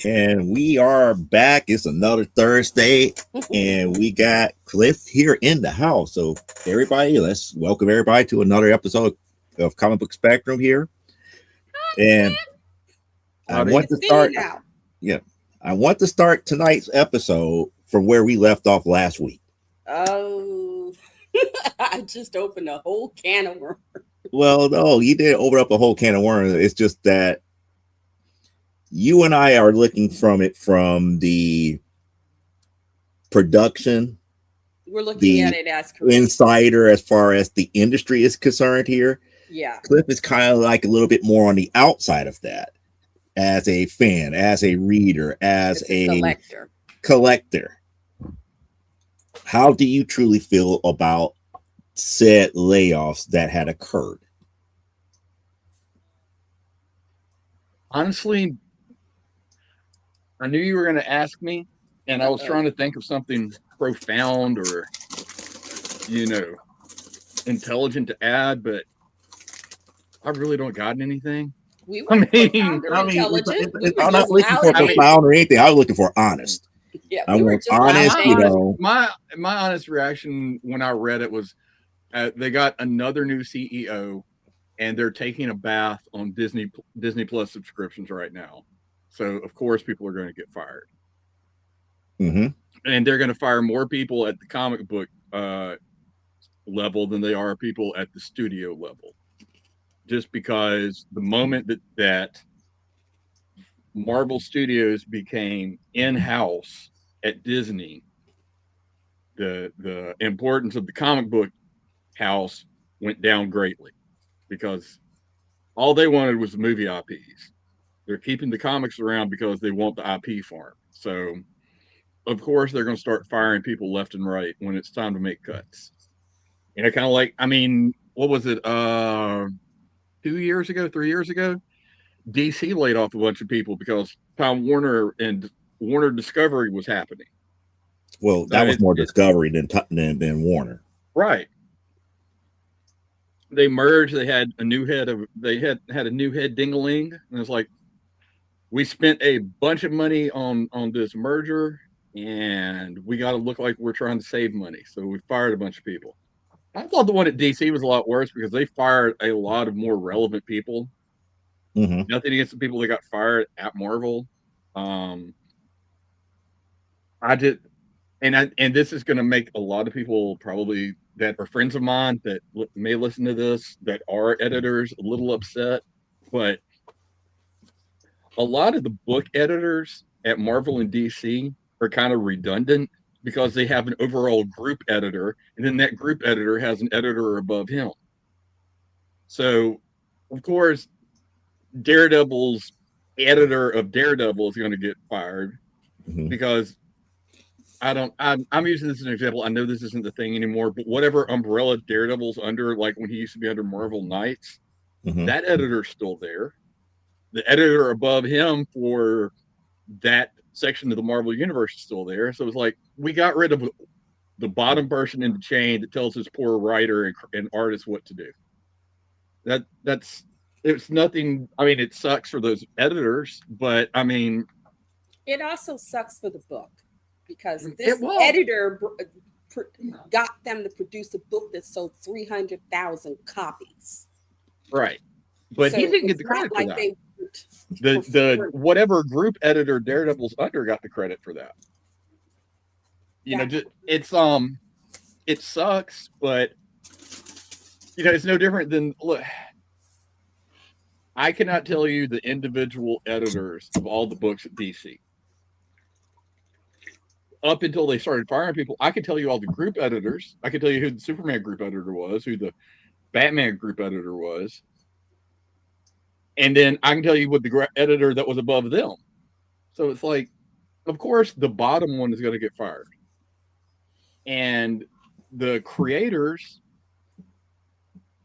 And we are back. It's another Thursday, and we got Cliff here in the house. So, everybody, let's welcome everybody to another episode of Comic Book Spectrum here. And I Howdy. want to start, yeah, I want to start tonight's episode from where we left off last week. Oh, I just opened a whole can of worms. Well, no, you didn't open up a whole can of worms. It's just that you and I are looking from it from the production. We're looking at it as insider as far as the industry is concerned here. Yeah. Cliff is kind of like a little bit more on the outside of that as a fan, as a reader, as a collector. How do you truly feel about said layoffs that had occurred? Honestly, I knew you were going to ask me, and I was trying to think of something profound or, intelligent to add, but I really don't got anything. I'm not looking for profound or anything. I was looking for honest. Yeah, I was honest. My honest reaction when I read it was, they got another new CEO, and they're taking a bath on Disney Plus subscriptions right now. So of course people are going to get fired, and they're going to fire more people at the comic book level than they are people at the studio level. Just because the moment that Marvel Studios became in-house at Disney, the importance of the comic book house went down greatly, because all they wanted was the movie IPs. They're keeping the comics around because they want the IP farm. So, of course, they're going to start firing people left and right when it's time to make cuts. And kind of like, what was it? 2 years ago, 3 years ago, DC laid off a bunch of people because Time Warner and Warner Discovery was happening. Well, that was more Discovery than Warner. Right. They merged. They had a new head had a new head ding-a-ling, and it's like, we spent a bunch of money on this merger, and we got to look like we're trying to save money, so we fired a bunch of people. I thought the one at DC was a lot worse because they fired a lot of more relevant people. Nothing against the people that got fired at Marvel. And this is going to make a lot of people probably that are friends of mine that may listen to this, that are editors, a little upset. But a lot of the book editors at Marvel and DC are kind of redundant, because they have an overall group editor, and then that group editor has an editor above him. So, of course, Daredevil's editor of Daredevil is going to get fired, because I'm using this as an example. I know this isn't the thing anymore, but whatever umbrella Daredevil's under, like when he used to be under Marvel Knights, that editor's still there. The editor above him for that section of the Marvel Universe is still there. So it's like, we got rid of the bottom person in the chain that tells this poor writer and artist what to do. It's nothing. It sucks for those editors, but it also sucks for the book, because this editor got them to produce a book that sold 300,000 copies. Right. But so he didn't get the credit for that. The whatever group editor Daredevil's under got the credit for that. It sucks, but it's no different than, look, I cannot tell you the individual editors of all the books at DC. Up until they started firing people, I could tell you all the group editors. I could tell you who the Superman group editor was, who the Batman group editor was. And then I can tell you what the editor that was above them. So it's like, of course, the bottom one is going to get fired. And the creators,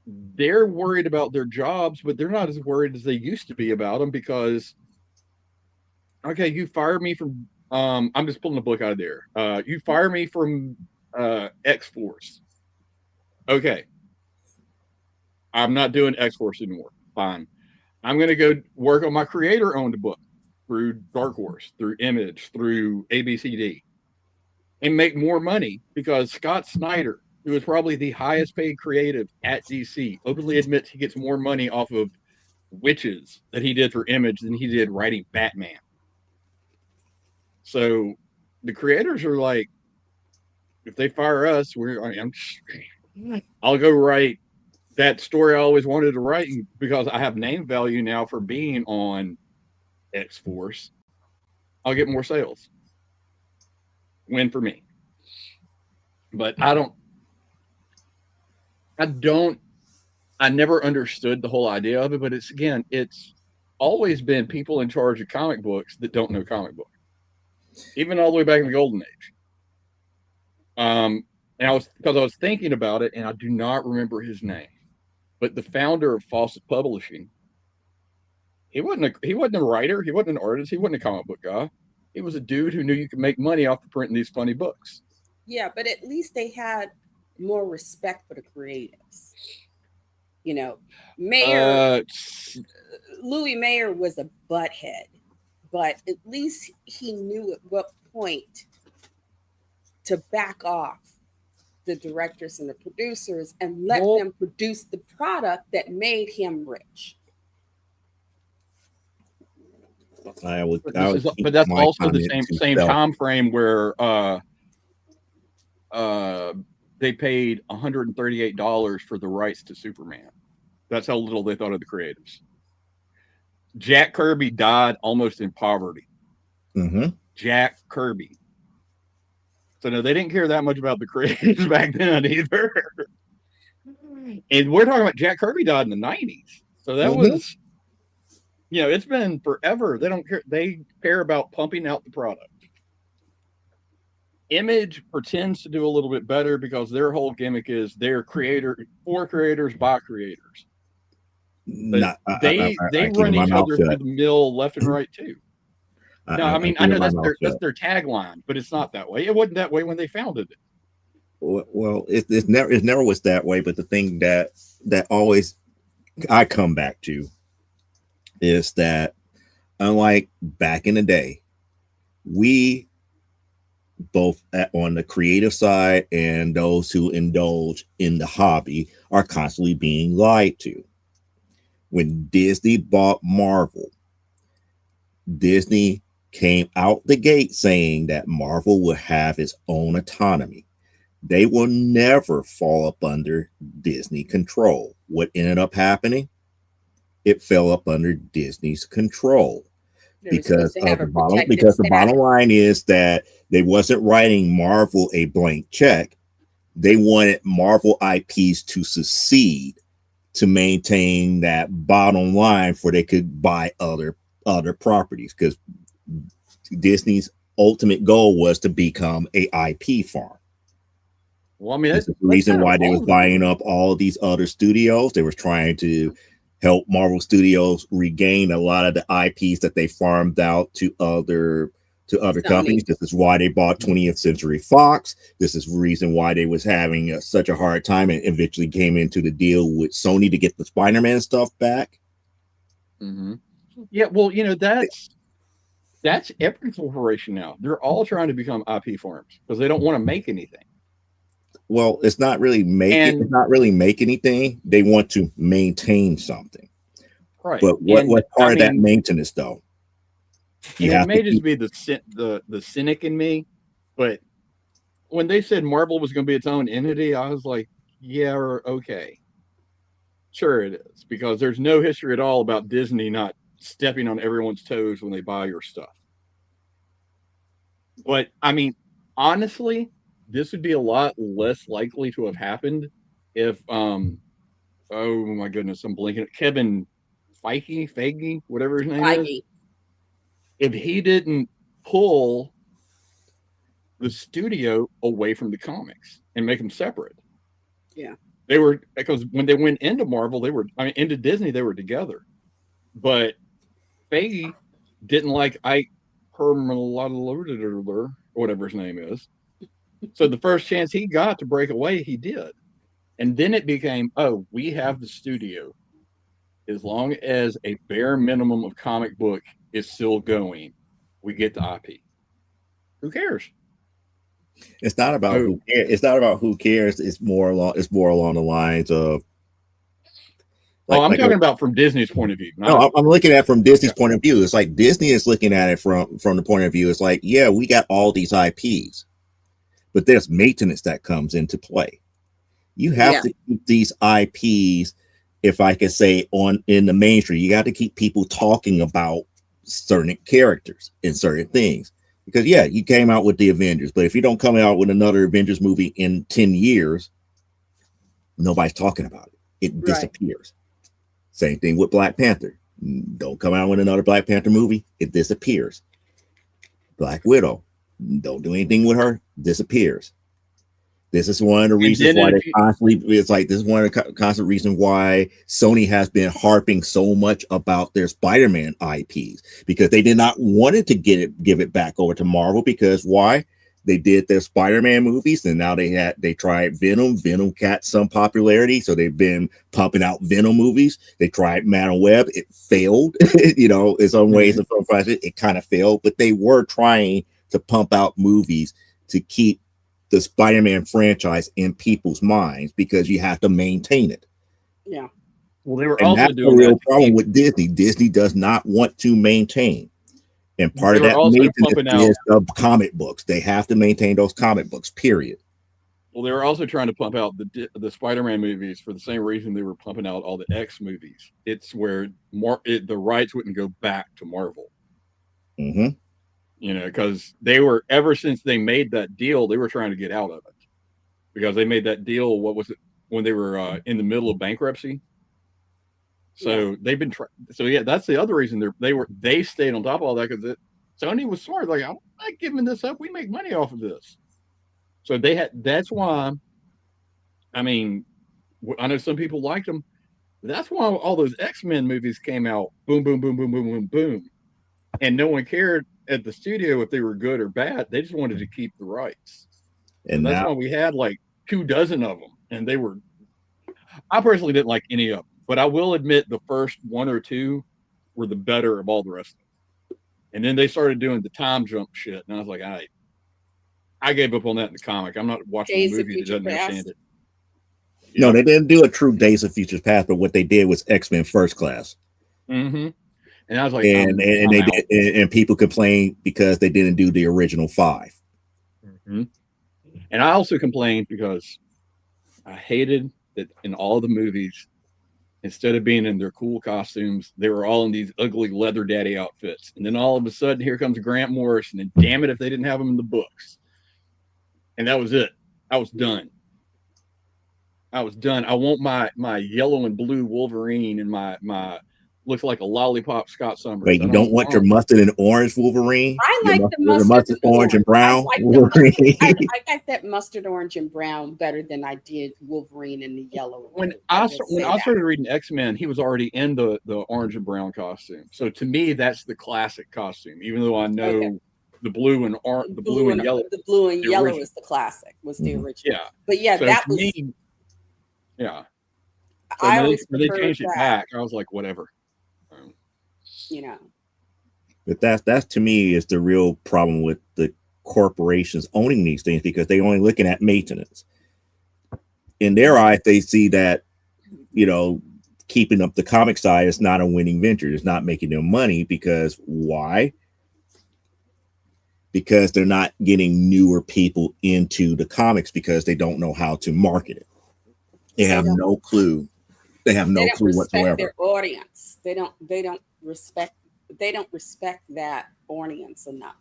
they're worried about their jobs, but they're not as worried as they used to be about them, because, okay, you fired me from, I'm just pulling a book out of there. You fire me from X-Force. Okay. I'm not doing X-Force anymore. Fine. I'm going to go work on my creator-owned book. through Dark Horse, through Image, through ABCD, and make more money because Scott Snyder, who is probably the highest paid creative at DC, openly admits he gets more money off of Witches that he did for Image than he did writing Batman. So the creators are like, if they fire us, I'll go write that story I always wanted to write because I have name value now for being on X-Force. I'll get more sales. Win for me. But I never understood the whole idea of it, but it's always been people in charge of comic books that don't know comic books. Even all the way back in the Golden Age. And because I was thinking about it, and I do not remember his name, but the founder of Fawcett Publishing, he wasn't a writer, he wasn't an artist, he wasn't a comic book guy. He was a dude who knew you could make money off of printing these funny books. Yeah, but at least they had more respect for the creatives. You know, Louis Mayer was a butthead, but at least he knew at what point to back off the directors and the producers and let them produce the product that made him rich. But that's also the same time frame where they paid $138 for the rights to Superman. That's how little they thought of the creatives. Jack Kirby died almost in poverty. Mm-hmm. Jack Kirby. So no, they didn't care that much about the creatives back then either. And we're talking about Jack Kirby died in the 90s. So that was, it's been forever. They don't care. They care about pumping out the product. Image pretends to do a little bit better because their whole gimmick is they're for creators by creators. They run each other through the mill left and right too. I know that's their tagline, but it's not that way. It wasn't that way when they founded it. Well, it never was that way. But the thing that always I come back to is that unlike back in the day, we both on the creative side and those who indulge in the hobby are constantly being lied to. When Disney bought Marvel, Disney came out the gate saying that Marvel will have its own autonomy. They will never fall up under Disney control. What ended up happening? It fell up under Disney's control. Because the bottom line is that they wasn't writing Marvel a blank check. They wanted Marvel IPs to succeed to maintain that bottom line for they could buy other properties, because Disney's ultimate goal was to become a IP farm. Well, I mean, that's the reason why they was buying up all these other studios. They were trying to help Marvel Studios regain a lot of the IPs that they farmed out to other companies. This is why they bought 20th Century Fox. This is the reason why they was having such a hard time and eventually came into the deal with Sony to get the Spider-Man stuff back. Mm-hmm. Yeah, well, that's every corporation now. They're all trying to become IP farms because they don't want to make anything. Well, it's not really make anything. They want to maintain something. Right. But what part of that maintenance though? It may just be the cynic in me, but when they said Marvel was going to be its own entity, I was like, yeah, okay. Sure it is, because there's no history at all about Disney not stepping on everyone's toes when they buy your stuff. But I mean, honestly, this would be a lot less likely to have happened if, oh my goodness, I'm blinking. Kevin Feige, whatever his name is. If he didn't pull the studio away from the comics and make them separate. Yeah. Because when they went into Marvel, into Disney, they were together. But Feige didn't like Ike Perlmutter, or whatever his name is. So the first chance he got to break away, he did. And then it became, we have the studio. as long as a bare minimum of comic book is still going, we get the IP. Who cares? It's not about who cares. It's not about who cares. It's more along the lines of I'm talking about from Disney's point of view. No, I'm looking at it from Disney's point of view. It's like Disney is looking at it from the point of view. It's like, yeah, we got all these IPs, but there's maintenance that comes into play. You have to keep these IPs, if I could say, in the mainstream. You got to keep people talking about certain characters and certain things. Because you came out with the Avengers, but if you don't come out with another Avengers movie in 10 years, nobody's talking about it. It disappears. Same thing with Black Panther. Don't come out with another Black Panther movie, it disappears. Black Widow, don't do anything with her, disappears. This is one of the reasons why they constantly, it's like, this is one of the constant reasons why Sony has been harping so much about their Spider-Man IPs, because they did not want it to give it back over to Marvel. Because why? They did their Spider-Man movies, and now they tried Venom. Venom got some popularity, so they've been pumping out Venom movies. They tried Madam Web, it failed. In some ways, it kind of failed, but they were trying to pump out movies to keep the Spider-Man franchise in people's minds, because you have to maintain it. Yeah. Well, they were also that's doing the real problem with Disney. Disney does not want to maintain. And part of that maintenance is the comic books. They have to maintain those comic books, period. Well, they were also trying to pump out the Spider-Man movies for the same reason they were pumping out all the X movies. It's where the rights wouldn't go back to Marvel. Mm-hmm. Because they were, ever since they made that deal, they were trying to get out of it, because they made that deal. What was it, when they were in the middle of bankruptcy? So they've been that's the other reason they stayed on top of all that, because Sony was smart. Like, I'm not giving this up. We make money off of this. So that's why. I mean, I know some people liked them. That's why all those X-Men movies came out. Boom, boom, boom, boom, boom, boom, boom, and no one cared at the studio if they were good or bad. They just wanted to keep the rights. And that's why we had like 24 of them. And they were, I personally didn't like any of them, but I will admit the first one or two were the better of all the rest of them. And then they started doing the time jump shit. And I was like, I gave up on that in the comic. I'm not watching a movie that doesn't understand it. No, they didn't do a true Days of Futures Past, but what they did was X-Men First Class. Mm-hmm. And I was like, and people complained because they didn't do the original 5. Mm-hmm. And I also complained because I hated that in all the movies, instead of being in their cool costumes, they were all in these ugly leather daddy outfits. And then all of a sudden, here comes Grant Morrison, and damn it if they didn't have him in the books. And that was it. I was done. I want my yellow and blue Wolverine and my looks like a lollipop Scott Summers. Wait, you don't want your mustard and orange Wolverine? I like the mustard orange and brown Wolverine. I got that mustard orange and brown better than I did Wolverine and the yellow. When I started reading X-Men, he was already in the orange and brown costume. So to me, that's the classic costume. Even though I know the blue and yellow. The blue and yellow is the classic. Was the original. Yeah, but so that was me. Yeah. So when they changed it back, I was like, whatever. But that's to me is the real problem with the corporations owning these things, because they only looking at maintenance. In their eyes, they see that keeping up the comic side is not a winning venture. It's not making them money, because why? Because they're not getting newer people into the comics, because they don't know how to market it. They have no clue. They have no clue whatsoever. Their audience. They don't respect that audience enough.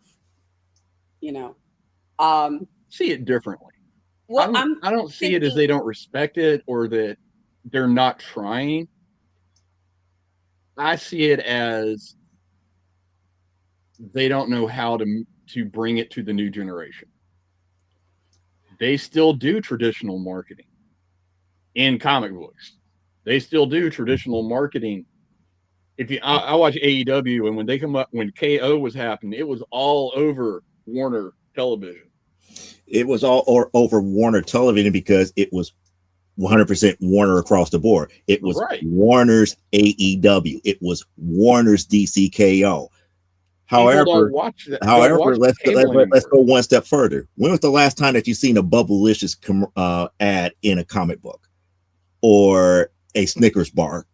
See it differently. Well, I don't see it as they don't respect it or that they're not trying. I see it as they don't know how to bring it to the new generation. They still do traditional marketing in comic books. They still do traditional marketing. I watch AEW, and when they come up, when KO was happening, it was all over Warner Television. It was all over Warner Television because it was 100% Warner across the board. It was Warner's AEW. It was Warner's DCKO. However, let's go one step further. When was the last time that you seen a Bubblicious ad in a comic book or a Snickers bar?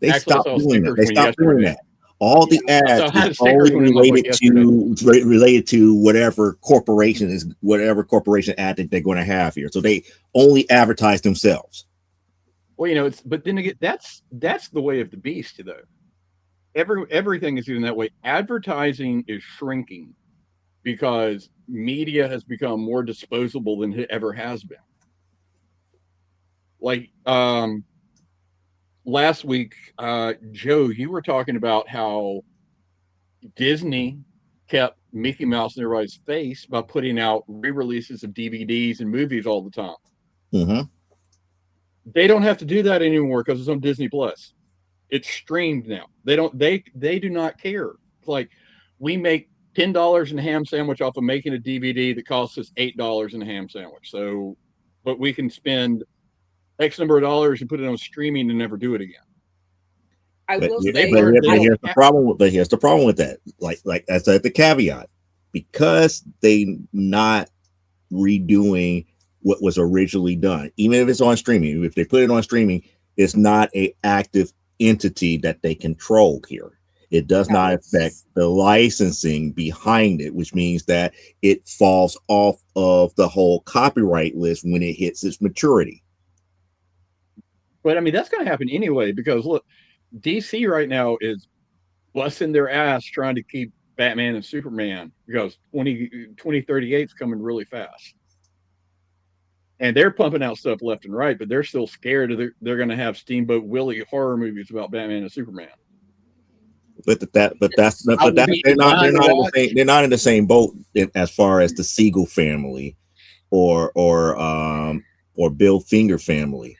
They stopped doing that. They stopped doing that. All the ads is only related to whatever corporation ad that they're going to have here. So they only advertise themselves. Well, but then again, that's the way of the beast, though. Everything is doing that way. Advertising is shrinking because media has become more disposable than it ever has been. Like last week, Joe, you were talking about how Disney kept Mickey Mouse in everybody's face by putting out re-releases of DVDs and movies all the time. Mm-hmm. They don't have to do that anymore because it's on Disney Plus. It's streamed now. They do not care. It's like we make $10 in a ham sandwich off of making a DVD that costs us $8 in a ham sandwich. So, but we can spend X number of dollars and put it on streaming and never do it again. Here's the problem with that. Like that's the caveat, because they not redoing what was originally done. Even if it's on streaming, if they put it on streaming, it's not an active entity that they control here. It does not affect the licensing behind it, which means that it falls off of the whole copyright list when it hits its maturity. But I mean, that's going to happen anyway, because look, DC right now is busting their ass trying to keep Batman and Superman, because 2038 is coming really fast. And they're pumping out stuff left and right, but they're still scared they're going to have Steamboat Willie horror movies about Batman and Superman. They're not in the same boat as far as the Siegel family or Bill Finger family,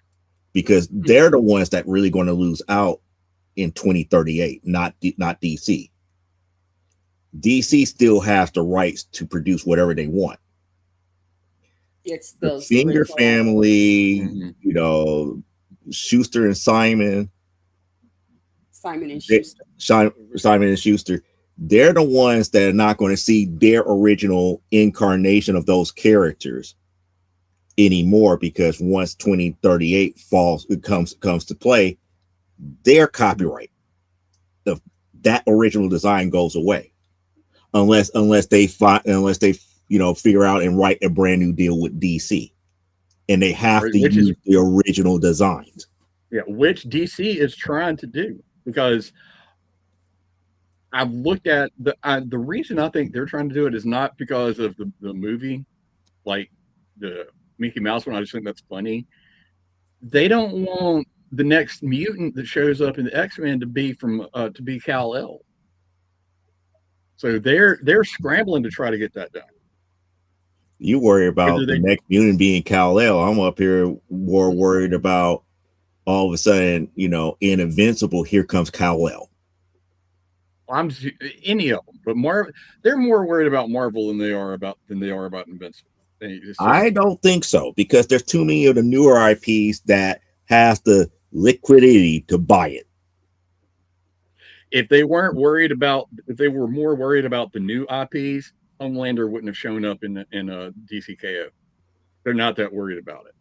because they're the ones that really going to lose out in 2038, not DC. DC still has the rights to produce whatever they want. It's the Finger family, Schuster and Simon and Schuster. They're the ones that are not going to see their original incarnation of those characters anymore, because once 2038 comes to play, their copyright of that original design goes away, unless they figure out and write a brand new deal with DC, and they have to use the original designs. Yeah, which DC is trying to do, because I've looked at the reason I think they're trying to do it is not because of the movie, like the Mickey Mouse one. I just think that's funny. They don't want the next mutant that shows up in the X-Men to be Kal-El. So they're scrambling to try to get that done. You worry about the next mutant being Kal-El. I'm up here more worried about all of a sudden, in Invincible, here comes Kal-El. I'm any of them, but they're more worried about Marvel than they are about Invincible. I don't think so, because there's too many of the newer IPs that has the liquidity to buy it. If they were more worried about the new IPs, Homelander wouldn't have shown up in DCKO. They're not that worried about it.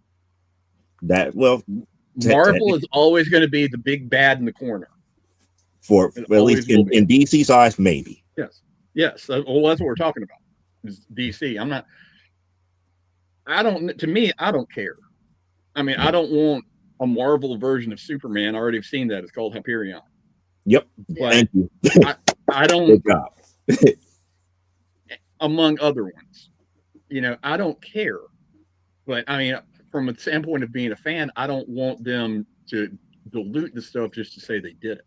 Marvel is always going to be the big bad in the corner. For at least in DC's eyes, maybe. Yes. Well, that's what we're talking about. Is DC. I don't care. I mean, I don't want a Marvel version of Superman. I already have seen that. It's called Hyperion. Yep. But thank you. I don't. Good job. Among other ones, I don't care. But I mean, from a standpoint of being a fan, I don't want them to dilute the stuff just to say they did it.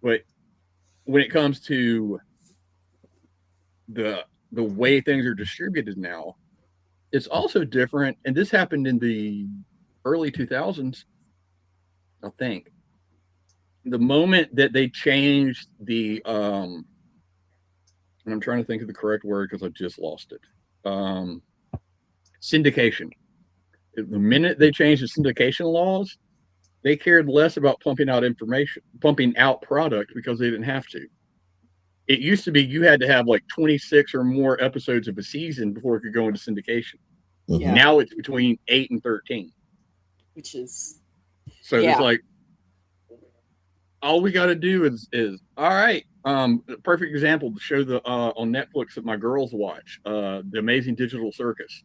But when it comes to the way things are distributed now, it's also different. And this happened in the early 2000s, I think. The moment that they changed the and I'm trying to think of the correct word because I just lost it. Syndication. The minute they changed the syndication laws, they cared less about pumping out product because they didn't have to. It used to be you had to have like 26 or more episodes of a season before it could go into syndication. Yeah. Now it's between 8 and 13. Which is so it's like all we got to do is all right. Perfect example to show the on Netflix that my girls watch, The Amazing Digital Circus.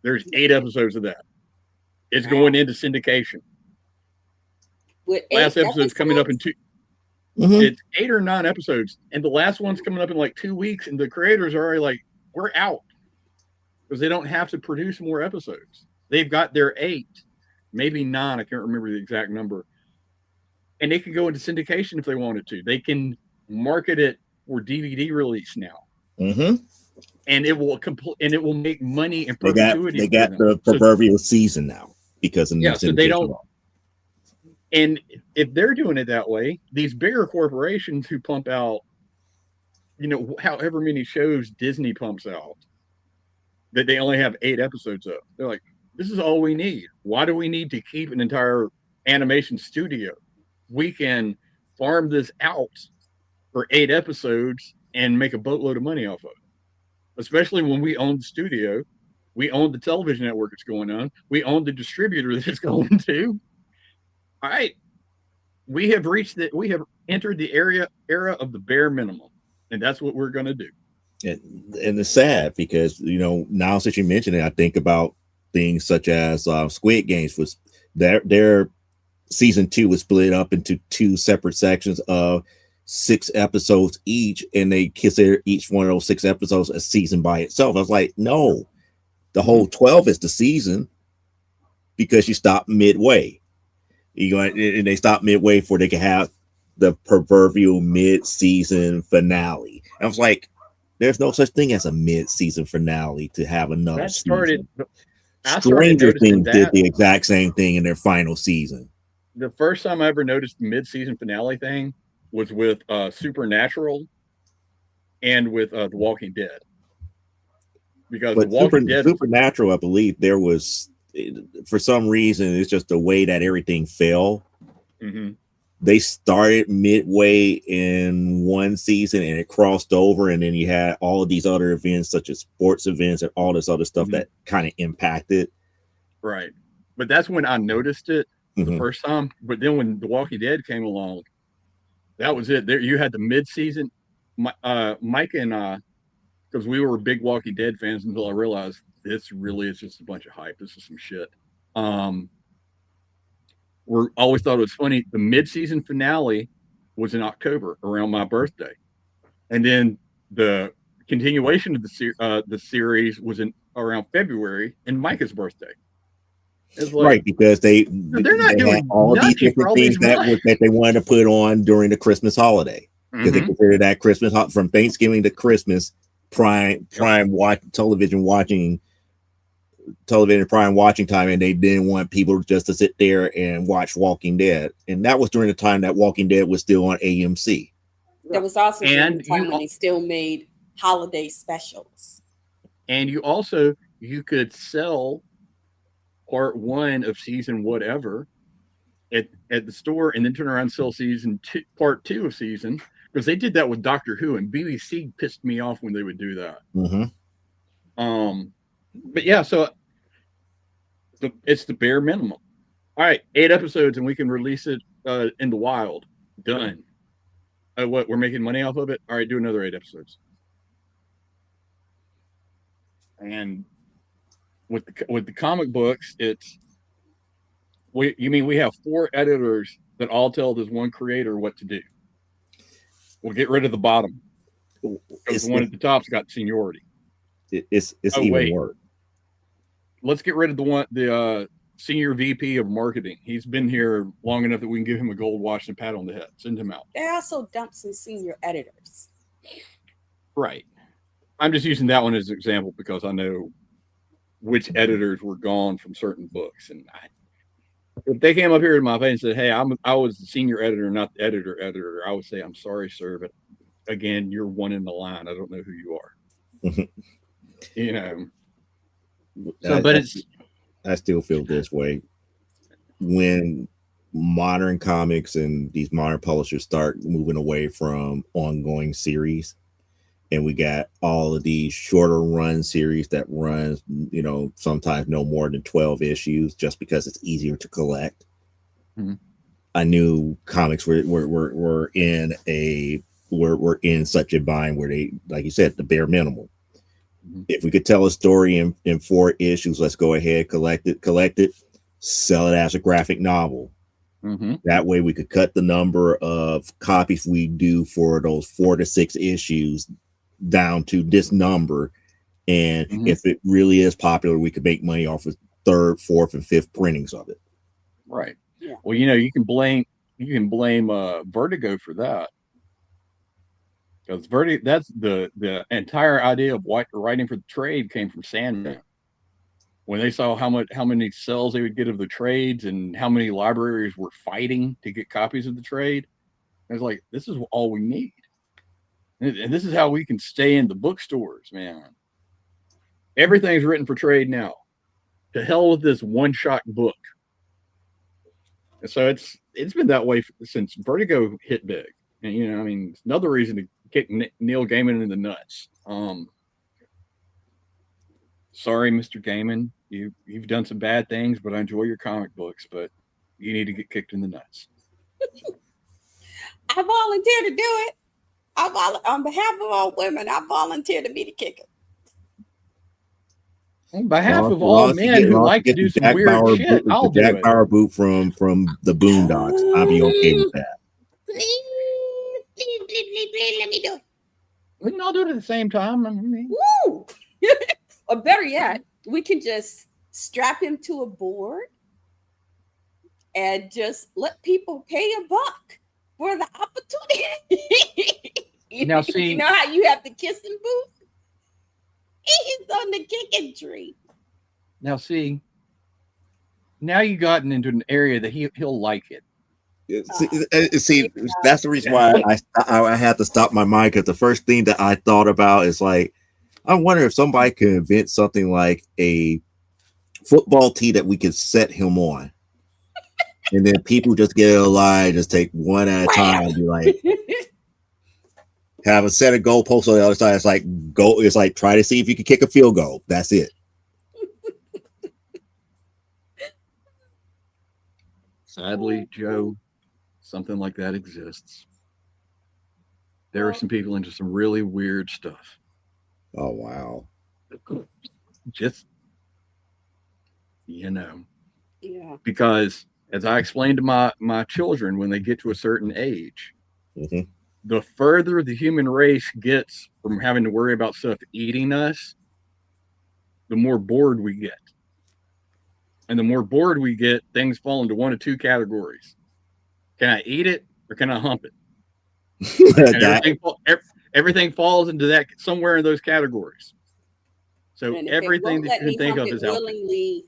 There's 8 episodes of that. It's going into syndication. With last episode's coming up in 2. Mm-hmm. It's 8 or 9 episodes, and the last one's coming up in like 2 weeks, and the creators are already like, we're out because they don't have to produce more episodes. They've got their 8, maybe 9. I can't remember the exact number, and they can go into syndication if they wanted to. They can market it for DVD release now, and it will make money in perpetuity. They got the proverbial season now because of the so they don't. law. And if they're doing it that way, these bigger corporations who pump out, however many shows Disney pumps out, that they only have 8 episodes of, they're like, this is all we need. Why do we need to keep an entire animation studio? We can farm this out for 8 episodes and make a boatload of money off of it. Especially when we own the studio, we own the television network it's going on, we own the distributor that it's going to. All right, we have entered the era of the bare minimum, and that's what we're going to do. And it's sad because now since you mentioned it, I think about things such as Squid Games. Was their season 2 was split up into 2 separate sections of 6 episodes each, and they consider each one of those 6 episodes a season by itself. I was like, no, the whole 12 is the season because you stop midway. And they stop midway for they can have the proverbial mid-season finale. And I was like, there's no such thing as a mid-season finale to have another season. Stranger Things did the exact same thing in their final season. The first time I ever noticed the mid-season finale thing was with Supernatural and with The Walking Dead. Because The Walking Dead, Supernatural, I believe there was, for some reason, it's just the way that everything fell. They started midway in one season and it crossed over, and then you had all of these other events such as sports events and all this other stuff that kind of impacted. Right. But that's when I noticed it the first time. But then when The Walking Dead came along, that was it. There you had the mid-season. Mike and I, because we were big Walking Dead fans until I realized this really is just a bunch of hype. This is some shit. We always thought it was funny. The mid-season finale was in October around my birthday, and then the continuation of the series was in around February and Micah's birthday. It's like, right, because they're not doing all these different things that they wanted to put on during the Christmas holiday, because they consider that Christmas from Thanksgiving to Christmas prime television watching prime watching time, and they didn't want people just to sit there and watch Walking Dead. And that was during the time that Walking Dead was still on AMC. That was also during the time when they still made holiday specials. And you could sell part 1 of season whatever at the store, and then turn around and sell part 2 of season, because they did that with Doctor Who, and BBC pissed me off when they would do that. But yeah, so it's the bare minimum. All right, 8 episodes, and we can release it in the wild. Done. What, we're making money off of it? All right, do another 8 episodes. And with the comic books, we have 4 editors that all tell this one creator what to do. We'll get rid of the bottom, because the one at the top's got seniority. It's even worse. Let's get rid of the senior VP of marketing. He's been here long enough that we can give him a gold watch and a pat on the head. Send him out. They also dumped some senior editors. Right. I'm just using that one as an example because I know which editors were gone from certain books. And if they came up here in my face and said, hey, I was the senior editor, not the editor, I would say, I'm sorry, sir, but again, you're one in the line. I don't know who you are. So, but I still feel this way when modern comics and these modern publishers start moving away from ongoing series, and we got all of these shorter run series that runs, sometimes no more than 12 issues, just because it's easier to collect. Mm-hmm. I knew comics were in such a bind where they, like you said, the bare minimum. Mm-hmm. If we could tell a story in 4 issues, let's go ahead, collect it, sell it as a graphic novel. Mm-hmm. That way we could cut the number of copies we do for those 4 to 6 issues down to this number. And mm-hmm. if it really is popular, we could make money off of 3rd, 4th, and 5th printings of it. Right. Yeah. Well, you can blame Vertigo for that. Because that's the entire idea of writing for the trade came from Sandman. When they saw how many sales they would get of the trades and how many libraries were fighting to get copies of the trade, I was like, this is all we need. And this is how we can stay in the bookstores, man. Everything's written for trade now. To hell with this one-shot book. And so it's been that way since Vertigo hit big. And, it's another reason to kick Neil Gaiman in the nuts. Sorry, Mr. Gaiman, you've done some bad things, but I enjoy your comic books, but you need to get kicked in the nuts. I volunteer to do it. On behalf of all women, I volunteer to be the kicker. On behalf of all men who like to do some weird shit, I'll do it. Jack Bauer boot from the Boondocks. I'll be okay with that. Please, let me do it. We can all do it at the same time. Woo! Or better yet, we can just strap him to a board and just let people pay $1 for the opportunity. You know how you have the kissing booth? He's on the kicking tree. Now you gotten into an area that he'll like it. See, that's the reason why I had to stop my mind, because the first thing that I thought about is like, I wonder if somebody could invent something like a football tee that we could set him on, and then people just get a line, just take one at a time, and be like, have a set of goalposts on the other side. It's like try to see if you can kick a field goal. That's it. Sadly, Joe, something like that exists. There are some people into some really weird stuff. Oh, wow. Just, Yeah. Because as I explained to my children, when they get to a certain age, mm-hmm. the further the human race gets from having to worry about stuff eating us, the more bored we get. And the more bored we get, things fall into 1 of 2 categories. Can I eat it or can I hump it? Everything falls into that somewhere in those categories. So everything that you can think of is out willingly,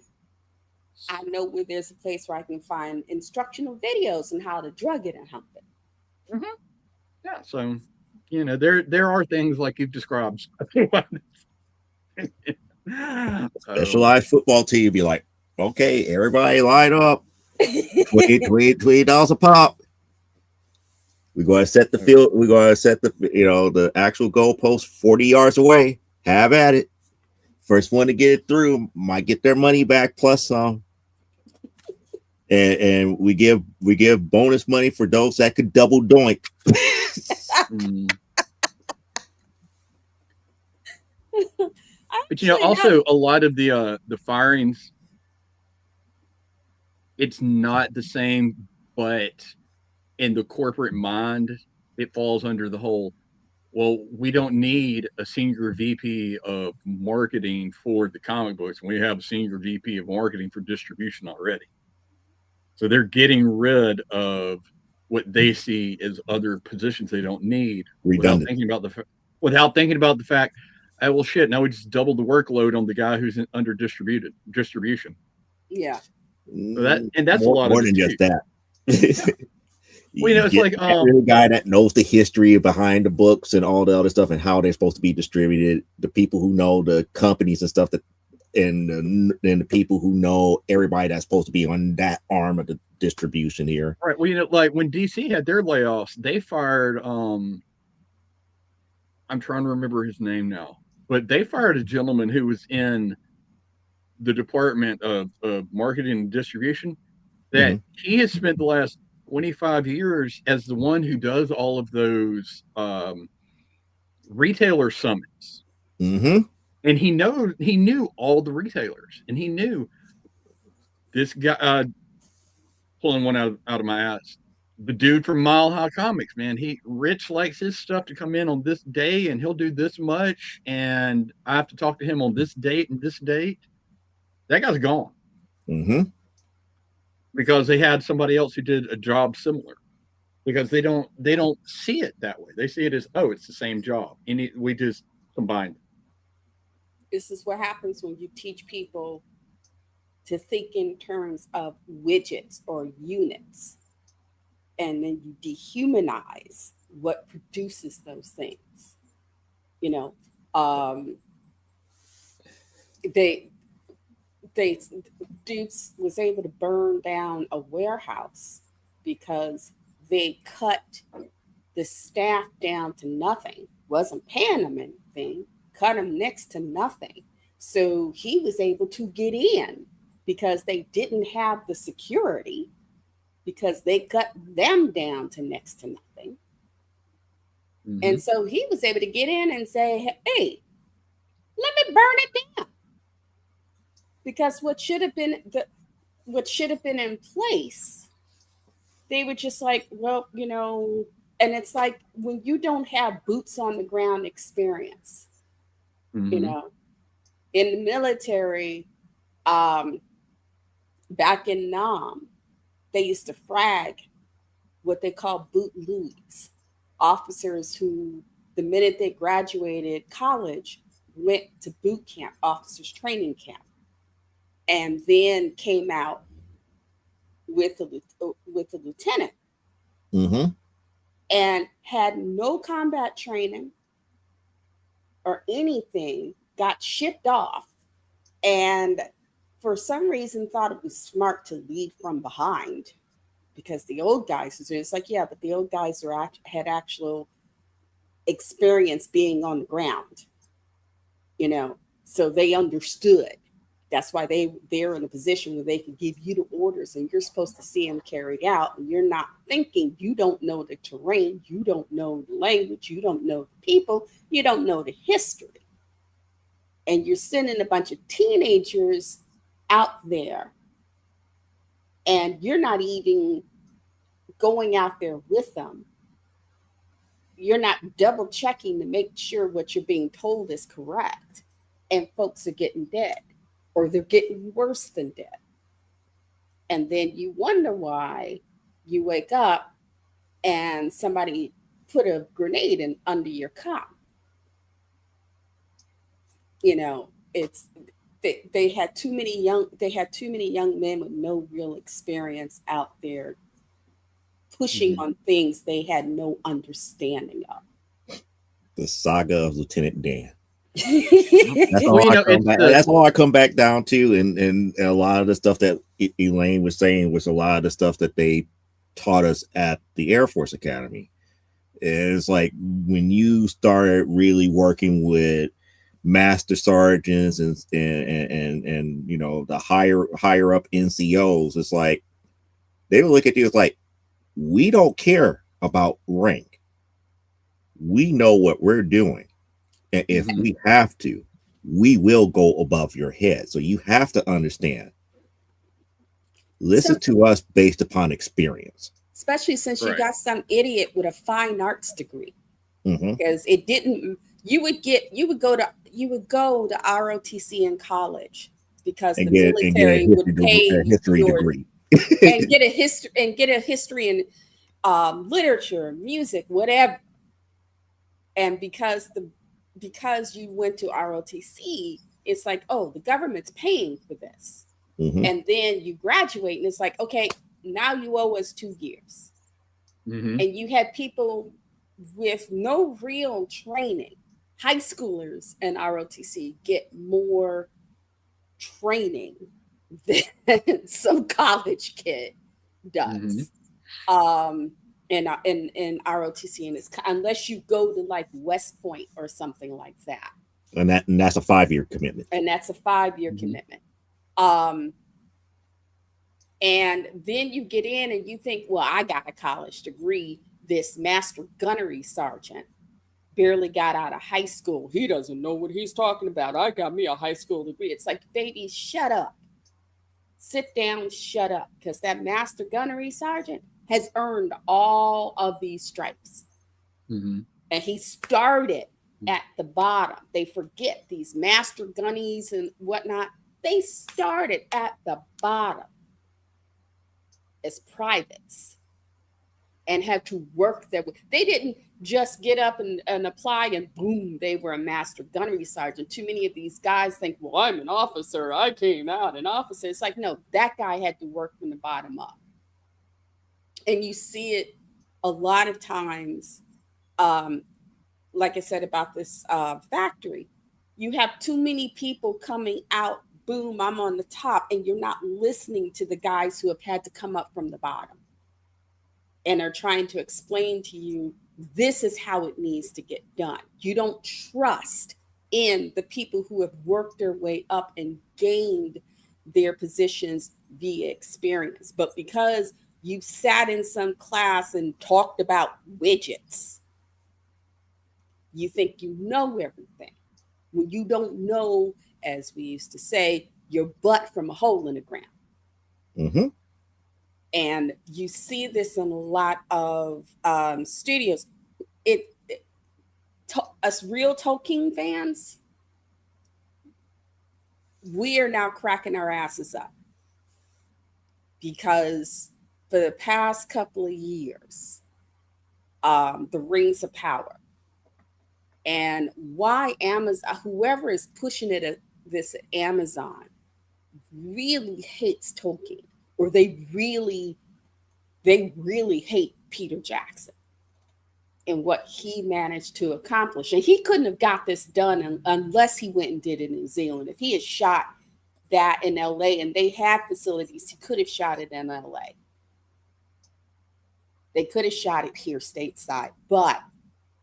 I know where there's a place where I can find instructional videos on how to drug it and hump it. Mm-hmm. Yeah, so there are things like you've described. Specialized football team be like, okay, everybody line up. $20 a pop. We're going to set the field. We're going to set the actual goalpost 40 yards away. Have at it. First one to get it through might get their money back plus some. And we give bonus money for those that could double doink. But also a lot of the firings, it's not the same, but in the corporate mind, it falls under the whole, well, we don't need a senior VP of marketing for the comic books. We have a senior VP of marketing for distribution already. So they're getting rid of what they see as other positions they don't need without thinking about the fact, well, shit, now we just doubled the workload on the guy who's under distribution. Yeah. So that's a lot more of than just that. Well, it's like the guy that knows the history behind the books and all the other stuff and how they're supposed to be distributed. The people who know the companies and stuff that and the people who know everybody that's supposed to be on that arm of the distribution here. Right. Well, like when DC had their layoffs, they fired I'm trying to remember his name now, but they fired a gentleman who was in the department of marketing and distribution that he has spent the last 25 years as the one who does all of those retailer summits. And he knew all the retailers, and he knew this guy, pulling one out of my ass. The dude from Mile High Comics, man, Rich likes his stuff to come in on this day, and he'll do this much, and I have to talk to him on this date and this date. That guy's gone. Because they had somebody else who did a job similar. Because they don't see it that way. They see it as, oh, it's the same job, and we just combined. This is what happens when you teach people to think in terms of widgets or units, and then you dehumanize what produces those things. You know, dudes was able to burn down a warehouse because they cut the staff down to nothing, wasn't paying them anything, cut them next to nothing. So he was able to get in because they didn't have the security, because they cut them down to next to nothing. And so he was able to get in and say, hey, let me burn it down. Because what should have been in place, they were just like, well, you know, and it's like when you don't have boots on the ground experience, you know, in the military, back in Nam, they used to frag what they call boot loots, officers who, the minute they graduated college, went to boot camp, officers training camp, and then came out with a lieutenant, and had no combat training or anything, got shipped off, and for some reason thought it was smart to lead from behind, because the old guys, it's like, yeah, but the old guys had actual experience being on the ground, you know, so they understood. That's why they're in a position where they can give you the orders, and you're supposed to see them carried out. And you're not thinking, you don't know the terrain, you don't know the language, you don't know the people, you don't know the history. And you're sending a bunch of teenagers out there, and you're not even going out there with them. You're not double checking to make sure what you're being told is correct. And folks are getting dead, or they're getting worse than dead. And then you wonder why you wake up and somebody put a grenade in under your cot. You know, it's they had too many young men with no real experience out there pushing on things they had no understanding of. The saga of Lieutenant Dan. That's all I come back down to, and a lot of the stuff that Elaine was saying was a lot of the stuff that they taught us at the Air Force Academy. It's like when you started really working with master sergeants and you know, the higher up NCOs, it's like they would look at you as like, we don't care about rank. We know what we're doing. And if we have to, we will go above your head. So you have to understand. Listen to us based upon experience. Especially since you got some idiot with a fine arts degree. Because it didn't, you would go to ROTC in college because the military would pay a history degree. and get a history in literature, music, whatever. And because you went to ROTC, it's like, oh, the government's paying for this. And then you graduate and it's like, okay, now you owe us 2 years. And you had people with no real training, high schoolers and ROTC, get more training than some college kid does. In ROTC, and it's unless you go to like West Point or something like that. And that's a 5-year commitment. And that's a 5-year commitment. And then you get in and you think, well, I got a college degree. This master gunnery sergeant barely got out of high school. He doesn't know what he's talking about. I got me a high school degree. It's like, baby, shut up. Sit down, shut up. Because that master gunnery sergeant has earned all of these stripes. And he started at the bottom. They forget these master gunnies and whatnot. They started at the bottom as privates and had to work their way. They didn't just get up and apply and boom, they were a master gunnery sergeant. Too many of these guys think, well, I'm an officer. I came out an officer. It's like, no, that guy had to work from the bottom up. And you see it a lot of times, like I said about this factory, you have too many people coming out, boom, I'm on the top, and you're not listening to the guys who have had to come up from the bottom and are trying to explain to you, this is how it needs to get done. You don't trust in the people who have worked their way up and gained their positions via experience. But because you sat in some class and talked about widgets, you think you know everything. When you don't know, as we used to say, your butt from a hole in the ground. And you see this in a lot of studios. Us real Tolkien fans, we are now cracking our asses up because for the past couple of years, the Rings of Power, and why Amazon, whoever is pushing it at this Amazon, really hates Tolkien, or they really hate Peter Jackson and what he managed to accomplish. And he couldn't have got this done unless he went and did it in New Zealand. If he had shot that in LA and they had facilities, he could have shot it in LA. They could have shot it here stateside, but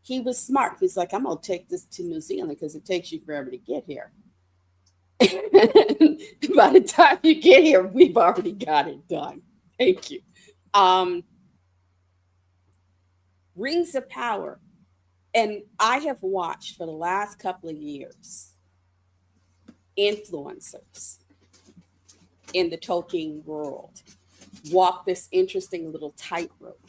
he was smart. He's like, I'm going to take this to New Zealand because it takes you forever to get here. By the time you get here, we've already got it done. Thank you. Rings of Power. And I have watched for the last couple of years influencers in the Tolkien world walk this interesting little tightrope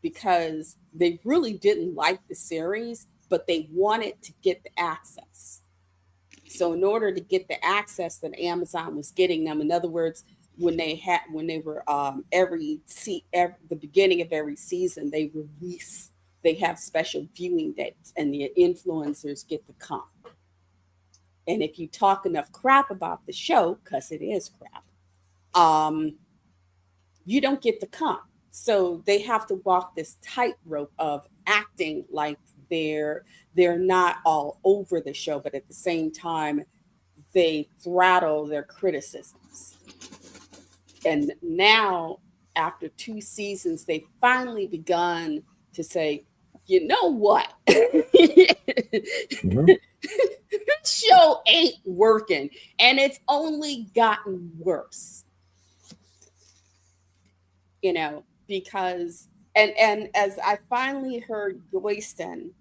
because they really didn't like the series, but they wanted to get the access. So in order to get the access that Amazon was getting them, in other words, when they were the beginning of every season, they have special viewing dates and the influencers get to come. And if you talk enough crap about the show, because it is crap, you don't get to come. So they have to walk this tightrope of acting like they're not all over the show, but at the same time, they throttle their criticisms. And now, after 2 seasons, they've finally begun to say, you know what? Show ain't working, and it's only gotten worse. Because and as I finally heard Goyston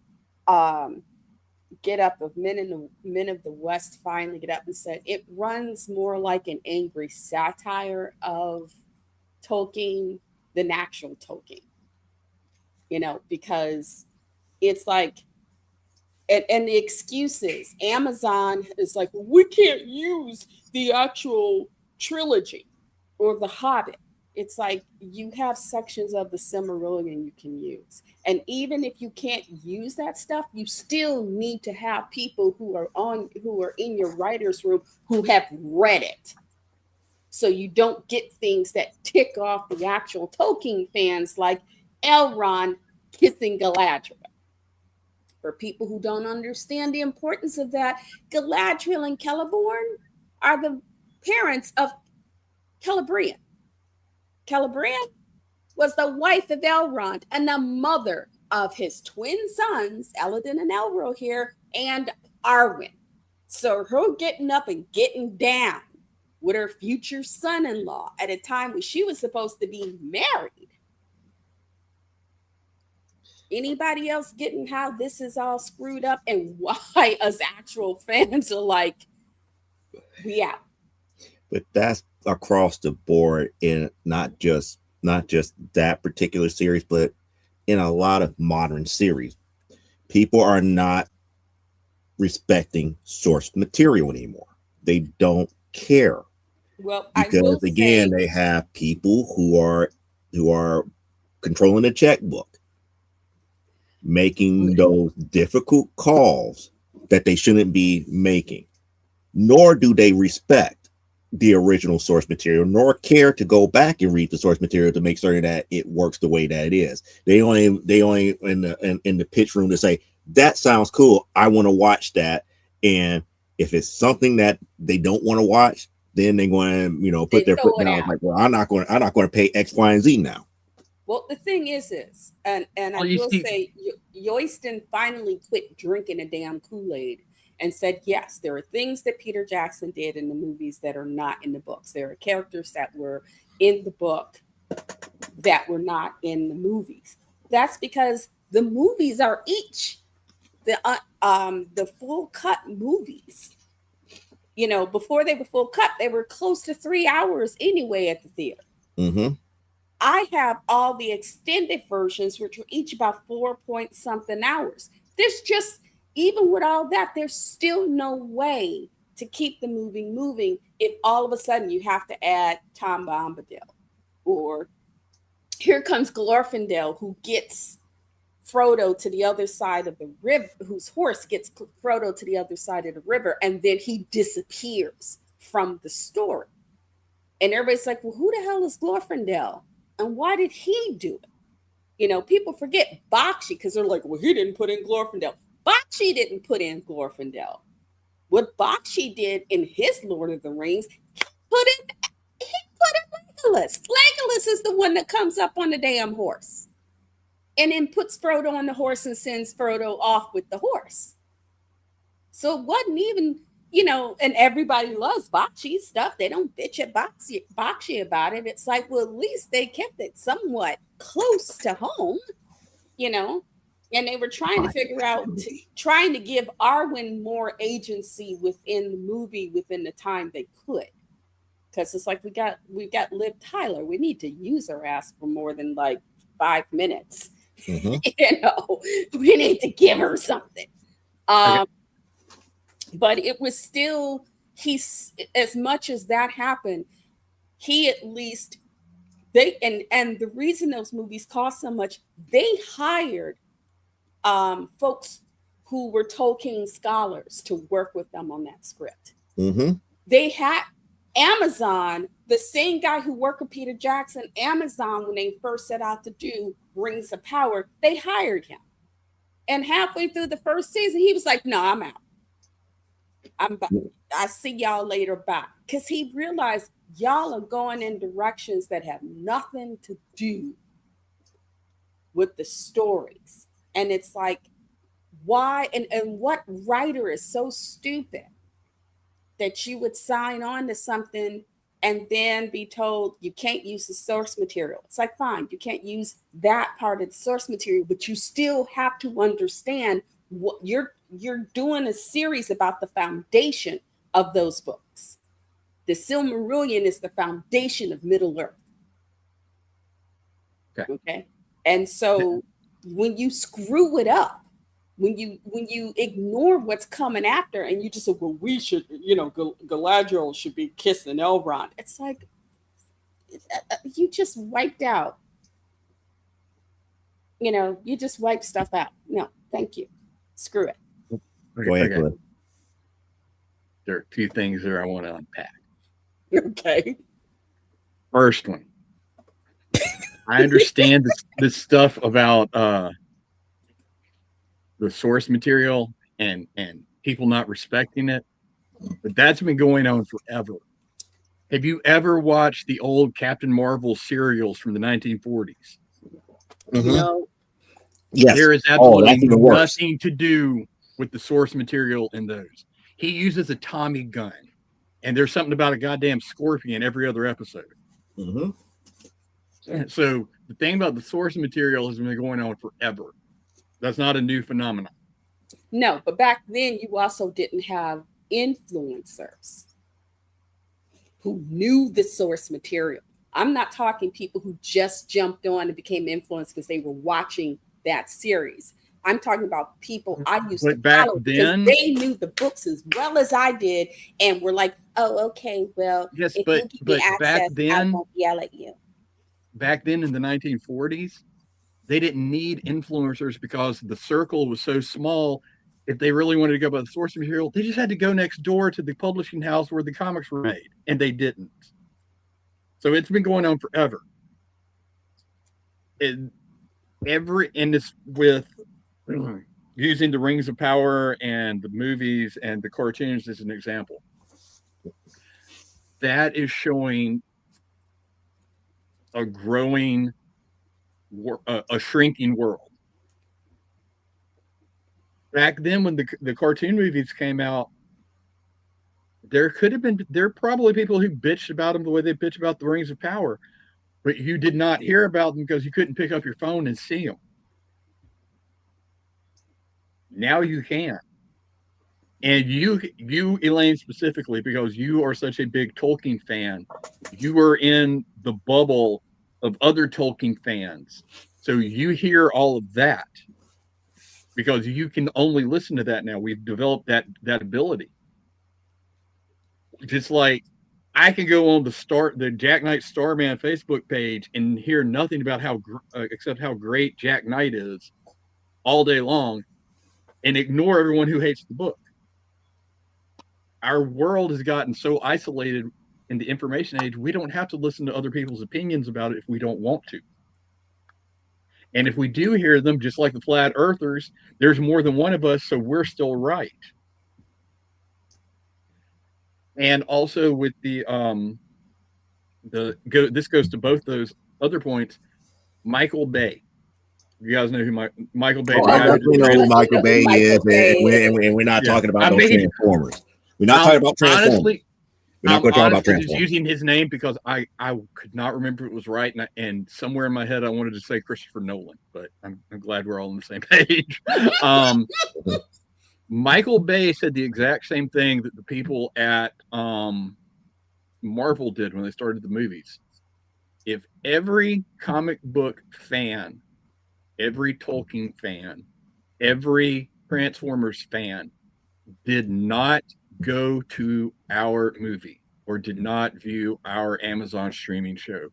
get up, of Men of the West finally get up and said, it runs more like an angry satire of Tolkien than actual Tolkien. Because it's like, and the excuses, Amazon is like, we can't use the actual trilogy or The Hobbit. It's like, you have sections of the Silmarillion you can use. And even if you can't use that stuff, you still need to have people who are in your writer's room who have read it. So you don't get things that tick off the actual Tolkien fans, like Elrond kissing Galadriel. For people who don't understand the importance of that, Galadriel and Celeborn are the parents of Celebrian. Celebrian was the wife of Elrond and the mother of his twin sons, Eladin and Elro here, and Arwen. So her getting up and getting down with her future son-in-law at a time when she was supposed to be married. Anybody else getting how this is all screwed up and why us actual fans are like, we out? But that's across the board in not just that particular series, but in a lot of modern series. People are not respecting source material anymore. They don't care. Well, because again, they have people who are controlling the checkbook, making those difficult calls that they shouldn't be making, nor do they respect the original source material, nor care to go back and read the source material to make certain that it works the way that it is. They only in the pitch room to say, that sounds cool, I want to watch that. And if it's something that they don't want to watch, then they're going to, put their foot down. Like, well, I'm not going to pay X, Y, and Z now. Well, the thing is, and I will say, Yoiston finally quit drinking a damn Kool-Aid and said, yes, there are things that Peter Jackson did in the movies that are not in the books. There are characters that were in the book that were not in the movies. That's because the movies are each the full cut movies. Before they were full cut, they were close to 3 hours anyway at the theater. Mm-hmm. I have all the extended versions, which are each about 4-point-something hours. There's just, even with all that, there's still no way to keep the movie moving if all of a sudden you have to add Tom Bombadil. Or here comes Glorfindel, who gets Frodo to the other side of the river, whose horse gets Frodo to the other side of the river, and then he disappears from the story. And everybody's like, well, who the hell is Glorfindel? And why did he do it? People forget Bakshi because they're like, well, he didn't put in Glorfindel. Bakshi didn't put in Glorfindel. What Bakshi did in his Lord of the Rings, he put in Legolas. Legolas is the one that comes up on the damn horse and then puts Frodo on the horse and sends Frodo off with the horse. So it wasn't even, and everybody loves Bakshi's stuff. They don't bitch at Bakshi about it. It's like, well, at least they kept it somewhat close to home, and they were trying to figure out, trying to give Arwen more agency within the movie, within the time they could. Because it's like, we got Liv Tyler. We need to use her ass for more than like 5 minutes. Mm-hmm. We need to give her something. Okay. But it was still, as much as that happened, he at least, and the reason those movies cost so much, they hired folks who were Tolkien scholars to work with them on that script. Mm-hmm. They had Amazon, the same guy who worked with Peter Jackson, Amazon, when they first set out to do Rings of Power, they hired him. And halfway through the first season, he was like, no, I'm out. I see y'all later, bye. Because he realized y'all are going in directions that have nothing to do with the stories. And it's like, why? And what writer is so stupid that you would sign on to something and then be told you can't use the source material? It's like, fine, you can't use that part of the source material, but you still have to understand what you're doing a series about the foundation of those books. The Silmarillion is the foundation of Middle-earth. Okay. And so when you screw it up, when you ignore what's coming after, and you just say, well, we should, Galadriel should be kissing Elrond. It's like, you just wiped out. You just wipe stuff out. No, thank you. Screw it. Go ahead. There are 2 things there I want to unpack. Okay. First one, I understand this stuff about the source material and people not respecting it, but that's been going on forever. Have you ever watched the old Captain Marvel serials from the 1940s? No. Yes. There is absolutely worse. nothing to do with the source material in those. He uses a Tommy gun, and there's something about a goddamn scorpion every other episode. So the thing about the source material has been going on forever. That's not a new phenomenon. No, but back then you also didn't have influencers who knew the source material. I'm not talking people who just jumped on and became influenced because they were watching that series. I'm talking about people I used to follow because they knew the books as well as I did and were like, oh, okay, well, yes, if but, you give me access, then, I won't yell at you. Back then in the 1940s, they didn't need influencers because the circle was so small. If they really wanted to go by the source material, they just had to go next door to the publishing house where the comics were made, and they didn't. So it's been going on forever. And it's with using the Rings of Power and the movies and the cartoons as an example. That is showing a growing, a shrinking world. Back then, when the cartoon movies came out, there are probably people who bitched about them the way they bitch about the Rings of Power, but you did not hear about them because you couldn't pick up your phone and see them. Now you can. And you, Elaine, specifically, because you are such a big Tolkien fan, you are in the bubble of other Tolkien fans. So you hear all of that because you can only listen to that now. We've developed that ability. Just like I can go on the Jack Knight Starman Facebook page and hear nothing about except how great Jack Knight is all day long, and ignore everyone who hates the book. Our world has gotten so isolated in the information age, we don't have to listen to other people's opinions about it if we don't want to. And if we do hear them, just like the flat earthers, there's more than one of us, so we're still right. And also with this goes to both those other points. Michael Bay. You guys know who Michael Bay is? I definitely know who Michael Bay is, and we're not talking about those Transformers. We're not talking about Transformers. Honestly, we're not going to talk about Transformers. Just using his name because I could not remember it was right, and somewhere in my head I wanted to say Christopher Nolan, but I'm glad we're all on the same page. Michael Bay said the exact same thing that the people at Marvel did when they started the movies. If every comic book fan, every Tolkien fan, every Transformers fan did not go to our movie or did not view our Amazon streaming show,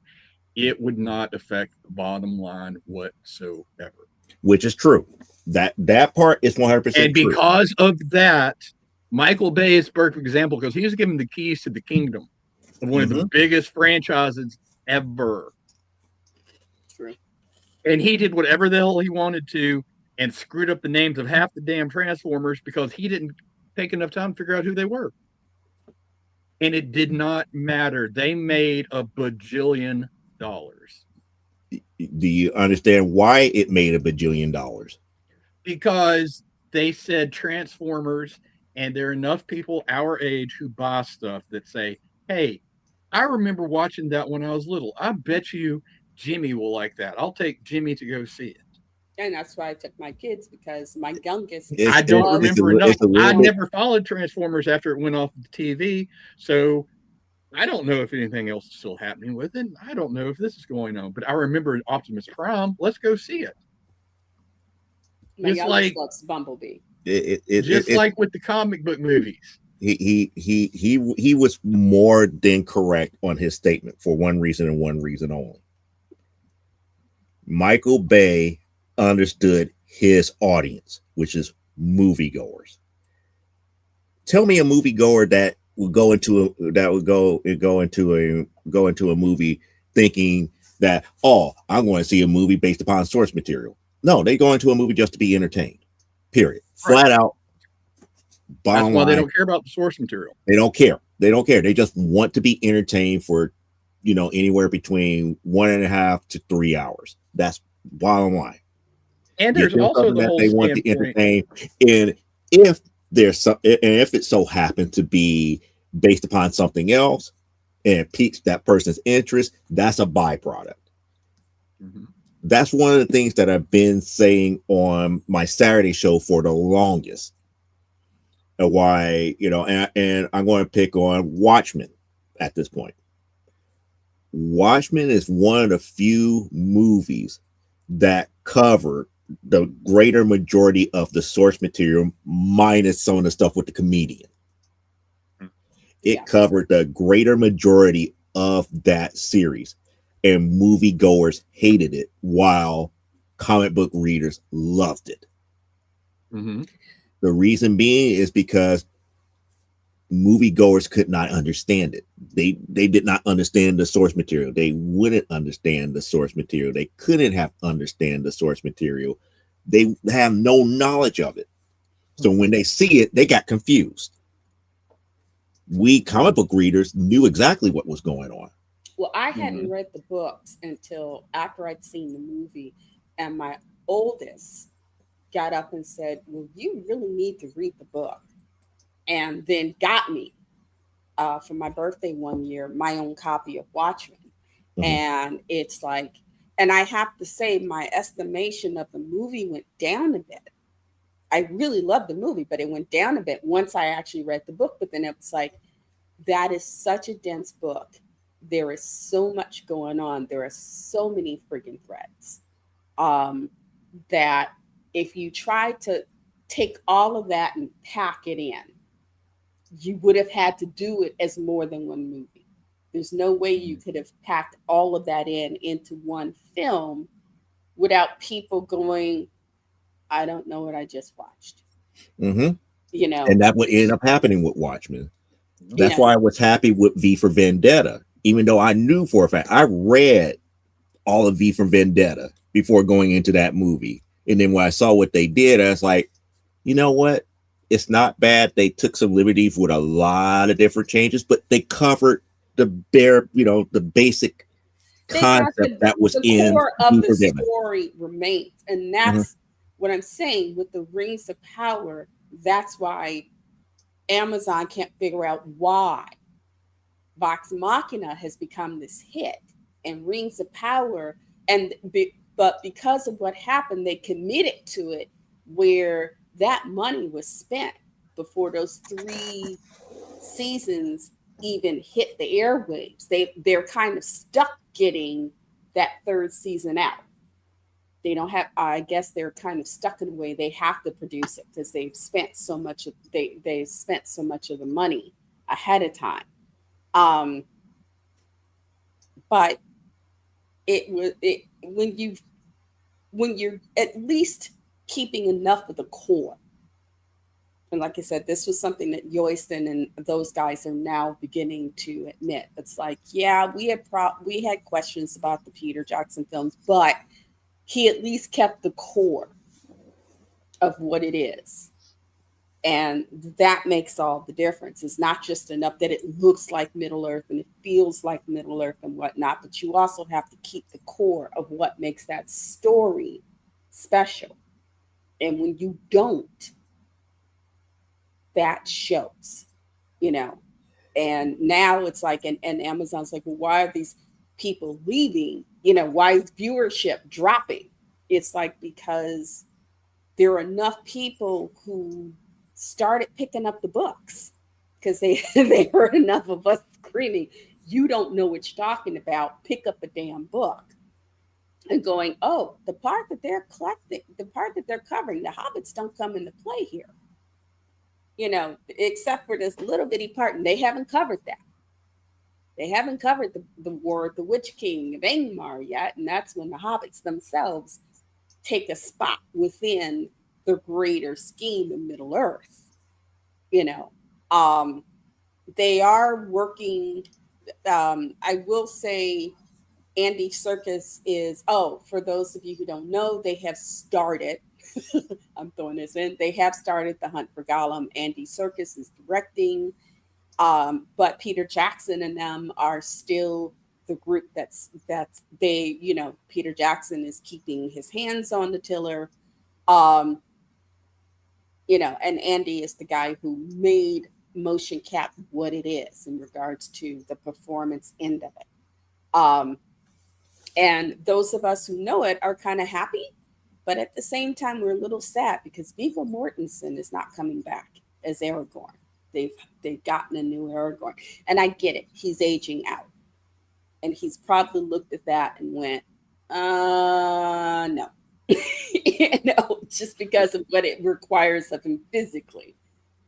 it would not affect the bottom line whatsoever. Which is true. That part is 100% and because true. Of that, Michael Bay is a perfect example because he was given the keys to the kingdom of one of the biggest franchises ever. True. And he did whatever the hell he wanted to and screwed up the names of half the damn Transformers because he didn't take enough time to figure out who they were. And it did not matter. They made $1 bajillion. Do you understand why it made $1 bajillion? Because they said Transformers, and there are enough people our age who buy stuff that say, hey, I remember watching that when I was little. I bet you Jimmy will like that. I'll take Jimmy to go see it. And that's why I took my kids, because my youngest... I don't remember enough. I never followed Transformers after it went off the TV, so I don't know if anything else is still happening with it. I don't know if this is going on, but I remember Optimus Prime. Let's go see it. My youngest loves Bumblebee. Just like with the comic book movies. He was more than correct on his statement for one reason and one reason only. Michael Bay understood his audience, which is moviegoers. Tell me a moviegoer that would go into a movie thinking that, oh, I'm going to see a movie based upon source material. No, they go into a movie just to be entertained. Period. Flat out. That's why they don't care about the source material. They don't care. They just want to be entertained for, anywhere between 1.5 to 3 hours. That's bottom line. And there's also the whole they want to entertain. And if if it so happens to be based upon something else and it piques that person's interest, that's a byproduct. Mm-hmm. That's one of the things that I've been saying on my Saturday show for the longest. Why, and I'm going to pick on Watchmen at this point. Watchmen is one of the few movies that cover the greater majority of the source material, minus some of the stuff with the comedian. It covered the greater majority of that series, and moviegoers hated it while comic book readers loved it. Mm-hmm. The reason being is because moviegoers could not understand it. They did not understand the source material. They wouldn't understand the source material. They couldn't have understand the source material. They have no knowledge of it. So when they see it, they got confused. We comic book readers knew exactly what was going on. Well, I hadn't read the books until after I'd seen the movie, and my oldest got up and said, well, you really need to read the book. And then got me for my birthday one year, my own copy of Watchmen. Mm-hmm. And it's like, and I have to say, my estimation of the movie went down a bit. I really loved the movie, but it went down a bit once I actually read the book. But then it was like, that is such a dense book. There is so much going on. There are so many freaking threads that if you try to take all of that and pack it in, you would have had to do it as more than one movie. There's no way you could have packed all of that into one film without people going, I don't know what I just watched. Mm-hmm. And that would end up happening with Watchmen. That's why I was happy with V for Vendetta, even though I knew for a fact I read all of V for Vendetta before going into that movie. And then when I saw what they did, I was like, you know what? It's not bad. They took some liberties with a lot of different changes, but they covered the the basic concept that was in core of the story remains. And that's what I'm saying with the Rings of Power. That's why Amazon can't figure out why Vox Machina has become this hit, and Rings of Power, but because of what happened, they committed to it where that money was spent before those 3 seasons even hit the airwaves. They're kind of stuck getting that 3rd season out. They don't have, I guess they're kind of stuck in a way they have to produce it because they've spent so much of they've spent so much of the money ahead of time. But when you're at least keeping enough of the core. And like I said, this was something that Yoyston and those guys are now beginning to admit. It's like, yeah, we had questions about the Peter Jackson films, but he at least kept the core of what it is. And that makes all the difference. It's not just enough that it looks like Middle Earth and it feels like Middle Earth and whatnot, but you also have to keep the core of what makes that story special. And when you don't, that shows, and now it's like, and Amazon's like, well, why are these people leaving? Why is viewership dropping? It's like, because there are enough people who started picking up the books because they heard enough of us screaming, you don't know what you're talking about, pick up a damn book. And going, oh, the part that they're collecting, the part that they're covering, the hobbits don't come into play here. Except for this little bitty part, and they haven't covered that. They haven't covered the War of the Witch King of Angmar yet, and that's when the hobbits themselves take a spot within the greater scheme of Middle Earth. They are working. I will say, Andy Serkis is. Oh, for those of you who don't know, they have started. I'm throwing this in. They have started The Hunt for Gollum. Andy Serkis is directing, but Peter Jackson and them are still the group that's they, Peter Jackson is keeping his hands on the tiller. Um, and Andy is the guy who made motion cap what it is in regards to the performance end of it. And those of us who know it are kind of happy, but at the same time, we're a little sad because Viggo Mortensen is not coming back as Aragorn. They've gotten a new Aragorn, and I get it. He's aging out, and he's probably looked at that and went, no. Just because of what it requires of him physically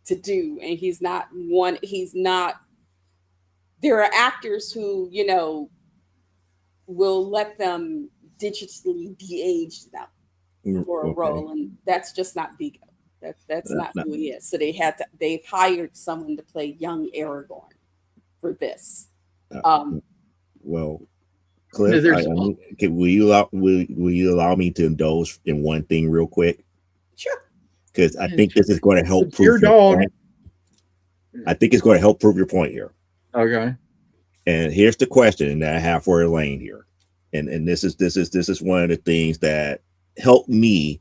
to do. And there are actors who, will let them digitally de-age them for a role. And that's just not Viggo. That's not who he is. So they've hired someone to play young Aragorn for this. Well, Cliff, will you allow me to indulge in one thing real quick? Sure. Because I think this is going to help prove your point. I think it's going to help prove your point here. Okay. And here's the question that I have for Elaine here, and this is one of the things that helped me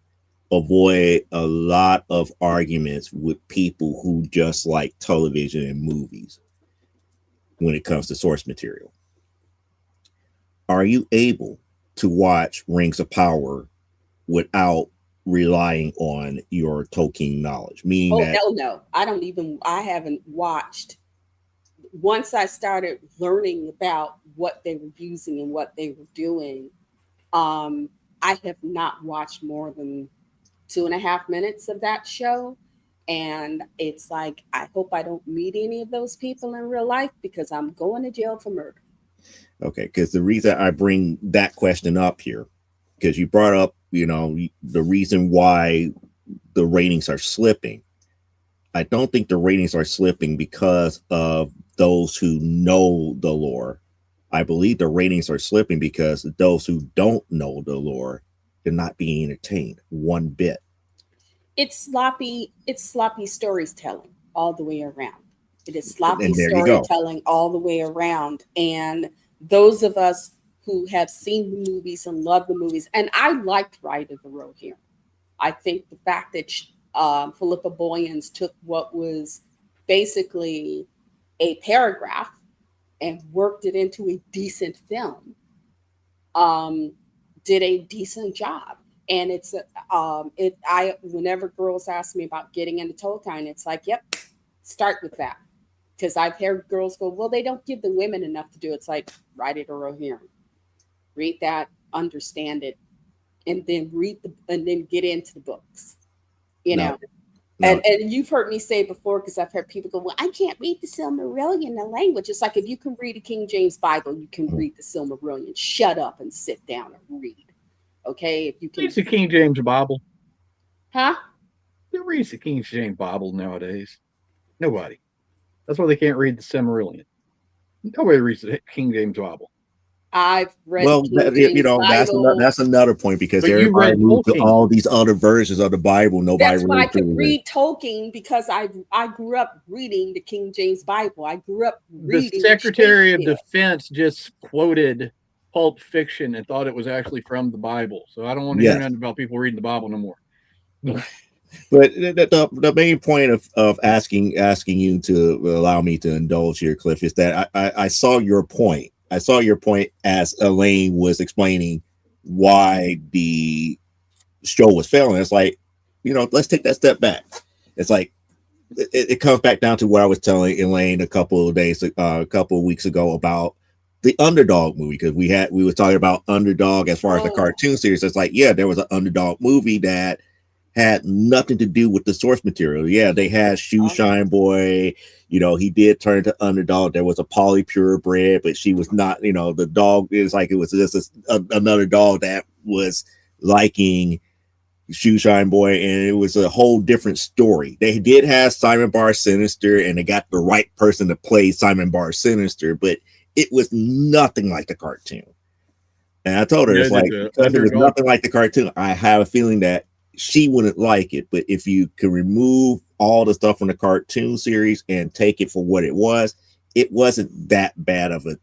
avoid a lot of arguments with people who just like television and movies when it comes to source material. Are you able to watch Rings of Power without relying on your Tolkien knowledge? Meaning hell no. I haven't watched. Once I started learning about what they were using and what they were doing, I have not watched more than 2.5 minutes of that show. And it's like, I hope I don't meet any of those people in real life because I'm going to jail for murder. Okay, because the reason I bring that question up here, because you brought up, the reason why the ratings are slipping. I don't think the ratings are slipping because of those who know the lore. I believe the ratings are slipping because those who don't know the lore are not being entertained one bit. It's sloppy storytelling all the way around. It is sloppy storytelling all the way around. And those of us who have seen the movies and love the movies, and I liked Ride of the Rohirrim. I think the fact that Philippa Boyens took what was basically a paragraph and worked it into a decent film, did a decent job. And whenever girls ask me about getting into Tolkien, it's like, yep, start with that. Because I've heard girls go, well, they don't give the women enough to do it. It's like, write it or Rohirrim. Read that, understand it, and then get into the books. No. And you've heard me say before, because I've heard people go, well, I can't read the Silmarillion, the language. It's like, if you can read a King James Bible, you can read the Silmarillion. Shut up and sit down and read. Okay? If you can. It's the King James Bible. Huh? Who reads the King James Bible nowadays? Nobody. That's why they can't read the Silmarillion. Nobody reads the King James Bible. I've read. Well, that's another point, because everybody moved to all these other versions of the Bible. That's why I could read Tolkien, because I grew up reading the King James Bible. I grew up reading. The Secretary of Defense just quoted Pulp Fiction and thought it was actually from the Bible. So I don't want to hear nothing about people reading the Bible no more. But the main point of asking you to allow me to indulge here, Cliff, is that I saw your point. I saw your point as Elaine was explaining why the show was failing. It's like, let's take that step back. It's like, it comes back down to what I was telling Elaine a couple of weeks ago about the Underdog movie, because we were talking about Underdog as far as the cartoon series. It's like, yeah, there was an Underdog movie that had nothing to do with the source material. Yeah, they had Shoeshine Boy. He did turn to Underdog. There was a Polly Purebred, but she was not, the dog is like, it was just another dog that was liking Shoeshine Boy, and it was a whole different story. They did have Simon Bar Sinister, and they got the right person to play Simon Bar Sinister, but it was nothing like the cartoon. And I told her, it's like, because it was nothing like the cartoon, I have a feeling that she wouldn't like it. But if you could remove all the stuff from the cartoon series and take it for what it wasn't that bad of a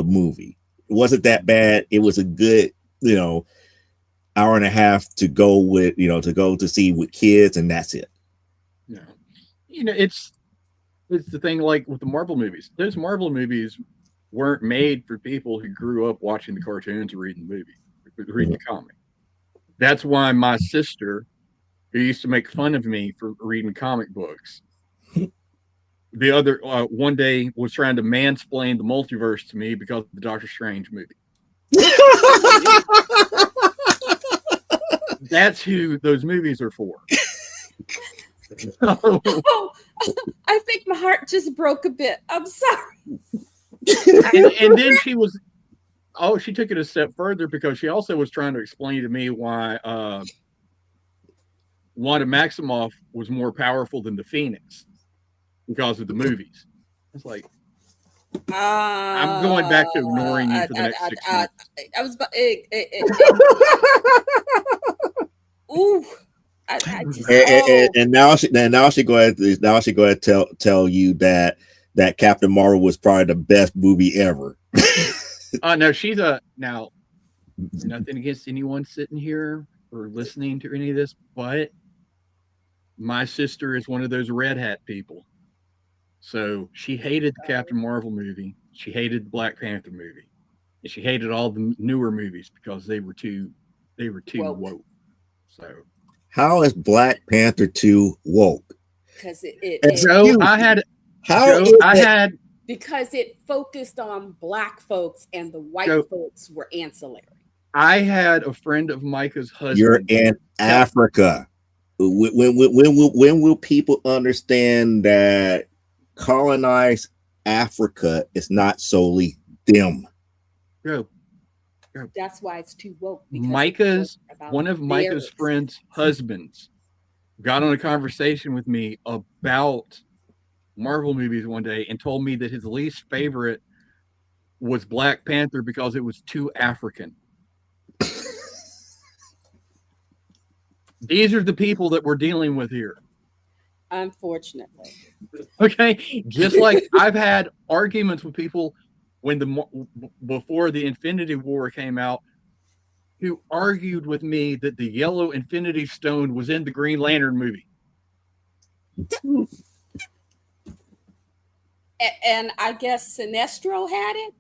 movie. It wasn't that bad. It was a good, hour and a half to go with, to go to see with kids, and that's it. Yeah. It's the thing, like with the Marvel movies. Those Marvel movies weren't made for people who grew up watching the cartoons or reading the Mm-hmm. comic. That's why my sister, who used to make fun of me for reading comic books, the other one day was trying to mansplain the multiverse to me because of the Doctor Strange movie. That's who those movies are for. Oh, I think my heart just broke a bit. I'm sorry. And then she took it a step further because she also was trying to explain to me why Wanda Maximoff was more powerful than the Phoenix because of the movies. It's like, I'm going back to ignoring you for the next 6 months. I was ooh. And now she go ahead to tell you that Captain Marvel was probably the best movie ever. No, she's now nothing against anyone sitting here or listening to any of this, but my sister is one of those red hat people. So she hated the Captain Marvel movie. She hated the Black Panther movie. And she hated all the newer movies because they were too woke. So how is Black Panther 2 woke? Because because it focused on Black folks and the white folks were ancillary. I had a friend of Micah's husband. You're in Africa. When will people understand that colonized Africa is not solely them? Go. That's why it's too woke. One of Micah's friends' husbands got on a conversation with me about Marvel movies one day and told me that his least favorite was Black Panther because it was too African. These are the people that we're dealing with here. Unfortunately. Okay. Just like I've had arguments with people before the Infinity War came out, who argued with me that the yellow Infinity Stone was in the Green Lantern movie. And I guess Sinestro had it.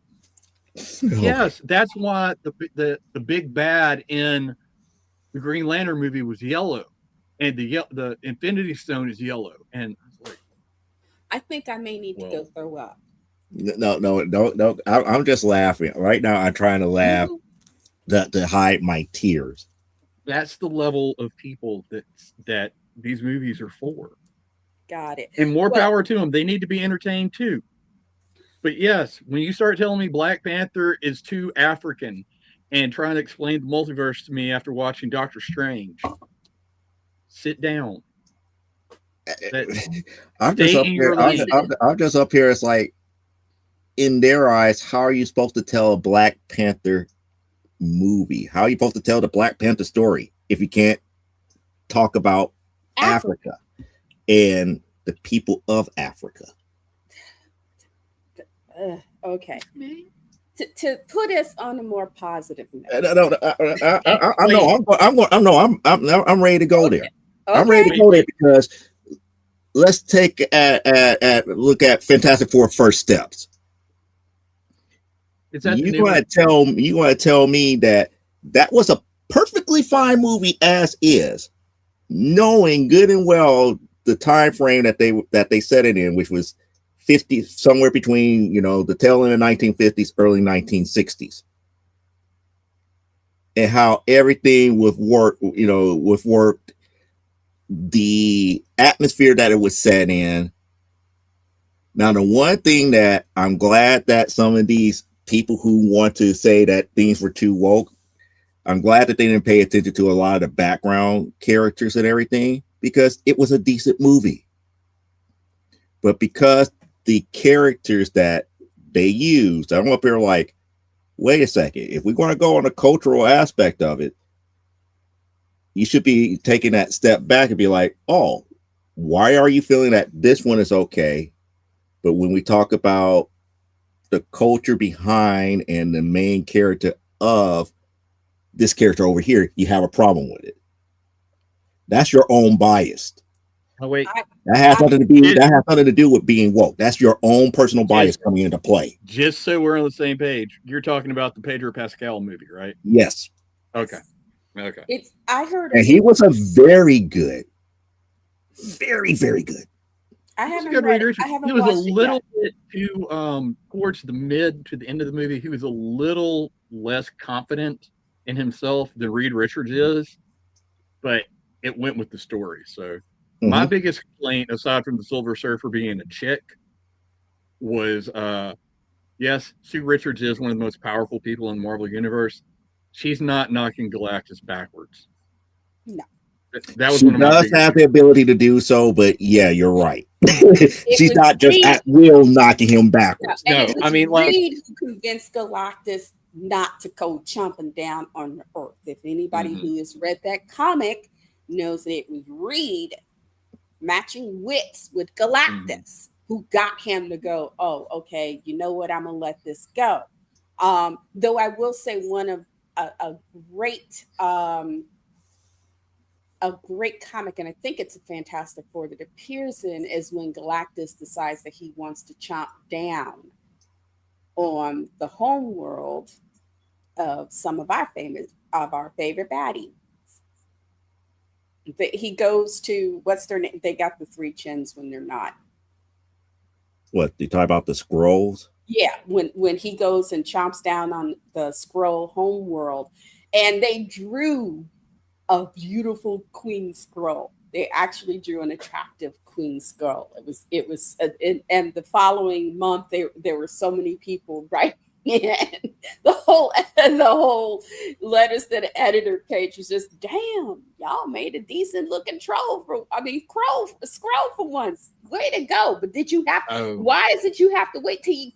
Yes, that's why the big bad in the Green Lantern movie was yellow, and the Infinity Stone is yellow. And I was like, I think I may need to go throw up. No. I'm just laughing right now. I'm trying to laugh to hide my tears. That's the level of people that these movies are for. Got it. And more power to them. They need to be entertained too. But yes, when you start telling me Black Panther is too African and trying to explain the multiverse to me after watching Doctor Strange, sit down. I'm just up here. It's like, in their eyes, how are you supposed to tell a Black Panther movie? How are you supposed to tell the Black Panther story if you can't talk about Africa and the people of Africa? Okay. To put us on a more positive note. I'm ready to go there. Okay. I'm ready to go there because let's take a look at Fantastic Four First Steps. You want to tell me that was a perfectly fine movie as is, knowing good and well the time frame that they set it in, which was 50, somewhere between the tail end of 1950s, early 1960s, and how everything with worked, the atmosphere that it was set in. Now, the one thing that I'm glad that some of these people who want to say that things were too woke, I'm glad that they didn't pay attention to a lot of the background characters and everything, because it was a decent movie. But because the characters that they used, I'm up here like, wait a second, if we want to go on a cultural aspect of it, you should be taking that step back and be like, oh, why are you feeling that this one is okay? But when we talk about the culture behind and the main character of this character over here, you have a problem with it. That's your own bias. Oh wait, that has nothing to do with being woke. That's your own personal bias coming into play. Just so we're on the same page, you're talking about the Pedro Pascal movie, right? Yes. Okay. I heard, and he was a very good, very good. I haven't read it. I haven't he was watched a little it bit too towards the mid to the end of the movie. He was a little less confident in himself than Reed Richards is, but it went with the story. So my biggest complaint, aside from the Silver Surfer being a chick, was yes, Sue Richards is one of the most powerful people in the Marvel Universe. She's not knocking Galactus backwards. No. That was she one of my does have the ability to do so, but yeah, you're right. She's not just at will knocking him backwards. No, I mean, Reed who convinced Galactus not to go chomping down on the Earth. If anybody who has read that comic knows that it was Reed matching wits with Galactus who got him to go, oh, okay, you know what, I'm gonna let this go. Though I will say one of a great comic, and I think it's a Fantastic Four that appears in, is when Galactus decides that he wants to chomp down on the home world of some of our favorite baddies. He goes to, what's their name? They got the three chins when they're not. What, you talk about the Skrulls? Yeah, when he goes and chomps down on the Skrull home world, and they drew a beautiful Queen Skrull. They actually drew an attractive Queen Skrull. It was, and the following month there were so many people writing in the whole letters to the editor page was just, damn, y'all made a decent looking Skrull for once. Way to go! But did you have? Why is it you have to wait till you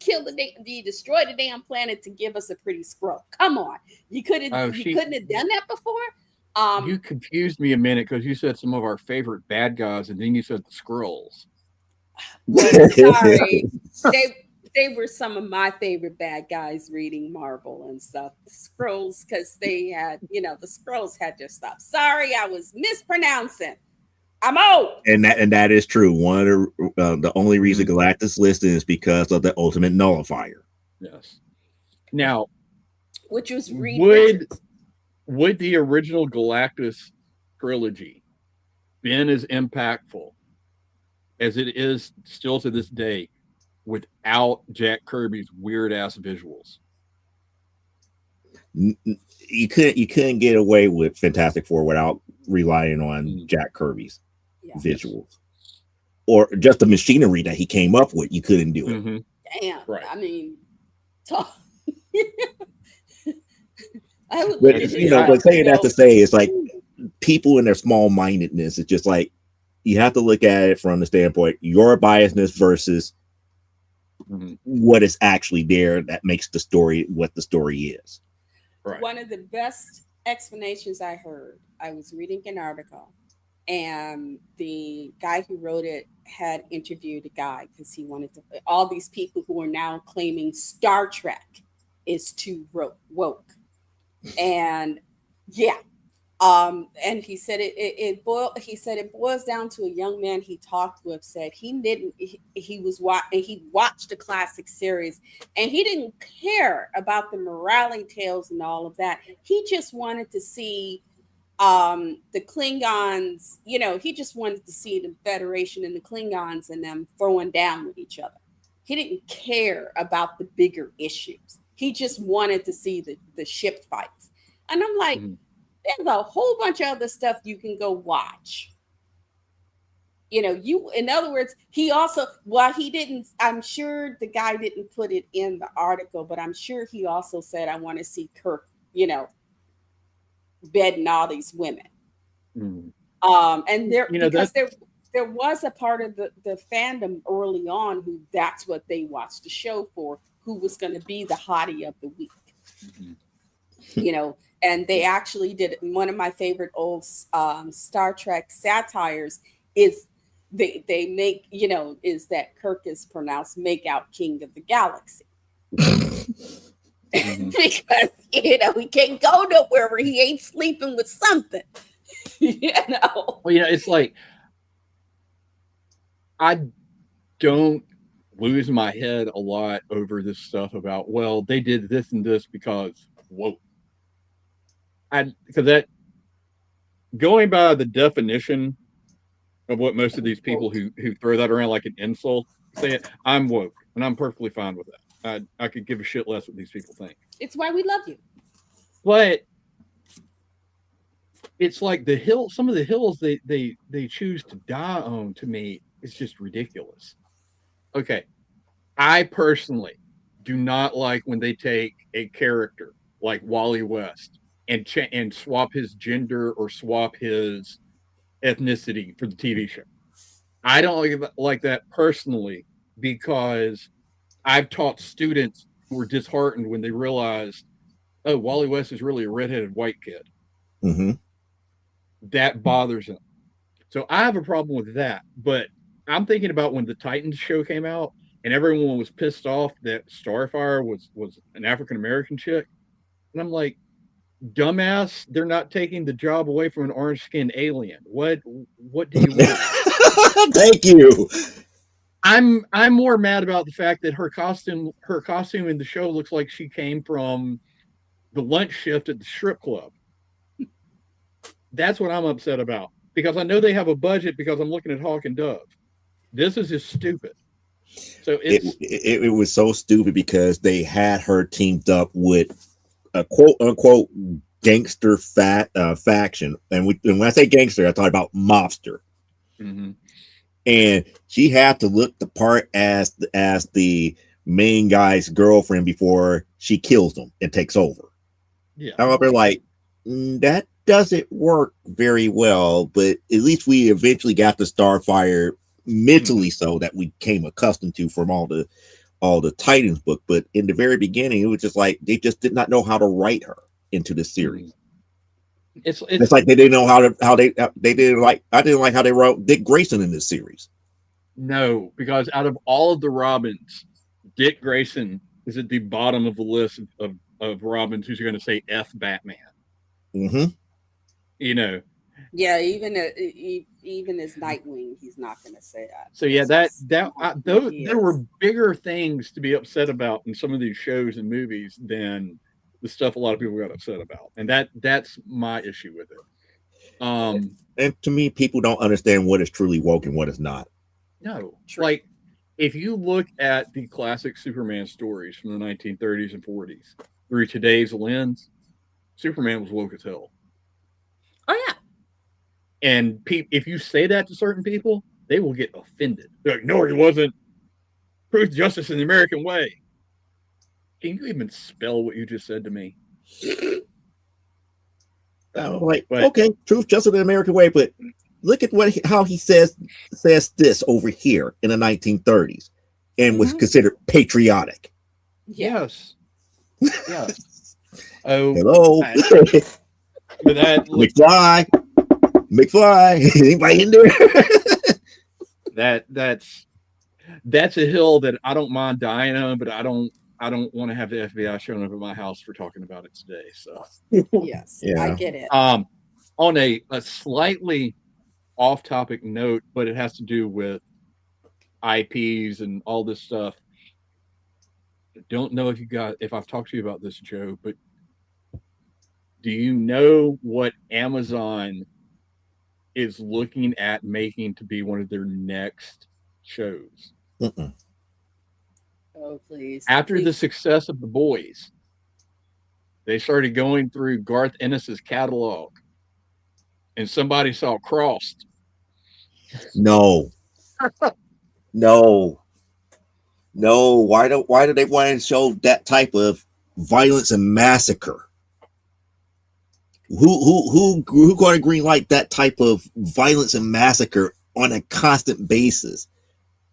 you destroy the damn planet to give us a pretty Skrull? Come on, you couldn't have done that before. You confused me a minute because you said some of our favorite bad guys, and then you said the Skrulls. Well, sorry, they were some of my favorite bad guys reading Marvel and stuff. The Skrulls, because they had, the Skrulls had their stuff. Sorry, I was mispronouncing. I'm old. And that is true. One of the only reason Galactus listed is because of the Ultimate Nullifier. Yes. Now, which was would the original Galactus trilogy been as impactful as it is still to this day without Jack Kirby's weird ass visuals? You couldn't get away with Fantastic Four without relying on Jack Kirby's visuals, or just the machinery that he came up with. You couldn't do it. Damn, right. I mean, but saying that to say, it's like people in their small-mindedness. It's just like you have to look at it from the standpoint your biasness versus what is actually there that makes the story what the story is. Right. One of the best explanations I heard, I was reading an article, and the guy who wrote it had interviewed a guy because he wanted to. All these people who are now claiming Star Trek is too woke. And and he said it boils down to a young man he talked with said he watched a classic series and he didn't care about the morality tales and all of that. He just wanted to see the Klingons, he just wanted to see the Federation and the Klingons and them throwing down with each other. He didn't care about the bigger issues. He just wanted to see the ship fights. And I'm like, there's a whole bunch of other stuff you can go watch. In other words, he also, I'm sure the guy didn't put it in the article, but I'm sure he also said, I want to see Kirk, bedding all these women. And there was a part of the fandom early on who that's what they watched the show for, who was going to be the hottie of the week. you know, and they actually did one of my favorite old Star Trek satires is they make, you know, is that Kirk is pronounced make out king of the galaxy. Because, you know, he can't go nowhere where he ain't sleeping with something. You know. Well, it's like I don't lose my head a lot over this stuff about, well, they did this and this because whoa. Because that, going by the definition of what most of these people who throw that around like an insult say it, I'm woke and I'm perfectly fine with that. I could give a shit less what these people think. It's why we love you. But it's like some of the hills they choose to die on, to me, it's just ridiculous. Okay, I personally do not like when they take a character like Wally West and swap his gender or swap his ethnicity for the TV show. I don't like that personally, because I've taught students who were disheartened when they realized, oh, Wally West is really a redheaded white kid. Mm-hmm. That bothers them. So I have a problem with that. But I'm thinking about when the Titans show came out and everyone was pissed off that Starfire was an African American chick. And I'm like, dumbass, they're not taking the job away from an orange skinned alien. What do you want? Thank you. I'm more mad about the fact that her costume in the show looks like she came from the lunch shift at the strip club. That's what I'm upset about, because I know they have a budget, because I'm looking at Hawk and Dove. This is just stupid. So it was so stupid because they had her teamed up with a quote unquote gangster faction, and when I say gangster, I talk about mobster. Mm-hmm. And she had to look the part as the main guy's girlfriend before she kills him and takes over. Yeah, however, like that doesn't work very well, but at least we eventually got the Starfire mentally, so that we became accustomed to from all the Titans book. But in the very beginning, it was just like they just did not know how to write her into the series. It's like they didn't know they didn't like, I didn't like how they wrote Dick Grayson in this series. No, because out of all of the Robins, Dick Grayson is at the bottom of the list of Robins who's going to say F Batman. Mm-hmm. You know. Yeah, even as Nightwing, he's not going to say that. So yeah, there were bigger things to be upset about in some of these shows and movies than the stuff a lot of people got upset about, and that's my issue with it. And to me, people don't understand what is truly woke and what is not. No, like if you look at the classic Superman stories from the 1930s and 40s through today's lens, Superman was woke as hell. Oh yeah. And if you say that to certain people, they will get offended. They're like, no, he wasn't. Truth, justice, in the American way. Can you even spell what you just said to me? Okay, truth, justice, in the American way, but look at how he says this over here in the 1930s and was considered patriotic. Yes. Yes. Oh, hello. But that McFly, anybody in there? That's a hill that I don't mind dying on, but I don't want to have the FBI showing up at my house for talking about it today. So yes, yeah. I get it. On a slightly off-topic note, but it has to do with IPs and all this stuff. I don't know if I've talked to you about this, Joe, but do you know what Amazon is looking at making to be one of their next shows? Mm-mm. Oh, please. After the success of The Boys, they started going through Garth Ennis's catalog, and somebody saw Crossed. No. No. Why do they want to show that type of violence and massacre? Who going to green light that type of violence and massacre on a constant basis?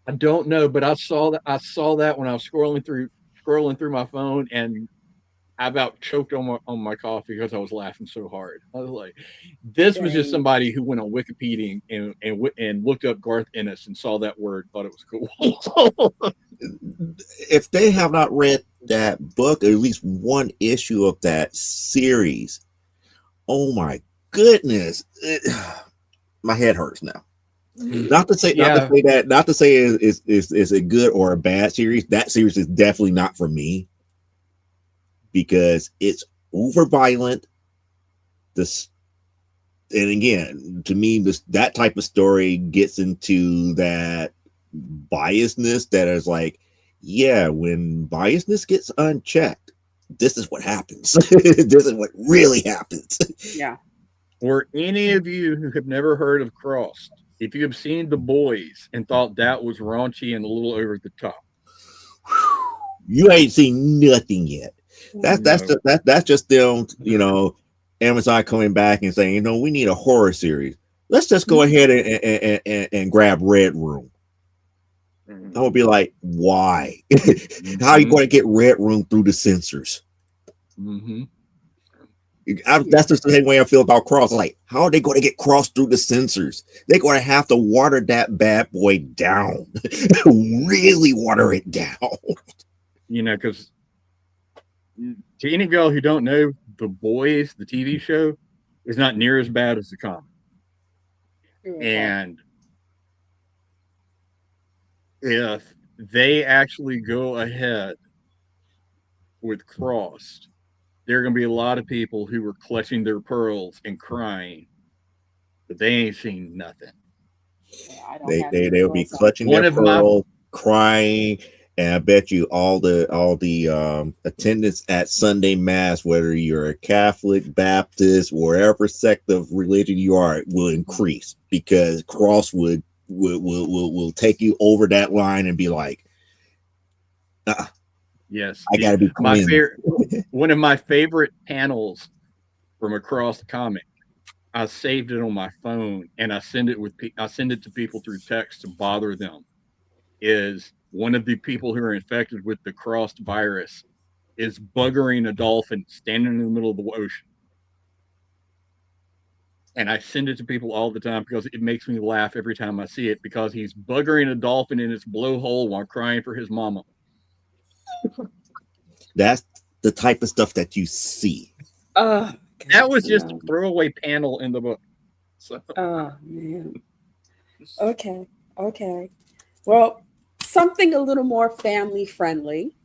I don't know, but I saw that when I was scrolling through my phone, and I about choked on my coffee because I was laughing so hard. I was like, this was just Dang. somebody who went on Wikipedia and looked up Garth Ennis and saw that word, thought it was cool. If they have not read that book, or at least one issue of that series, oh my goodness, my head hurts now. Not to say, Yeah. not to say is a good or a bad series. That series is definitely not for me because it's uber violent. This, and again, to me, that type of story gets into that biasness that is like, yeah, when biasness gets unchecked, this is what happens. This is what really happens. Yeah. For any of you who have never heard of Crossed, if you have seen The Boys and thought that was raunchy and a little over the top, You ain't seen nothing yet. That's No. that's just them, Amazon coming back and saying, we need a horror series. Let's just go ahead and grab Red Room. I would be like, why? How are you going to get Red Room through the censors? That's the same way I feel about Cross. Like, how are they going to get Cross through the censors? They're going to have to water that bad boy down. Really water it down. Because to any of y'all who don't know, The Boys, the TV show, is not near as bad as the comic. Okay. And if they actually go ahead with Crossed, there are going to be a lot of people who are clutching their pearls and crying, but they ain't seen nothing. Yeah, They'll be clutching their pearls, crying, and I bet you all the attendance at Sunday Mass, whether you're a Catholic, Baptist, wherever sect of religion you are, will increase because Cross will take you over that line and be like, yes, I gotta be cleansed. One of my favorite panels from across the comic, I saved it on my phone and I send it to people through text to bother them. Is one of the people who are infected with the crossed virus is buggering a dolphin standing in the middle of the ocean. And I send it to people all the time because it makes me laugh every time I see it because he's buggering a dolphin in its blowhole while crying for his mama. That's the type of stuff that you see. That was just a throwaway panel in the book. So. Oh man. Okay. Well, something a little more family friendly.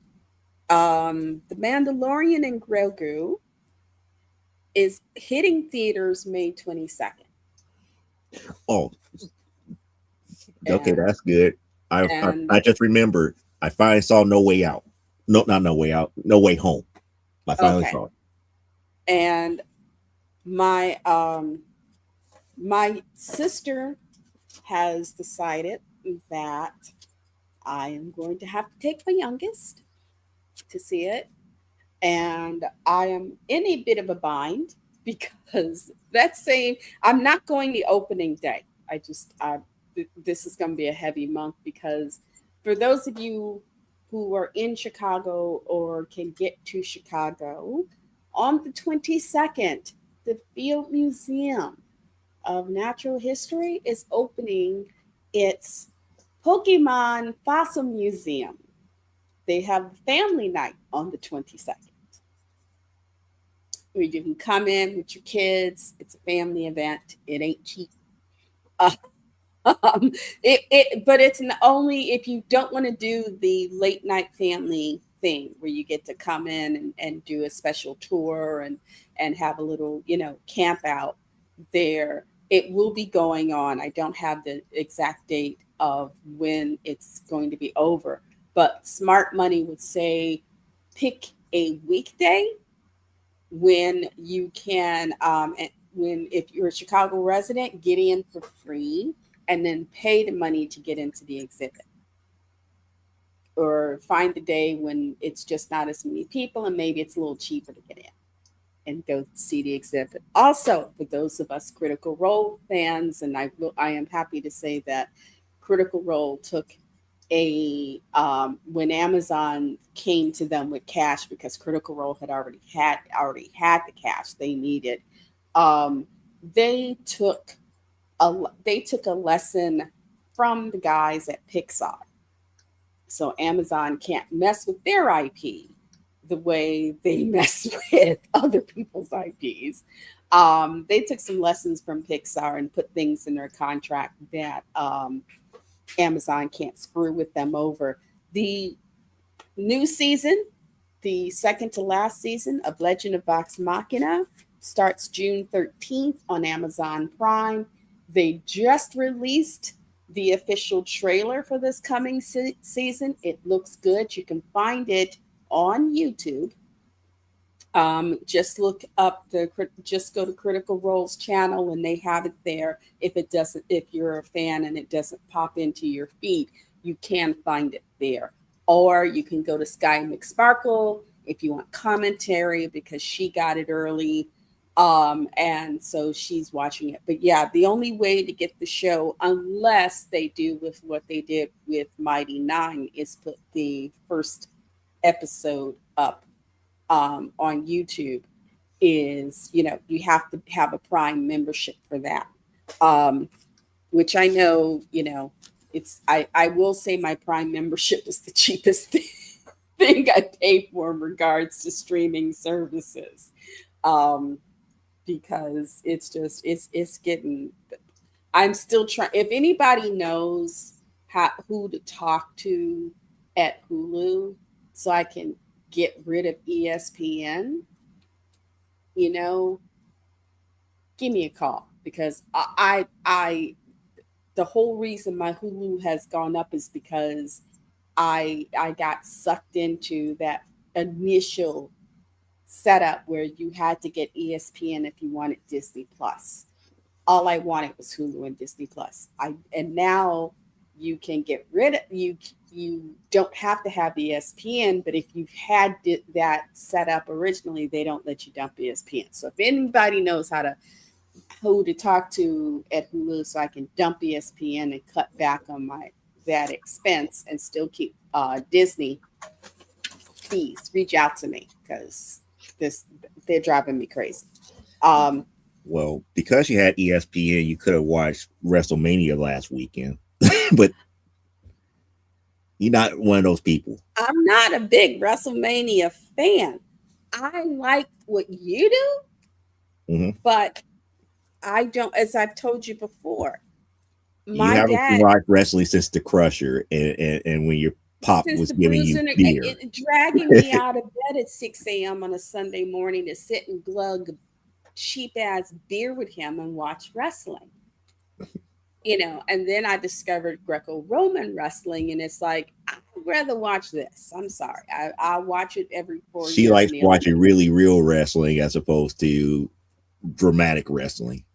The Mandalorian and Grogu is hitting theaters May 22nd. Oh, okay, that's good. I just remembered. I finally saw No Way Out. No, not No Way Out. No Way Home. I finally saw it. And my my sister has decided that I am going to have to take my youngest to see it. And I am in a bit of a bind because I'm not going the opening day. This is going to be a heavy month because for those of you who are in Chicago or can get to Chicago, on the 22nd, the Field Museum of Natural History is opening its Pokemon Fossil Museum. They have family night on the 22nd. Where you can come in with your kids. It's a family event. It ain't cheap. But it's only if you don't want to do the late night family thing where you get to come in and do a special tour and have a little, camp out there. It will be going on. I don't have the exact date of when it's going to be over, but smart money would say pick a weekday when you can, if you're a Chicago resident, get in for free and then pay the money to get into the exhibit. Or find the day when it's just not as many people and maybe it's a little cheaper to get in and go see the exhibit. Also, for those of us Critical Role fans, and I am happy to say that Critical Role took when Amazon came to them with cash, because Critical Role had already had the cash they needed. They took a lesson from the guys at Pixar. So Amazon can't mess with their IP the way they mess with other people's IPs. They took some lessons from Pixar and put things in their contract that Amazon can't screw with them over. The new season, the second to last season of Legend of Vox Machina, starts June 13th on Amazon Prime. They just released the official trailer for this coming season. It looks good. You can find it on YouTube. Just look up just go to Critical Role's channel and they have it there. If you're a fan and it doesn't pop into your feed, you can find it there. Or you can go to Sky McSparkle if you want commentary, because she got it early. And so she's watching it. But yeah, the only way to get the show, unless they do with what they did with Mighty Nine, is put the first episode up on YouTube. Is, you have to have a Prime membership for that, which I know, it's, I will say my Prime membership is the cheapest thing I pay for in regards to streaming services. Because it's getting, I'm still trying. If anybody knows who to talk to at Hulu so I can get rid of ESPN, give me a call, because I the whole reason my Hulu has gone up is because I got sucked into that initial setup where you had to get ESPN if you wanted Disney Plus. All I wanted was Hulu and Disney Plus. And now you can get rid of you don't have to have ESPN, but if you've had that set up originally, they don't let you dump ESPN. So if anybody knows who to talk to at Hulu so I can dump ESPN and cut back on that expense and still keep Disney, please reach out to me, because they're driving me crazy. Well, because you had ESPN, you could have watched WrestleMania last weekend, but you're not one of those people. I'm not a big WrestleMania fan. I like what you do, but I don't, as I've told you before, you haven't watched wrestling since the Crusher, and when your pop was giving you beer. Dragging me out of bed at 6 a.m. on a Sunday morning to sit and glug cheap ass beer with him and watch wrestling. And then I discovered Greco-Roman wrestling, and it's like, I'd rather watch this. I'm sorry. I watch it every 4 years. She likes watching really real wrestling as opposed to dramatic wrestling.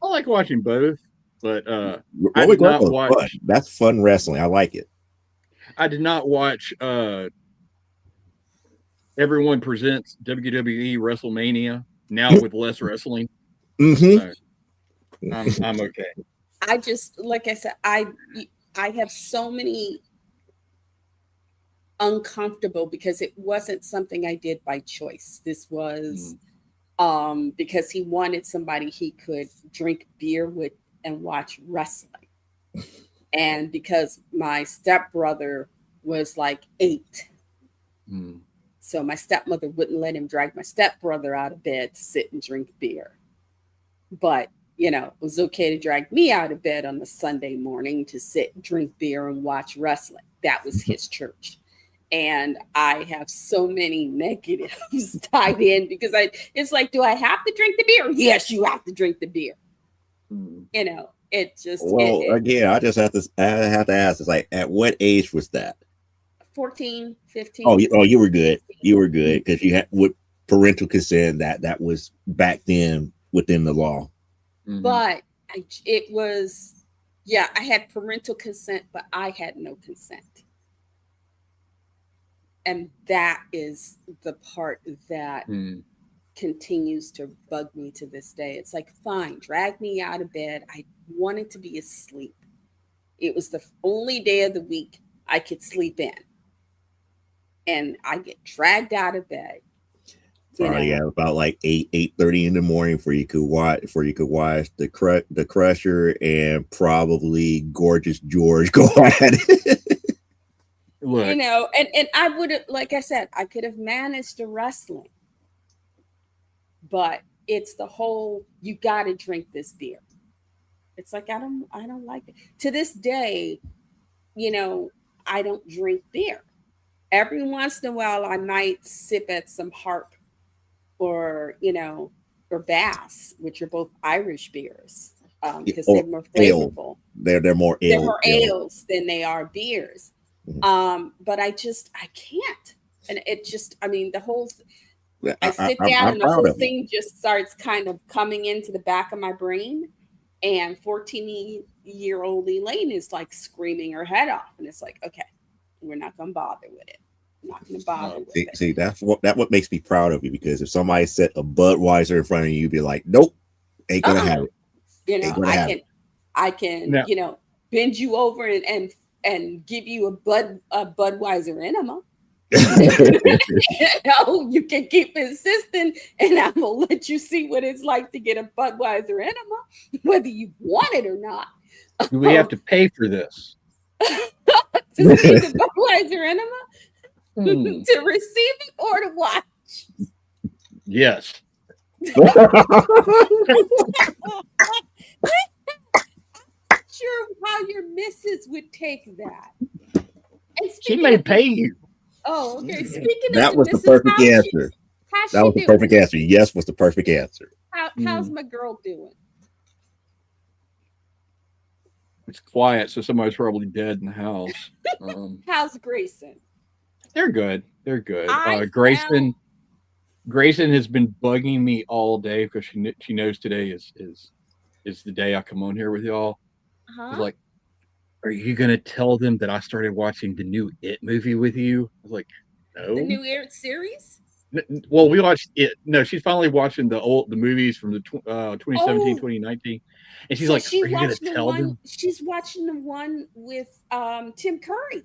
I like watching both, but I did not watch. Fun. That's fun wrestling. I like it. I did not watch Everyone Presents WWE WrestleMania now with less wrestling. So I'm okay. I just, like I said, I have so many uncomfortable, because it wasn't something I did by choice. This was because he wanted somebody he could drink beer with and watch wrestling. And because my stepbrother was like 8. So my stepmother wouldn't let him drag my stepbrother out of bed to sit and drink beer. But it was okay to drag me out of bed on a Sunday morning to sit, drink beer, and watch wrestling. That was his church. And I have so many negatives tied in, because it's like, do I have to drink the beer? Yes, you have to drink the beer. It just... again, I just have to ask, it's like, at what age was that? 14, 15. Oh, you were good. You were good, because you had with parental consent, that was back then within the law. But it was, I had parental consent, but I had no consent. And that is the part that continues to bug me to this day. It's like, fine, drag me out of bed. I wanted to be asleep. It was the only day of the week I could sleep in. And I get dragged out of bed. Probably at about like 8:30 in the morning for you could watch the Crusher and probably Gorgeous George go at it. Look. You know, and I would have, like I said, I could have managed the wrestling, but it's the whole, you got to drink this beer. It's like, I don't like it. To this day, you know, I don't drink beer. Every once in a while, I might sip at some Harp or, you know, or Bass, which are both Irish beers, because they're more flavorful. They're more ale. They're more ales than they are beers. Mm-hmm. But I can't. And it just, I mean, the whole, I sit down and the whole thing just starts kind of coming into the back of my brain. And 14-year-old Elaine is like screaming her head off. And it's like, okay, we're not going to bother with it. I'm not going to bother with it. See, that's what makes me proud of you, because if somebody set a Budweiser in front of you, you'd be like, nope, ain't going to have it. You know, I can, you know, bend you over and give you a Budweiser enema. No, you can keep insisting, and I will let you see what it's like to get a Budweiser enema, whether you want it or not. Do we have to pay for this? To see the Budweiser enema? To receive it or to watch? Yes. I'm not sure how your missus would take that. She may pay you. Oh, okay. Speaking that of was the perfect answer. That was the perfect answer. Yes was the perfect answer. How's my girl doing? It's quiet, so somebody's probably dead in the house. How's Grayson? They're good. They're good. Grayson has been bugging me all day because she knows today is the day I come on here with y'all. She's like, are you going to tell them that I started watching the new It movie with you? I was like, no. The new It series? Well, we watched it. No, she's finally watching the movies from the 2017, 2019. And she's like, are you going to tell them? She's watching the one with Tim Curry.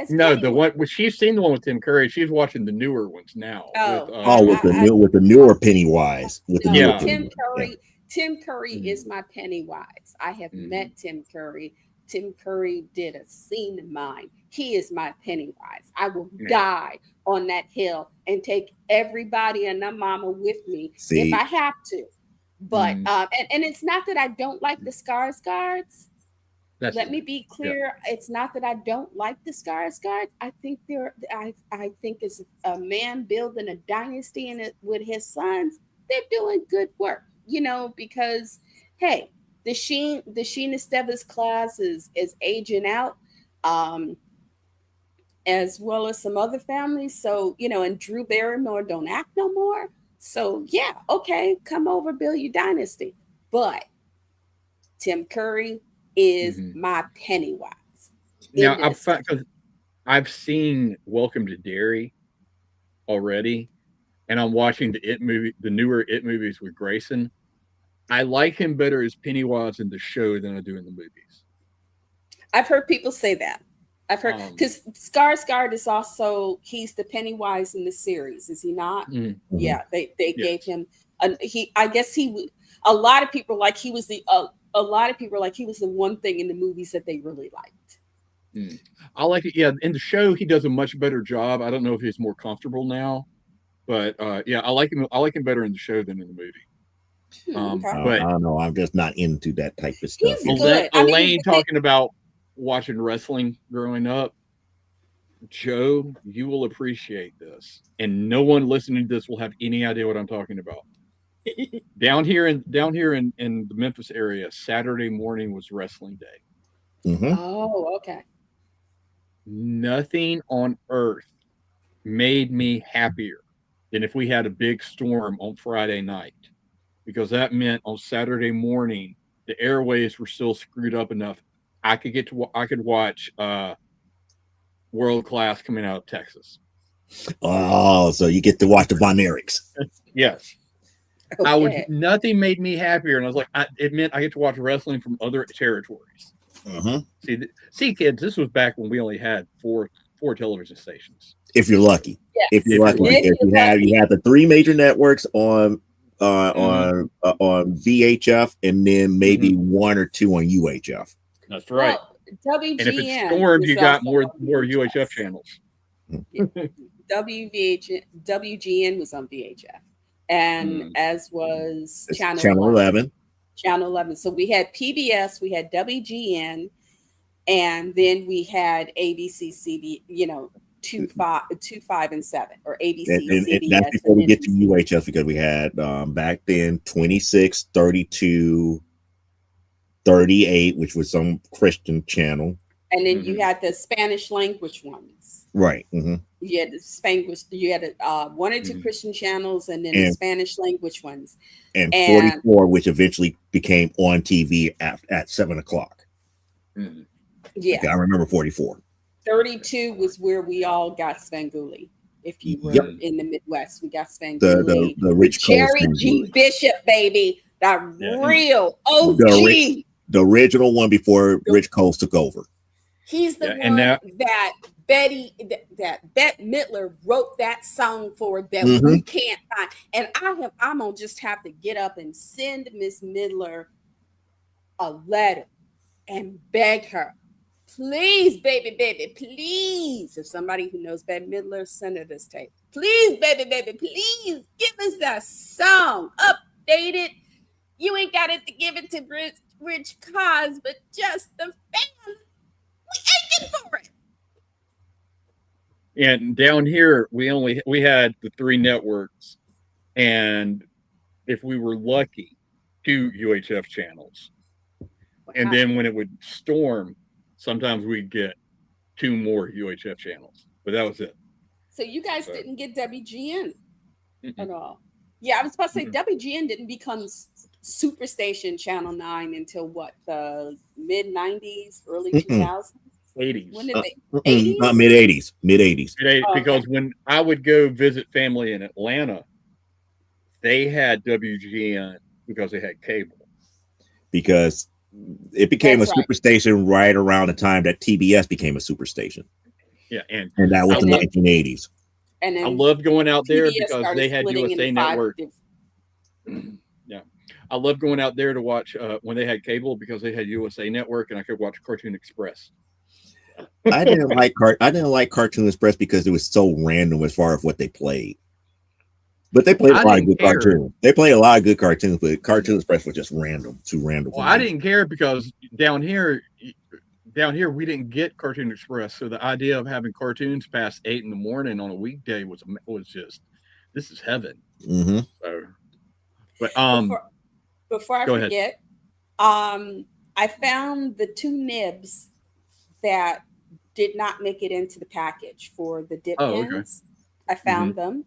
No, the one, she's seen the one with Tim Curry. She's watching the newer ones now. With the newer Pennywise. Tim Curry. Tim Curry is my Pennywise. I have met Tim Curry. Tim Curry did a scene of mine. He is my Pennywise. I will die on that hill and take everybody and their mama with me if I have to. But and it's not that I don't like the Skarsgårds. Let me be clear. Yeah. It's not that I don't like the Skarsgårds. I think I think as a man building a dynasty with his sons, they're doing good work. You know, because hey, the Sheen Esteves class is aging out, as well as some other families. So, you know, and Drew Barrymore don't act no more. So yeah, okay, come over, build your dynasty. But Tim Curry is my Pennywise. Now I've seen Welcome to Derry already, and I'm watching the newer It movies with Grayson. I like him better as Pennywise in the show than I do in the movies. I've heard people say that. I've heard, because Skarsgård is also, he's the Pennywise in the series, is he not? Mm-hmm. Yeah, they gave him a lot of people like he was the one thing in the movies that they really liked. I like it. Yeah, in the show he does a much better job. I don't know if he's more comfortable now, but yeah, I like him better in the show than in the movie. But I don't know. I'm just not into that type of stuff. Elaine talking about watching wrestling growing up. Joe, you will appreciate this, and no one listening to this will have any idea what I'm talking about. down here in the Memphis area, Saturday morning was wrestling day. Mm-hmm. Oh, okay. Nothing on earth made me happier than if we had a big storm on Friday night. Because that meant on Saturday morning, the airways were still screwed up enough. I could watch World Class coming out of Texas. Oh, so you get to watch the Von Erichs. Yes. Okay. Nothing made me happier. And I was like, it meant I get to watch wrestling from other territories. See, kids, this was back when we only had four television stations. If you're lucky, Yes. if you're lucky, because you had the three major networks on VHF, and then maybe one or two on UHF. That's right. Well, WGN. And if it stormed, you got more UHF channels. Yeah. WGN was on VHF, and as was Channel 11. Channel 11. So we had PBS, we had WGN, and then we had ABC, CD, 2, 5, and 7, or ABC, CBS. And that's before we get to UHF, because we had back then 26, 32, 38, which was some Christian channel. And then you had the Spanish language ones. Right. You had the Spanish, you had 1 or 2 Christian channels, and then the Spanish language ones. And 44, which eventually became on TV at 7 o'clock. Yeah. Okay, I remember 44. 32 was where we all got Svengoolie. If you were in the Midwest, we got Svengoolie. The Rich Cole Jerry G. Bishop, baby. That real OG. The original one before Rich Cole took over. He's the one that Bette Midler wrote that song for that we can't find. And I'm gonna just have to get up and send Miss Midler a letter and beg her, please, baby, please. If somebody who knows Bette Midler, send her this tape. Please, baby, please give us that song. Update it. You ain't got it to give it to Rich Cause, but just the family. We aching for it. And down here, we had the 3 networks, and if we were lucky, 2 UHF channels. Wow. And then when it would storm, sometimes we'd get 2 more UHF channels, but that was it. So you guys didn't get WGN at all? Yeah, I was about to say WGN didn't become Superstation Channel 9 until what, the mid 90s, early 2000s? 80s. When did they? 80s? Mid 80s. Because when I would go visit family in Atlanta, they had WGN because they had cable. Because it became a superstation right around the time that TBS became a superstation. Yeah, and that was the 1980s. And I loved going out there because they had USA Network. Yeah, I loved going out there to watch when they had cable, because they had USA Network, and I could watch Cartoon Express. I didn't like Cartoon Express because it was so random as far as what they played. But they played a lot of good cartoons. They played a lot of good cartoons, but Cartoon Express was just random, too random. Well, I didn't care because down here we didn't get Cartoon Express, so the idea of having cartoons past 8 in the morning on a weekday was just, this is heaven. So, but before I forget, I found the 2 nibs that did not make it into the package for the dip pins. I found them,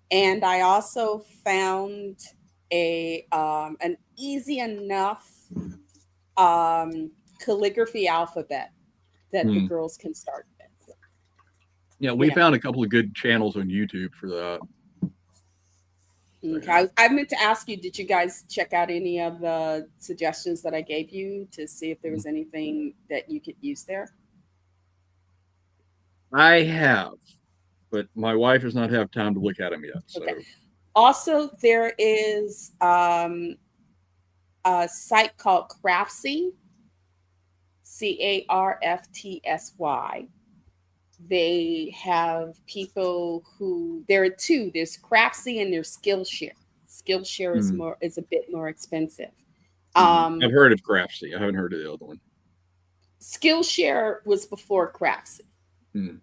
and I also found an easy enough calligraphy alphabet that the girls can start with. Yeah, we found a couple of good channels on YouTube for that. Okay. I meant to ask you, did you guys check out any of the suggestions that I gave you to see if there was anything that you could use there? I have, but my wife does not have time to look at them yet. So. Okay. Also, there is a site called Craftsy, CARFTSY. They have people who, there are 2. There's Craftsy and there's Skillshare. Skillshare is a bit more expensive. I've heard of Craftsy. I haven't heard of the other one. Skillshare was before Craftsy. And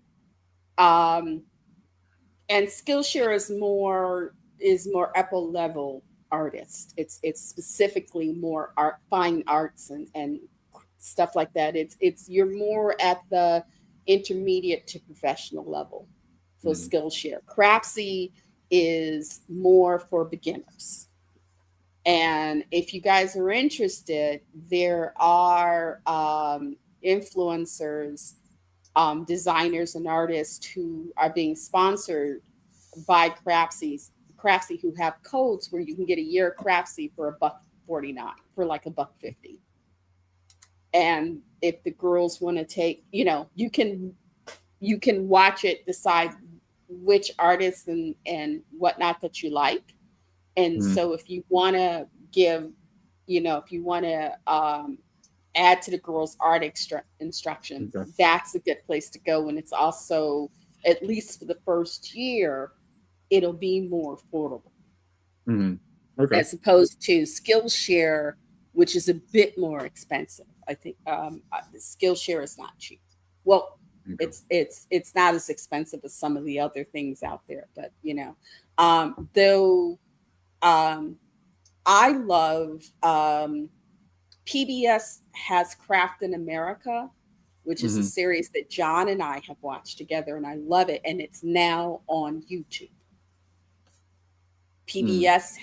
Skillshare is more upper level artist. It's specifically more fine arts and stuff like that. It's you're more at the intermediate to professional level for Skillshare. Craftsy is more for beginners. And if you guys are interested, there are influencers, designers and artists who are being sponsored by Craftsy who have codes where you can get a year of Craftsy for $1.49, for like $1.50. And if the girls want to take, you can watch it, decide which artists and whatnot that you like. And so if you want to give, if you want to add to the girls' art instruction, that's a good place to go. And it's also, at least for the first year, it'll be more affordable. As opposed to Skillshare, which is a bit more expensive. I think Skillshare is not cheap. Well, it's not as expensive as some of the other things out there, but though I love PBS has Craft in America, which is a series that John and I have watched together, and I love it. And it's now on YouTube. PBS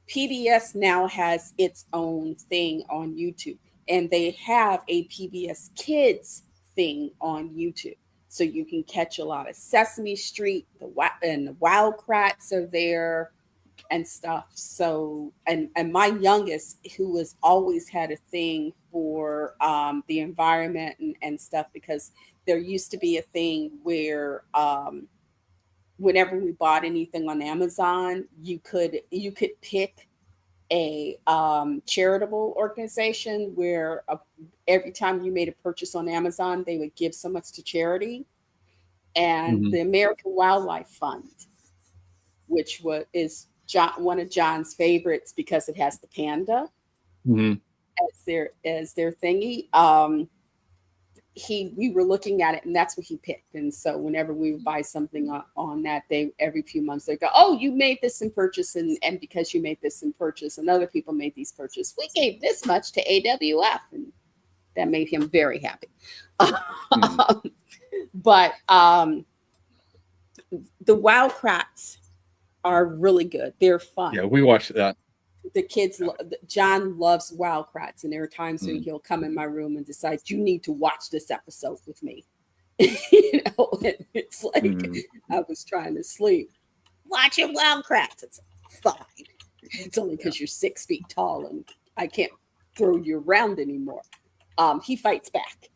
PBS now has its own thing on YouTube, and they have a PBS Kids thing on YouTube, so you can catch a lot of Sesame Street, and the Wild Kratts are there and stuff. So, and my youngest, who has always had a thing for the environment and stuff, because there used to be a thing where whenever we bought anything on Amazon, you could pick a charitable organization where every time you made a purchase on Amazon, they would give so much to charity. And the American Wildlife Fund, which is one of John's favorites because it has the panda as their thingy. We were looking at it, and that's what he picked. And so whenever we would buy something on that, every few months they go, "Oh, you made this in purchase, and because you made this in purchase, and other people made these purchase, we gave this much to AWF," and that made him very happy. But the Wild Kratts are really good. They're fun. Yeah, we watched that. The kids, John loves Wild Kratts, and there are times when he'll come in my room and decide, "You need to watch this episode with me." And it's like I was trying to sleep. Watching Wild Kratts. It's fine. It's only because you're 6 feet tall and I can't throw you around anymore. He fights back,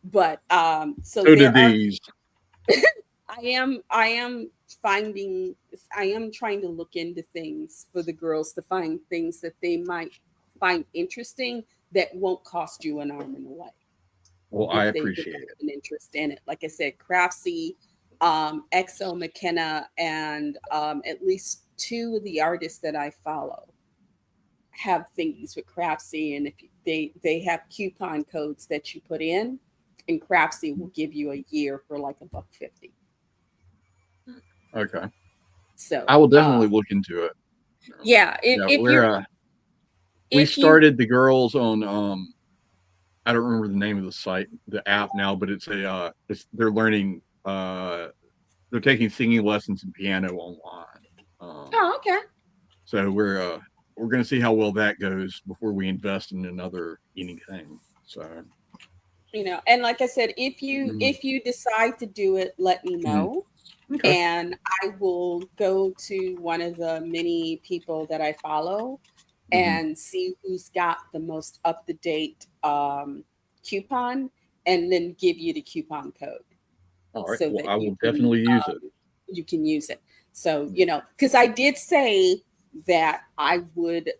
But so did these. I am trying to look into things for the girls to find things that they might find interesting that won't cost you an arm and a leg. Well, I appreciate it. An interest in it. Like I said, Craftsy, XO McKenna, and at least 2 of the artists that I follow have thingies with Craftsy, and if they have coupon codes that you put in, and Craftsy will give you a year for like $1.50. Okay. So I will definitely look into it. Yeah, we started the girls on I don't remember the name of the app now, but it's they're learning they're taking singing lessons and piano online. Okay. So we're gonna see how well that goes before we invest in another anything. So and like I said, if you decide to do it, let me know. Okay. And I will go to one of the many people that I follow and see who's got the most up-to-date coupon, and then give you the coupon code. All right. So I will definitely use it. You can use it. So, because I did say that I would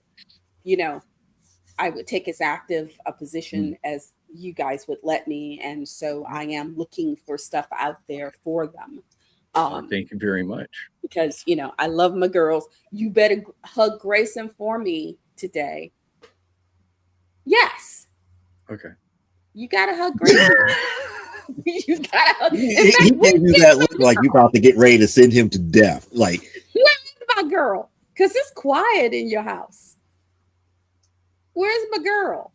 take as active a position as you guys would let me. And so I am looking for stuff out there for them. Thank you very much. Because, I love my girls. You better hug Grayson for me today. Yes. Okay. You got to hug Grayson. You got to hug. He gave you that look like you're about to get ready to send him to death. Like, my girl, because it's quiet in your house. Where's my girl?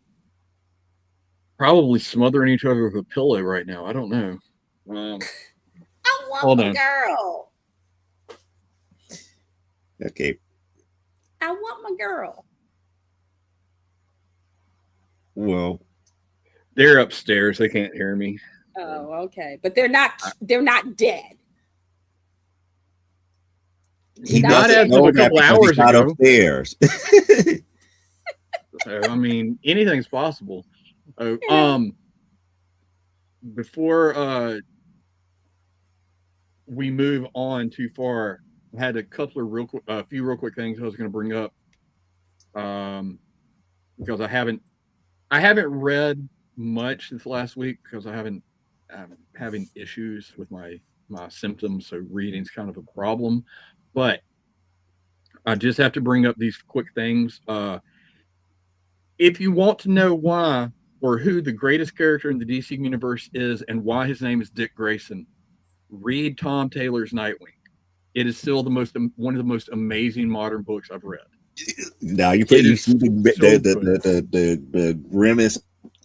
Probably smothering each other with a pillow right now. I don't know. I want my girl. Okay. I want my girl. Well, they're upstairs. They can't hear me. Oh, okay. But they're not dead. He not as of a couple hours ago. Upstairs. So, I mean, anything's possible. Before we move on too far, I had a couple of few real quick things I was going to bring up. Because I haven't read much this last week because I'm having issues with my symptoms, so reading's kind of a problem. But I just have to bring up these quick things. If you want to know why or who the greatest character in the DC universe is and why his name is Dick Grayson, read Tom Taylor's Nightwing. It is still one of the most amazing modern books I've read. Now you see the grimace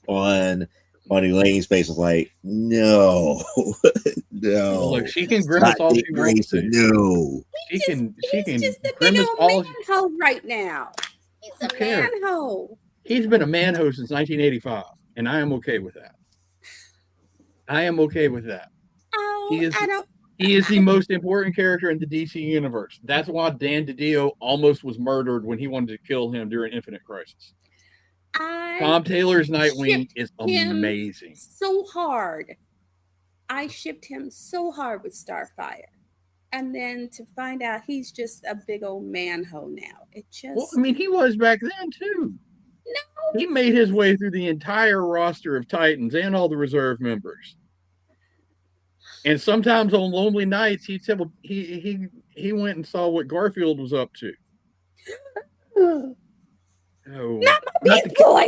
on Elaine's face is like, no, no. Look, she can grimace all she wants to. No, she can just a big old man-ho right now. He's a man-ho. He's been a man-ho since 1985, and I am okay with that. He is the most important character in the DC universe. That's why Dan DiDio almost was murdered when he wanted to kill him during Infinite Crisis. Tom Taylor's Nightwing is amazing. So hard. I shipped him so hard with Starfire. And then to find out he's just a big old man-ho now. Well, I mean, he was back then too. No. He made his way through the entire roster of Titans and all the reserve members. And sometimes on lonely nights, he went and saw what Garfield was up to. Oh, not my Beast Boy.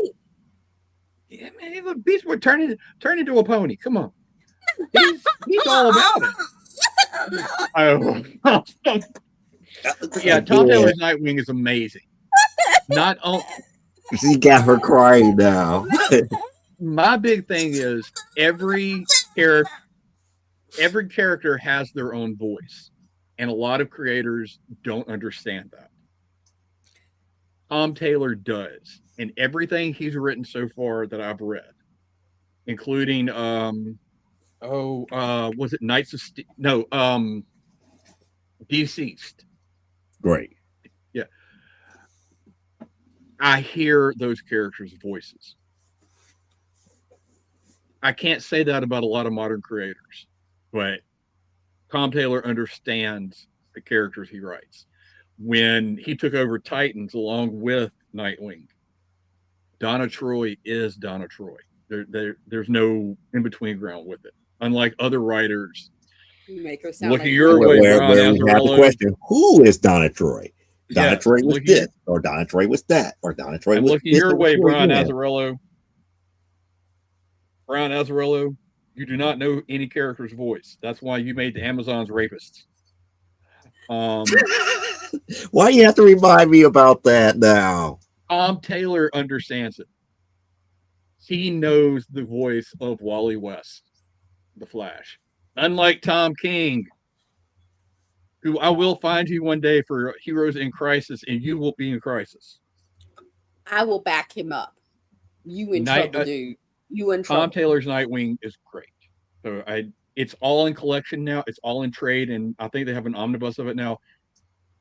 Yeah, man, the Beast Boy turn into a pony. Come on, he's all about it. Yeah, Tom Taylor's Nightwing is amazing. Not only she got her crying now. My big thing is every character has their own voice, and a lot of creators don't understand that. Tom Taylor does, and everything he's written so far that I've read, including was it Knights of Deceased. Great. Yeah. I hear those characters' voices. I can't say that about a lot of modern creators. But Tom Taylor understands the characters he writes. When he took over Titans along with Nightwing, Donna Troy is Donna Troy. There's no in-between ground with it. Unlike other writers. You make her sound look like at your way, Ron Azarello. The question, who is Donna Troy? Donna Troy was this, or Donna Troy was that, or Donna Troy was this. Look at your way, Brian Azarello. Brian Azarello. You do not know any character's voice. That's why you made the Amazons rapists. Why do you have to remind me about that now? Tom Taylor understands it. He knows the voice of Wally West, the Flash. Unlike Tom King, who I will find you one day for Heroes in Crisis, and you will be in crisis. I will back him up. You in trouble, dude. You in trouble. Tom Taylor's Nightwing is great. So it's all in collection now. It's all in trade, and I think they have an omnibus of it now.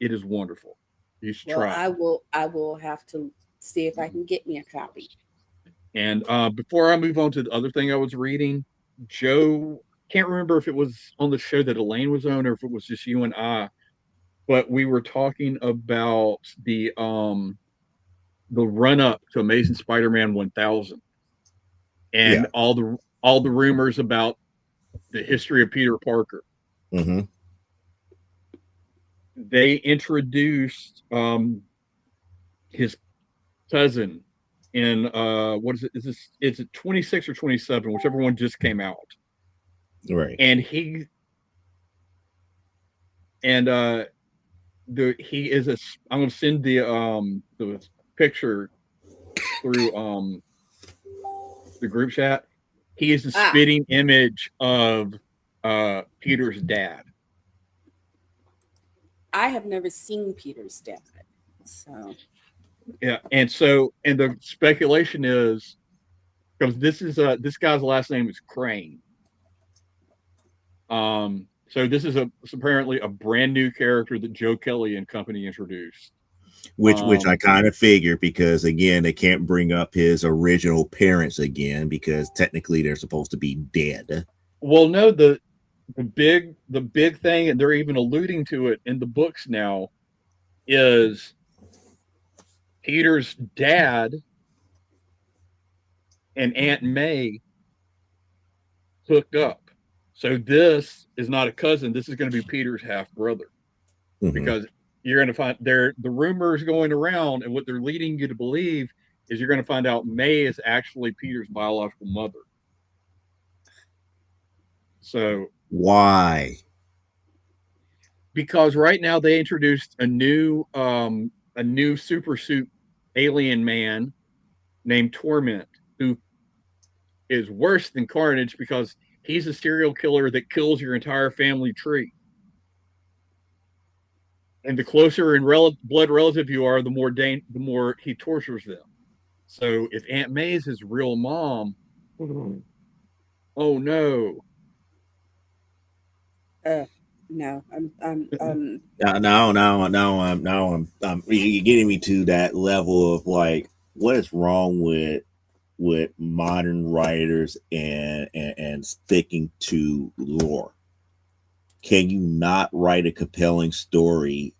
It is wonderful. You should try. I will have to see if I can get me a copy. And before I move on to the other thing I was reading, Joe, can't remember if it was on the show that Elaine was on or if it was just you and I, but we were talking about the run up to Amazing Spider-Man 1000. And all the rumors about the history of Peter Parker. Mm-hmm. They introduced his cousin in what is it? Is it 26 or 27, whichever one just came out. Right. And he is I'm gonna send the picture through the group chat. He is the spitting image of Peter's dad. I have never seen Peter's dad, so yeah. And the speculation is because this guy's last name is Crane. So this is apparently a brand new character that Joe Kelly and company introduced. Which I kind of figured, because again, they can't bring up his original parents again because technically they're supposed to be dead. Well, no, the big thing, and they're even alluding to it in the books now, is Peter's dad and Aunt May hooked up. So this is not a cousin. This is going to be Peter's half brother, because you're going to find the rumors going around, and what they're leading you to believe is you're going to find out May is actually Peter's biological mother. So why? Because right now they introduced a new super suit alien man named Torment, who is worse than Carnage because he's a serial killer that kills your entire family tree. And the closer in blood relative you are, the more he tortures them. So if Aunt May is his real mom, oh no. No, Now I'm you're getting me to that level of like, what is wrong with modern writers and sticking to lore? Can you not write a compelling story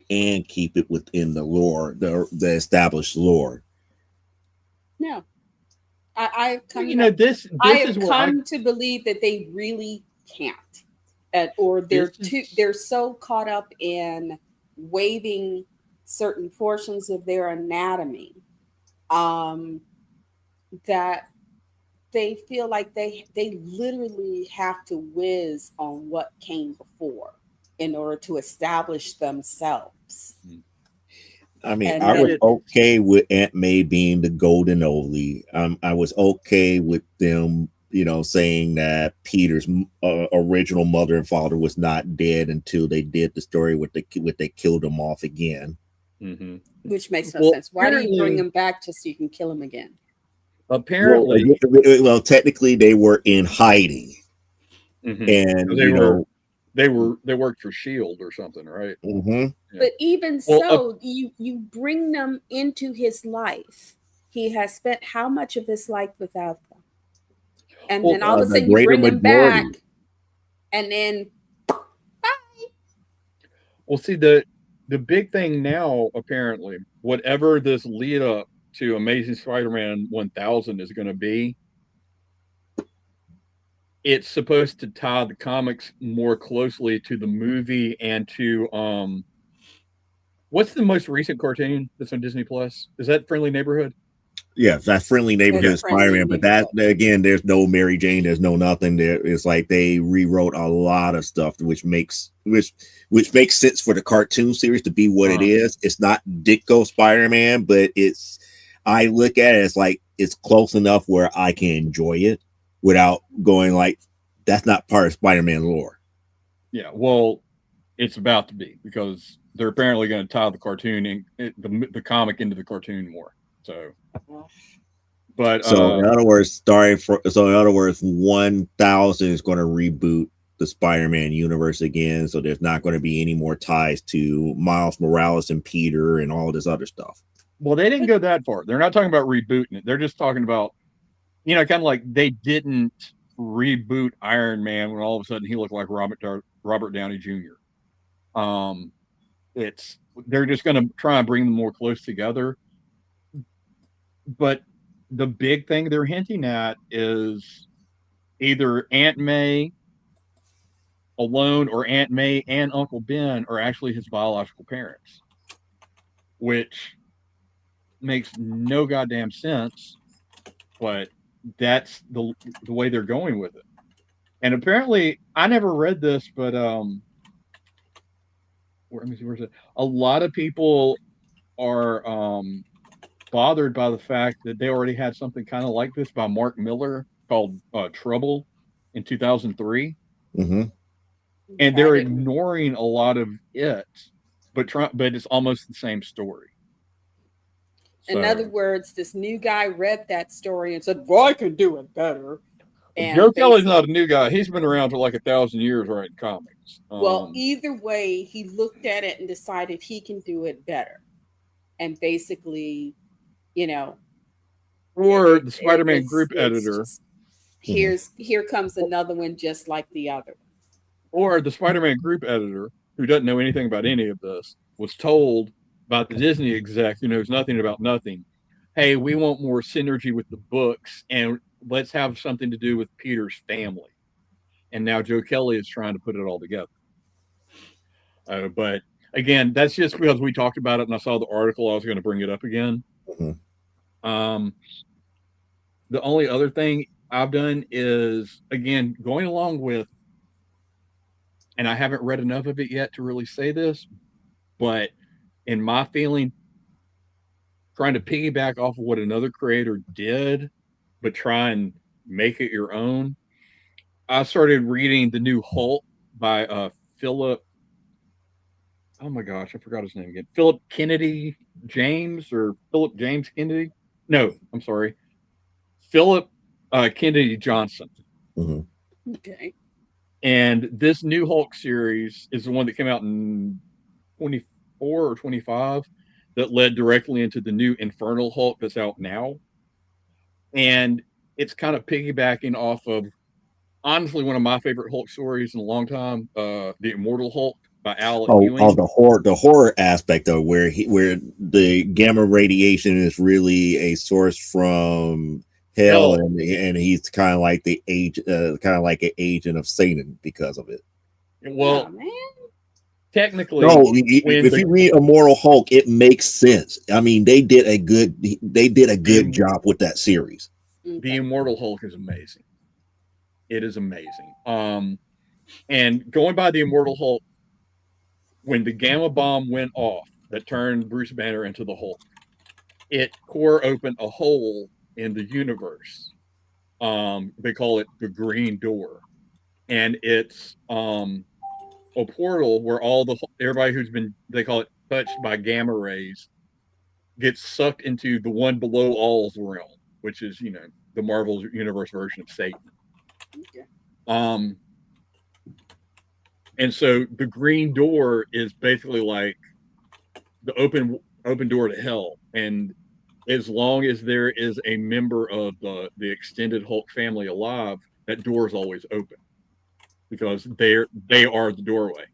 and keep it within the lore, the established lore? No, I've come. I've come to believe that they really can't, or they're so caught up in waiving certain portions of their anatomy, that they feel like they literally have to whiz on what came before in order to establish themselves. I mean, I was okay with Aunt May being the golden oldie. I was okay with them, saying that Peter's original mother and father was not dead until they did the story with they killed him off again. Mm-hmm. Which makes no sense. Why do you bring him back just so you can kill him again? Apparently, well, technically they were in hiding, and they worked for S.H.I.E.L.D. or something, right? Mm-hmm. Yeah. But even so, you bring them into his life. He has spent how much of his life without them, and then all of a sudden you bring him back, and then bye. Well, see, the big thing now, apparently, whatever this lead up to Amazing Spider-Man 1000 is going to be, it's supposed to tie the comics more closely to the movie and to what's the most recent cartoon that's on Disney Plus? Is that Friendly Neighborhood? Yes, that Friendly Neighborhood Spider-Man, but that again, there's no Mary Jane, there's no nothing there. It's like they rewrote a lot of stuff, which makes sense for the cartoon series to be what it is. It's not Ditko Spider-Man, but I look at it as like it's close enough where I can enjoy it without going like that's not part of Spider-Man lore. Yeah, well, it's about to be, because they're apparently going to tie the cartoon and the comic into the cartoon more. So, but in other words, 1000 is going to reboot the Spider-Man universe again. So there's not going to be any more ties to Miles Morales and Peter and all this other stuff. Well, they didn't go that far. They're not talking about rebooting it. They're just talking about, kind of like they didn't reboot Iron Man when all of a sudden he looked like Robert Downey Jr. They're just going to try and bring them more close together. But the big thing they're hinting at is either Aunt May alone or Aunt May and Uncle Ben are actually his biological parents, which makes no goddamn sense, but that's the way they're going with it. And apparently, I never read this, but where's it? A lot of people are bothered by the fact that they already had something kind of like this by Mark Miller called Trouble in 2003. Mm-hmm. And they're ignoring a lot of it, but it's almost the same story. In other words, this new guy read that story and said, well, I can do it better. And Joe Kelly's not a new guy. He's been around for like 1,000 years writing comics. Well, either way, he looked at it and decided he can do it better. and basically, you know, or the Spider-Man group editor, just, here comes another one just like the other. Or the Spider-Man group editor, who doesn't know anything about any of this, was told by the Disney exec, who knows nothing about nothing, hey, we want more synergy with the books, and let's have something to do with Peter's family. And now Joe Kelly is trying to put it all together. But again, that's just because we talked about it and I saw the article. I was going to bring it up again. The only other thing I've done is, again, going along with, and I haven't read enough of it yet to really say this, but in my feeling, trying to piggyback off of what another creator did, but try and make it your own. I started reading the new Hulk by Philip. Oh my gosh, I forgot his name again. Philip Kennedy James, or Philip James Kennedy. No, I'm sorry. Philip Kennedy Johnson. Okay. And this new Hulk series is the one that came out in 24 or 25 that led directly into the new Infernal Hulk that's out now. And it's kind of piggybacking off of, honestly, one of my favorite Hulk stories in a long time, The Immortal Hulk by Al Ewing. The horror aspect of where the gamma radiation is really a source from hell, and he's kind of like an agent of Satan because of it. Well, technically, no. If you read Immortal Hulk, it makes sense. I mean, they did a good job with that series. The Immortal Hulk is amazing. It is amazing. And going by the Immortal Hulk, when the gamma bomb went off that turned Bruce Banner into the Hulk, it tore open a hole in the universe. They call it the Green Door, and it's a portal where everybody who's been, they call it, touched by gamma rays gets sucked into the One Below All's realm, which is, the Marvel Universe version of Satan. Okay. And so the Green Door is basically like the open door to hell. And as long as there is a member of the extended Hulk family alive, that door is always open because they are the doorway.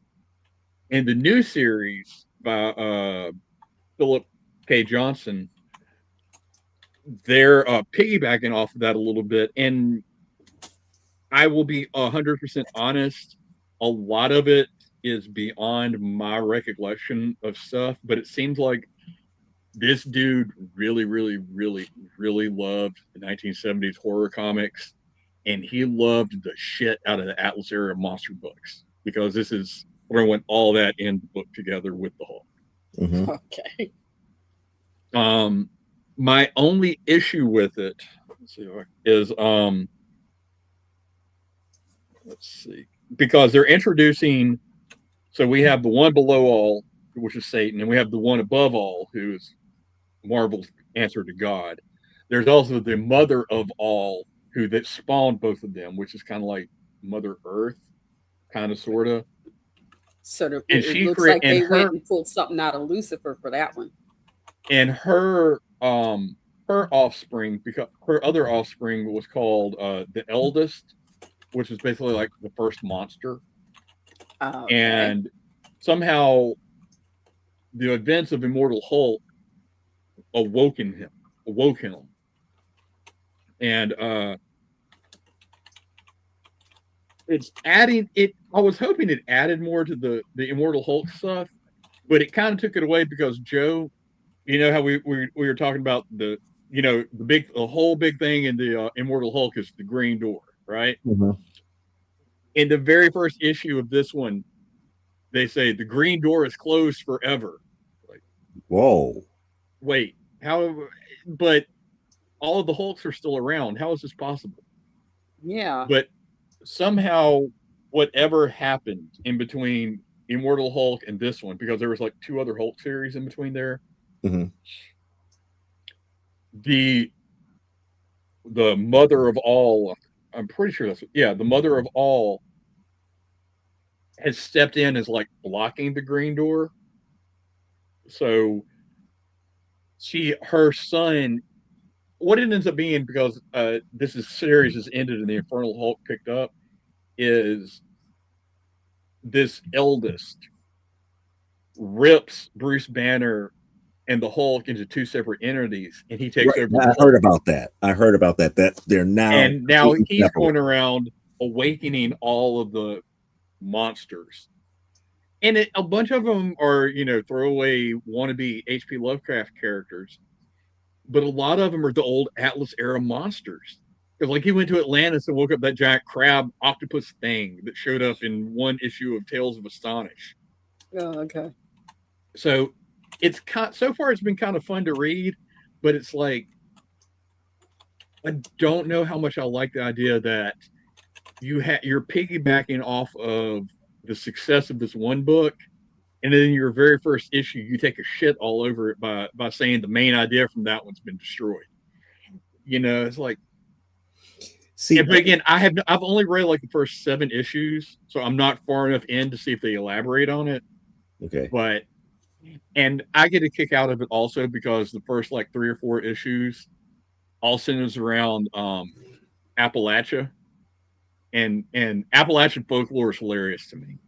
In the new series by Philip K. Johnson, they're piggybacking off of that a little bit. And I will be 100% honest, a lot of it is beyond my recollection of stuff, but it seems like this dude really, really, really, really loved the 1970s horror comics, and he loved the shit out of the Atlas era monster books, because this is throwing all that in the book together with the Hulk. Okay. My only issue with it is let's see, because they're introducing, so we have the One Below All, which is Satan, and we have the One Above All, who is Marvel's answer to God. There's also the Mother of All, who that spawned both of them, which is kind of like Mother Earth, kind of, sort of. Sort of. And it looks like they went and pulled something out of Lucifer for that one. And her offspring, because her other offspring was called the Eldest, which is basically like the first monster. Okay. And somehow the events of Immortal Hulk awoke him. And it's adding it. I was hoping it added more to the Immortal Hulk stuff, but it kind of took it away because Joe, you know how we were talking about the whole big thing in the Immortal Hulk is the Green Door, right? Mm-hmm. In the very first issue of this one, they say the Green Door is closed forever. Like, whoa, wait, how? But all of the Hulks are still around. How is this possible? Yeah. But somehow, whatever happened in between Immortal Hulk and this one, because there was like 2 other Hulk series in between there. Mm-hmm. The Mother of All, I'm pretty sure the Mother of All has stepped in as like blocking the Green Door. So her son, what it ends up being, because series has ended and the Infernal Hulk picked up, is this eldest rips Bruce Banner and the Hulk into two separate entities, and he takes over. I heard about that. That they're now, and now he's going around awakening all of the monsters, and a bunch of them are, throwaway wannabe H.P. Lovecraft characters, but a lot of them are the old Atlas era monsters. Because like he went to Atlantis and woke up that giant crab octopus thing that showed up in one issue of Tales of Astonish. Oh, okay. So so far it's been kind of fun to read, but it's like, I don't know how much I like the idea that you're piggybacking off of the success of this one book, and then in your very first issue you take a shit all over it by saying the main idea from that one's been destroyed. It's like, but again, I've only read like the first 7 issues, so I'm not far enough in to see if they elaborate on it. Okay. And I get a kick out of it also because the first like 3 or 4 issues all centers around Appalachia, and Appalachian folklore is hilarious to me.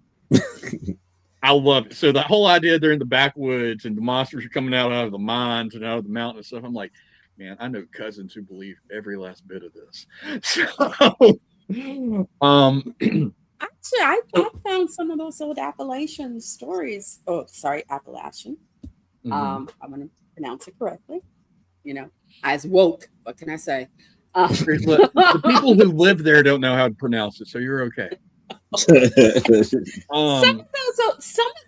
I love it. So the whole idea they're in the backwoods and the monsters are coming out of the mines and out of the mountain and stuff. I'm like, man, I know cousins who believe every last bit of this. So, actually, I found some of those old Appalachian stories. Oh, sorry, Appalachian. Mm-hmm. I'm going to pronounce it correctly. As woke. What can I say? The people who live there don't know how to pronounce it, so you're okay. Some of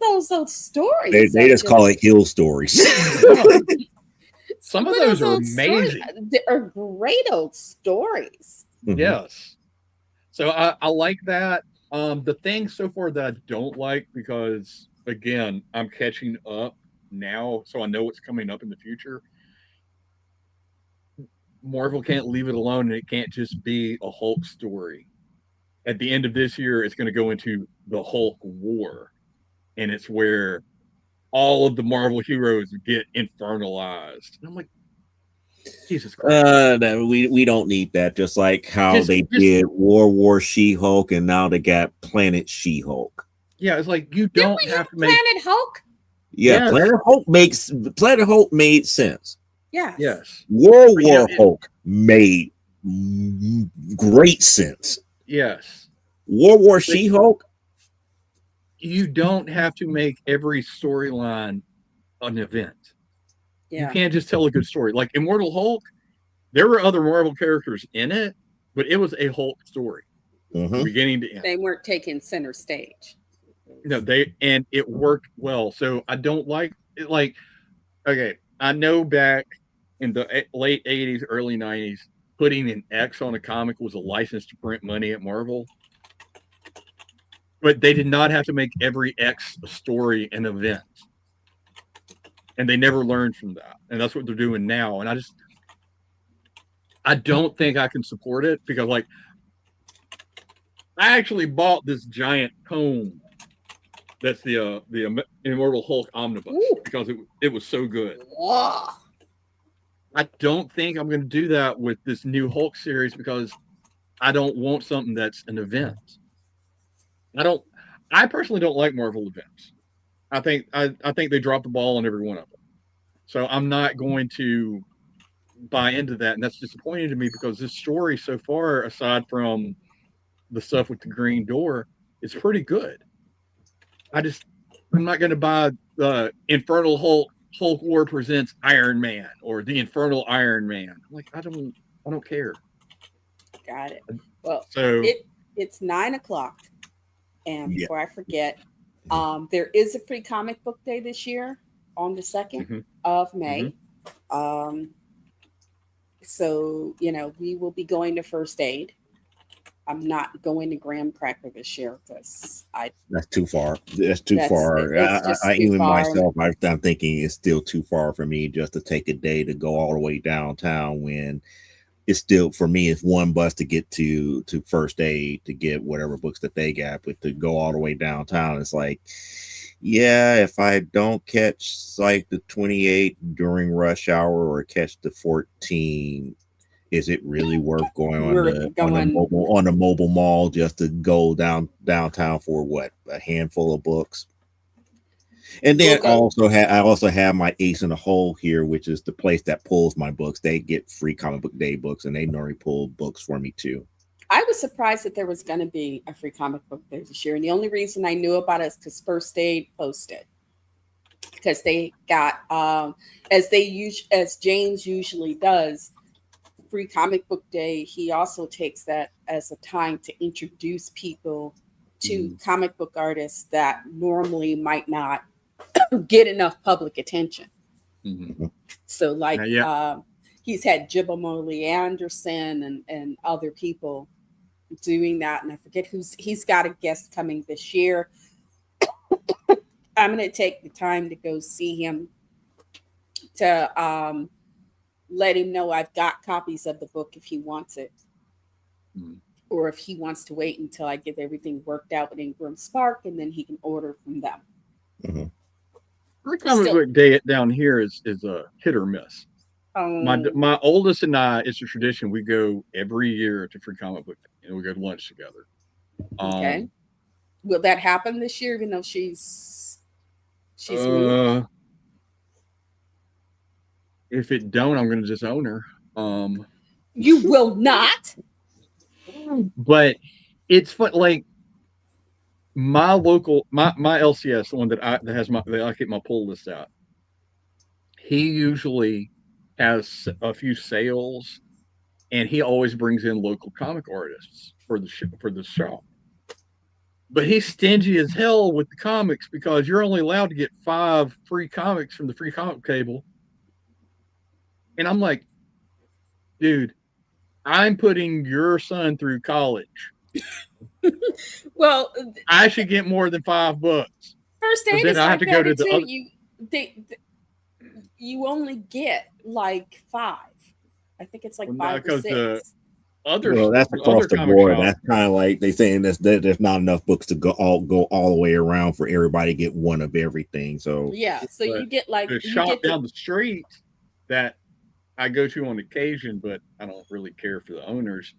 those old stories. They just call it hill stories. Some of those are amazing. They are great old stories. Mm-hmm. Yes. So I like that. The thing so far that I don't like, because again, I'm catching up now, so I know what's coming up in the future. Marvel can't leave it alone, and it can't just be a Hulk story. At the end of this year, it's going to go into the Hulk War, and it's where all of the Marvel heroes get infernalized. And I'm like, Jesus Christ. No, we don't need that. Just like how they did World War She-Hulk, and now they got Planet She-Hulk. Yeah, it's like you don't have to make Planet Hulk. Yeah, yes. Planet Hulk made sense. Yes. World War Hulk made great sense. Yes. World War She-Hulk. You don't have to make every storyline an event. Yeah. You can't just tell a good story. Like Immortal Hulk, there were other Marvel characters in it, but it was a Hulk story, beginning to end. They weren't taking center stage. No, and it worked well. So I don't like it. Like, okay, I know back in the late 80s, early 90s, putting an X on a comic was a license to print money at Marvel. But they did not have to make every X story an event. And they never learned from that. And that's what they're doing now. And I don't think I can support it, because like, I actually bought this giant tome that's the Immortal Hulk Omnibus. Ooh. Because it was so good. Wow. I don't think I'm going to do that with this new Hulk series, because I don't want something that's an event. I personally don't like Marvel events. I think they dropped the ball on every one of them. So I'm not going to buy into that. And that's disappointing to me, because this story so far, aside from the stuff with the Green Door, is pretty good. I'm not going to buy the Infernal Hulk War presents Iron Man, or the Infernal Iron Man. Like, I don't care. Got it. Well, so it's 9:00. And before I forget, there is a free comic book day this year on the 2nd of May. So, we will be going to First Aid. I'm not going to Graham Cracker this year because that's too far. That's too far. I even myself, I'm thinking it's still too far for me just to take a day to go all the way downtown, when it's still, for me, it's one bus to get to First Aid to get whatever books that they got, but to go all the way downtown, it's like, Yeah, if I don't catch like the 28 during rush hour or catch the 14, is it really worth going on We're going. the mobile mall just to go downtown for what, a handful of books? And We'll then go. I also have my ace in the hole here, which is the place that pulls my books. They get free comic book day books, and they normally pull books for me too. I was surprised that there was going to be a free comic book day this year, and the only reason I knew about it is because First Aid posted, because they got as James usually does, free comic book day. He also takes that as a time to introduce people to comic book artists that normally might not get enough public attention. Mm-hmm. So like he's had Jibba Anderson and other people doing that, and I forget he's got a guest coming this year. I'm going to take the time to go see him to let him know I've got copies of the book if he wants it, or if he wants to wait until I get everything worked out with Ingram Spark, and then he can order from them. Free comic book day down here is a hit or miss. My oldest and I, it's a tradition. We go every year to free comic book day, and we go to lunch together. Okay. Will that happen this year? Even though she's moved? If it don't, I'm going to disown her. You will not. But it's fun. Like my local, my LCS, the one that I keep my pull list out. He usually has a few sales, and he always brings in local comic artists for the shop. But he's stingy as hell with the comics because you're only allowed to get 5 free comics from the free comic table. And I'm like, dude, I'm putting your son through college. Well, I should get more than 5 books. First Aid is like that too. You only get like 5. I think it's like 5 or 6. That's across the board. That's kind of like they saying there's not enough books to go all the way around for everybody to get one of everything. So yeah, so you get like the shop down the street that I go to on occasion, but I don't really care for the owners.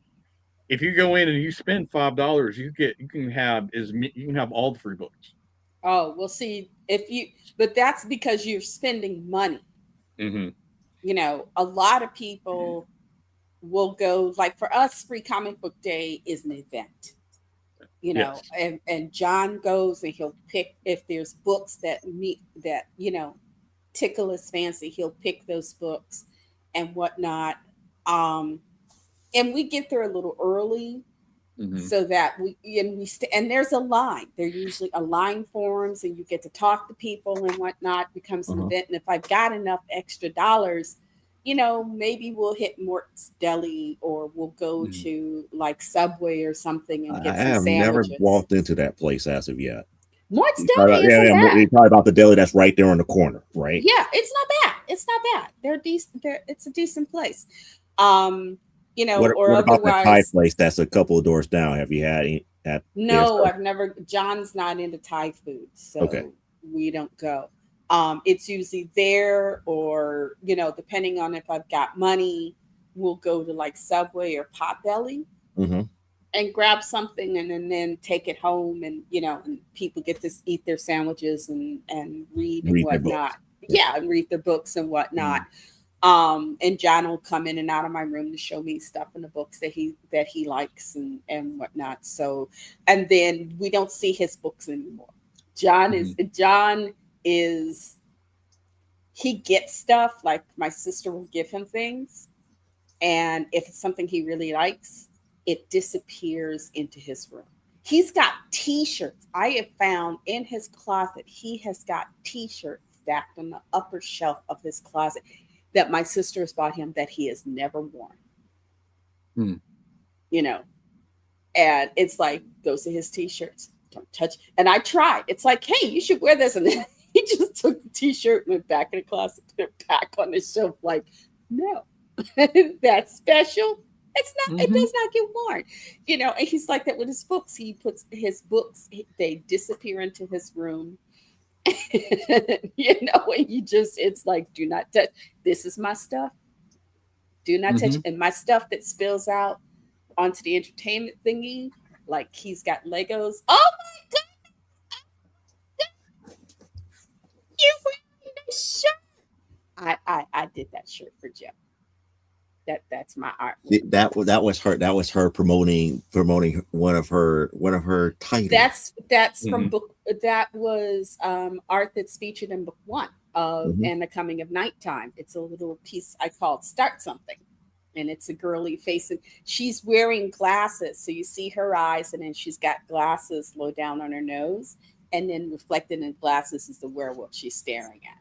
If you go in and you spend $5, you can have all the free books. Oh, well, see, but that's because you're spending money. Mm-hmm. You know, a lot of people will go, like for us, free comic book day is an event. You know, yes. and John goes and he'll pick, if there's books that tickle his fancy, he'll pick those books and whatnot. And we get there a little early, so that and there's a line. There's usually a line forms, and you get to talk to people and whatnot. Becomes an event. And if I've got enough extra dollars, maybe we'll hit Mort's Deli, or we'll go to like Subway or something and get some sandwiches. Never walked into that place as of yet. Mort's Deli isn't bad. You're talking about the deli that's right there on the corner, right? Yeah, it's not bad. It's not bad. They're decent. It's a decent place. What about the Thai place that's a couple of doors down? Have you had any? No, I've never. John's not into Thai food, so we don't go. It's usually there, or depending on if I've got money, we'll go to like Subway or Potbelly and grab something, and then take it home, and and people get to eat their sandwiches and read and whatnot. Yeah, and read their books and whatnot. And John will come in and out of my room to show me stuff in the books that he likes and whatnot. So, and then we don't see his books anymore. John is he gets stuff, like my sister will give him things, and if it's something he really likes, it disappears into his room. He's got t-shirts. I have found in his closet, he has got t-shirts stacked on the upper shelf of his closet that my sister has bought him that he has never worn. And it's like, those are his t-shirts. Don't touch. And I tried. It's like, hey, you should wear this. And then he just took the t-shirt and went back in the closet, put it back on the shelf. Like, no, that's special. It's not. It does not get worn. And he's like that with his books. He puts his books. They disappear into his room. And you just, it's like, do not touch. This is my stuff. Do not touch. And my stuff that spills out onto the entertainment thingy, like he's got Legos. Oh my God, you're wearing this shirt. I did that shirt for Jim. That's my art. That was her promoting one of her titles. That's from book, that was art that's featured in book 1 of And the Coming of Nighttime. It's a little piece I called Start Something. And it's a girly face, and she's wearing glasses. So you see her eyes, and then she's got glasses low down on her nose, and then reflected in glasses is the werewolf she's staring at.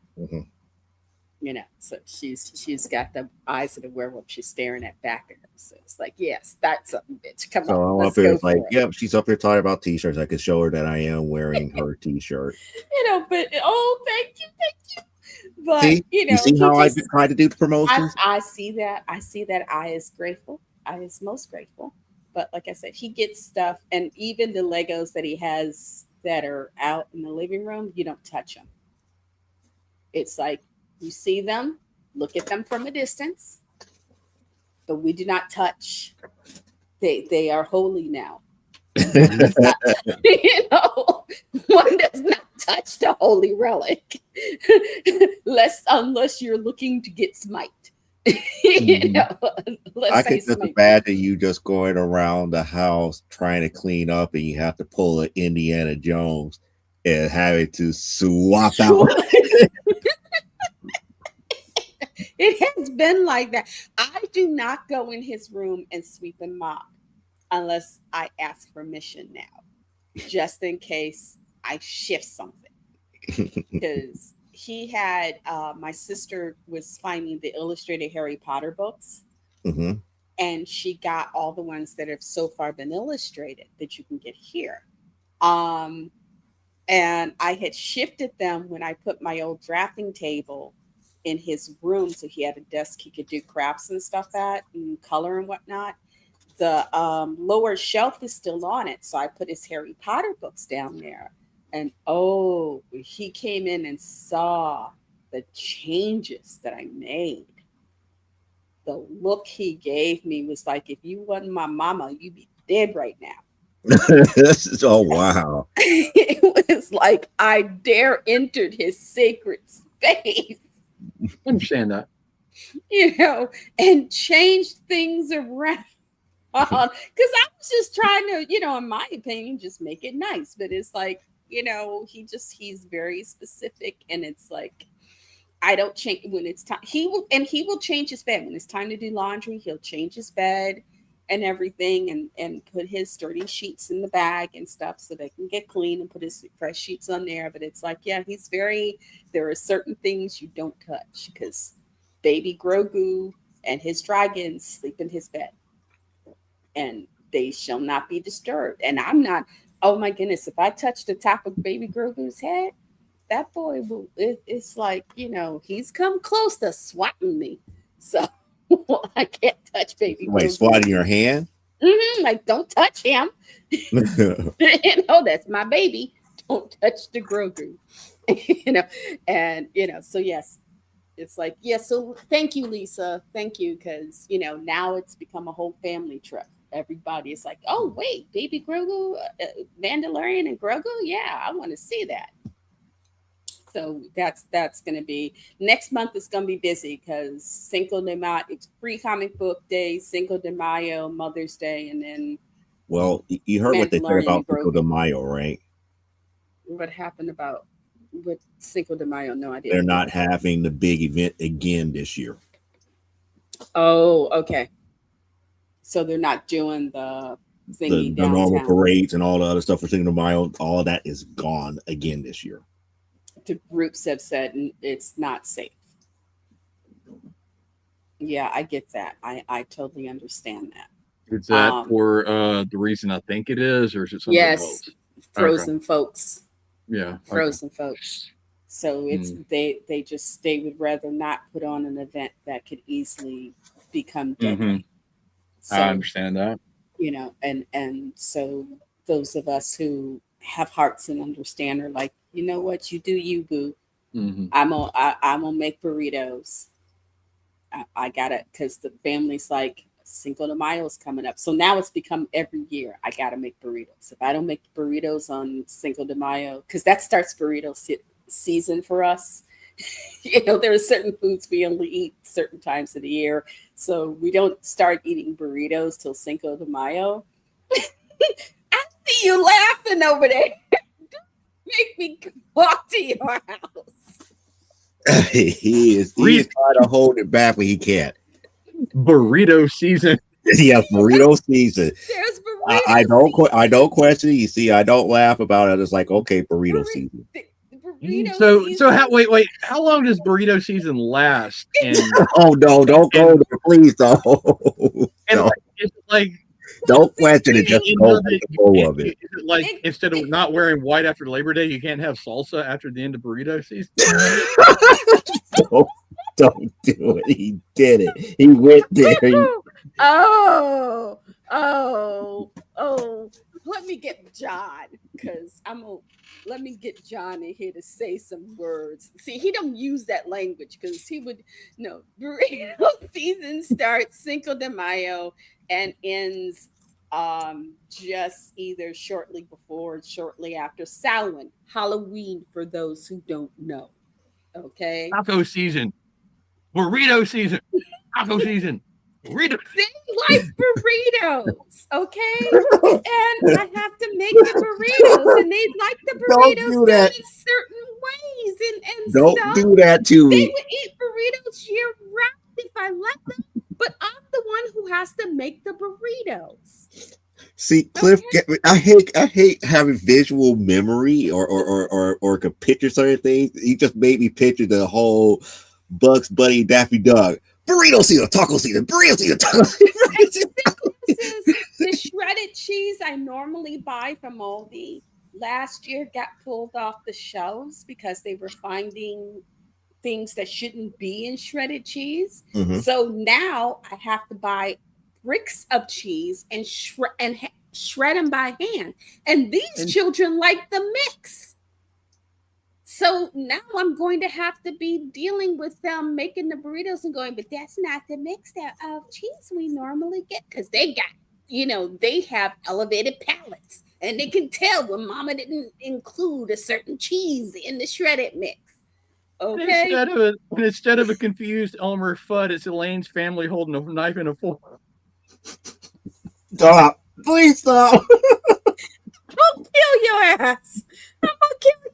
So she's got the eyes of the werewolf she's staring at back at her. So it's like, yes, that's something, bitch. Come on, let's go for it. Yep, she's up here talking about t-shirts. I could show her that I am wearing her t-shirt. But thank you. But see, you see how I try to do the promotions? I see that. I is grateful. I is most grateful. But like I said, he gets stuff, and even the Legos that he has that are out in the living room, you don't touch them. It's like you see them, look at them from a distance, but we do not touch. They are holy now. One does not touch the holy relic unless you're looking to get smite. I think that's bad that you just going around the house trying to clean up and you have to pull an Indiana Jones and having to swap out. It has been like that. I do not go in his room and sweep and mop unless I ask permission now, just in case I shift something. Because he had, my sister was finding the illustrated Harry Potter books, and she got all the ones that have so far been illustrated that you can get here. And I had shifted them when I put my old drafting table in his room, so he had a desk he could do crafts and stuff at, and color and whatnot. The lower shelf is still on it, so I put his Harry Potter books down there. And he came in and saw the changes that I made. The look he gave me was like, if you wasn't my mama, you'd be dead right now. Oh, wow. It was like I dare entered his sacred space. I understand that. And changed things around. Because I was just trying to, in my opinion, just make it nice. But it's like, he's very specific, and it's like, I don't change when it's time. He will change his bed when it's time to do laundry. He'll change his bed and everything, and put his sturdy sheets in the bag and stuff so they can get clean, and put his fresh sheets on there. But it's like, yeah, there are certain things you don't touch, because baby Grogu and his dragons sleep in his bed, and they shall not be disturbed. And I'm not, oh my goodness, if I touch the top of baby Grogu's head, that boy will, it's like, he's come close to swatting me. So I can't touch baby Grogu. Wait, swatting your hand? Like, don't touch him. That's my baby. Don't touch the Grogu. So yes, it's like, so thank you, Lisa. Thank you. Because, now it's become a whole family trip. Everybody is like, oh, wait, baby Grogu, Mandalorian and Grogu? Yeah, I want to see that. So that's going to be, next month is going to be busy, because Cinco de Mayo, it's free comic book day, Cinco de Mayo, Mother's Day, and then. Well, you heard what they said about Cinco de Mayo, right? What happened with Cinco de Mayo? No idea. They're not having the big event again this year. Oh, okay. So they're not doing the thingy the normal parades and all the other stuff for Cinco de Mayo. All of that is gone again this year. The groups have said it's not safe. Yeah, I get that. I totally understand that. Is that for the reason I think it is, or is it something else? Yes, frozen folks. Yeah, frozen folks. So it's they would rather not put on an event that could easily become deadly. So, I understand that. And so those of us who have hearts and understand are like, you know what, you do you, boo. Mm-hmm. I'm gonna make burritos. I gotta, because the family's like, Cinco de Mayo is coming up, so now it's become every year I gotta make burritos. If I don't make burritos on Cinco de Mayo, because that starts burrito season for us. You know, there are certain foods we only eat certain times of the year, so we don't start eating burritos till Cinco de Mayo. I see you laughing over there. Make me walk to your house. He is trying to hold it back, but he can't. Burrito season. Yeah, burrito season. There's I don't question it. You see, I don't laugh about it. It's like, okay, burrito season. Burrito So wait, how long does burrito season last? And oh no, don't go there, please don't. And it's like, don't question it, just go with the flow of it. Is it like, instead of not wearing white after Labor Day, you can't have salsa after the end of burrito season? Don't do it. He did it. He went there. Let me get John, because let me get John in here to say some words. See, he don't use that language because he would no. Burrito season starts Cinco de Mayo and ends just either shortly before or shortly after Samhain, Halloween, for those who don't know. Okay. Taco season. Burrito season. Taco season. Burritos. They like burritos, okay? And I have to make the burritos, and they like the burritos done in certain ways and don't stuff. Do that to me. They would eat burritos year round if I let them, but I'm the one who has to make the burritos. See, Cliff, okay. I hate having visual memory or can picture certain things. He just made me picture the whole Bugs Bunny Daffy Duck. Burrito season, taco season, burrito season, taco season. The shredded cheese I normally buy from Aldi last year got pulled off the shelves because they were finding things that shouldn't be in shredded cheese. Mm-hmm. So now I have to buy bricks of cheese and shred them by hand. And these children like the mix. So now I'm going to have to be dealing with them making the burritos and going, but that's not the mix of cheese we normally get, because they got, they have elevated palates and they can tell when mama didn't include a certain cheese in the shredded mix. Okay. Instead of a confused Elmer Fudd, it's Elaine's family holding a knife and a fork. Stop. Please stop. I'll kill your ass. I'm gonna kill you.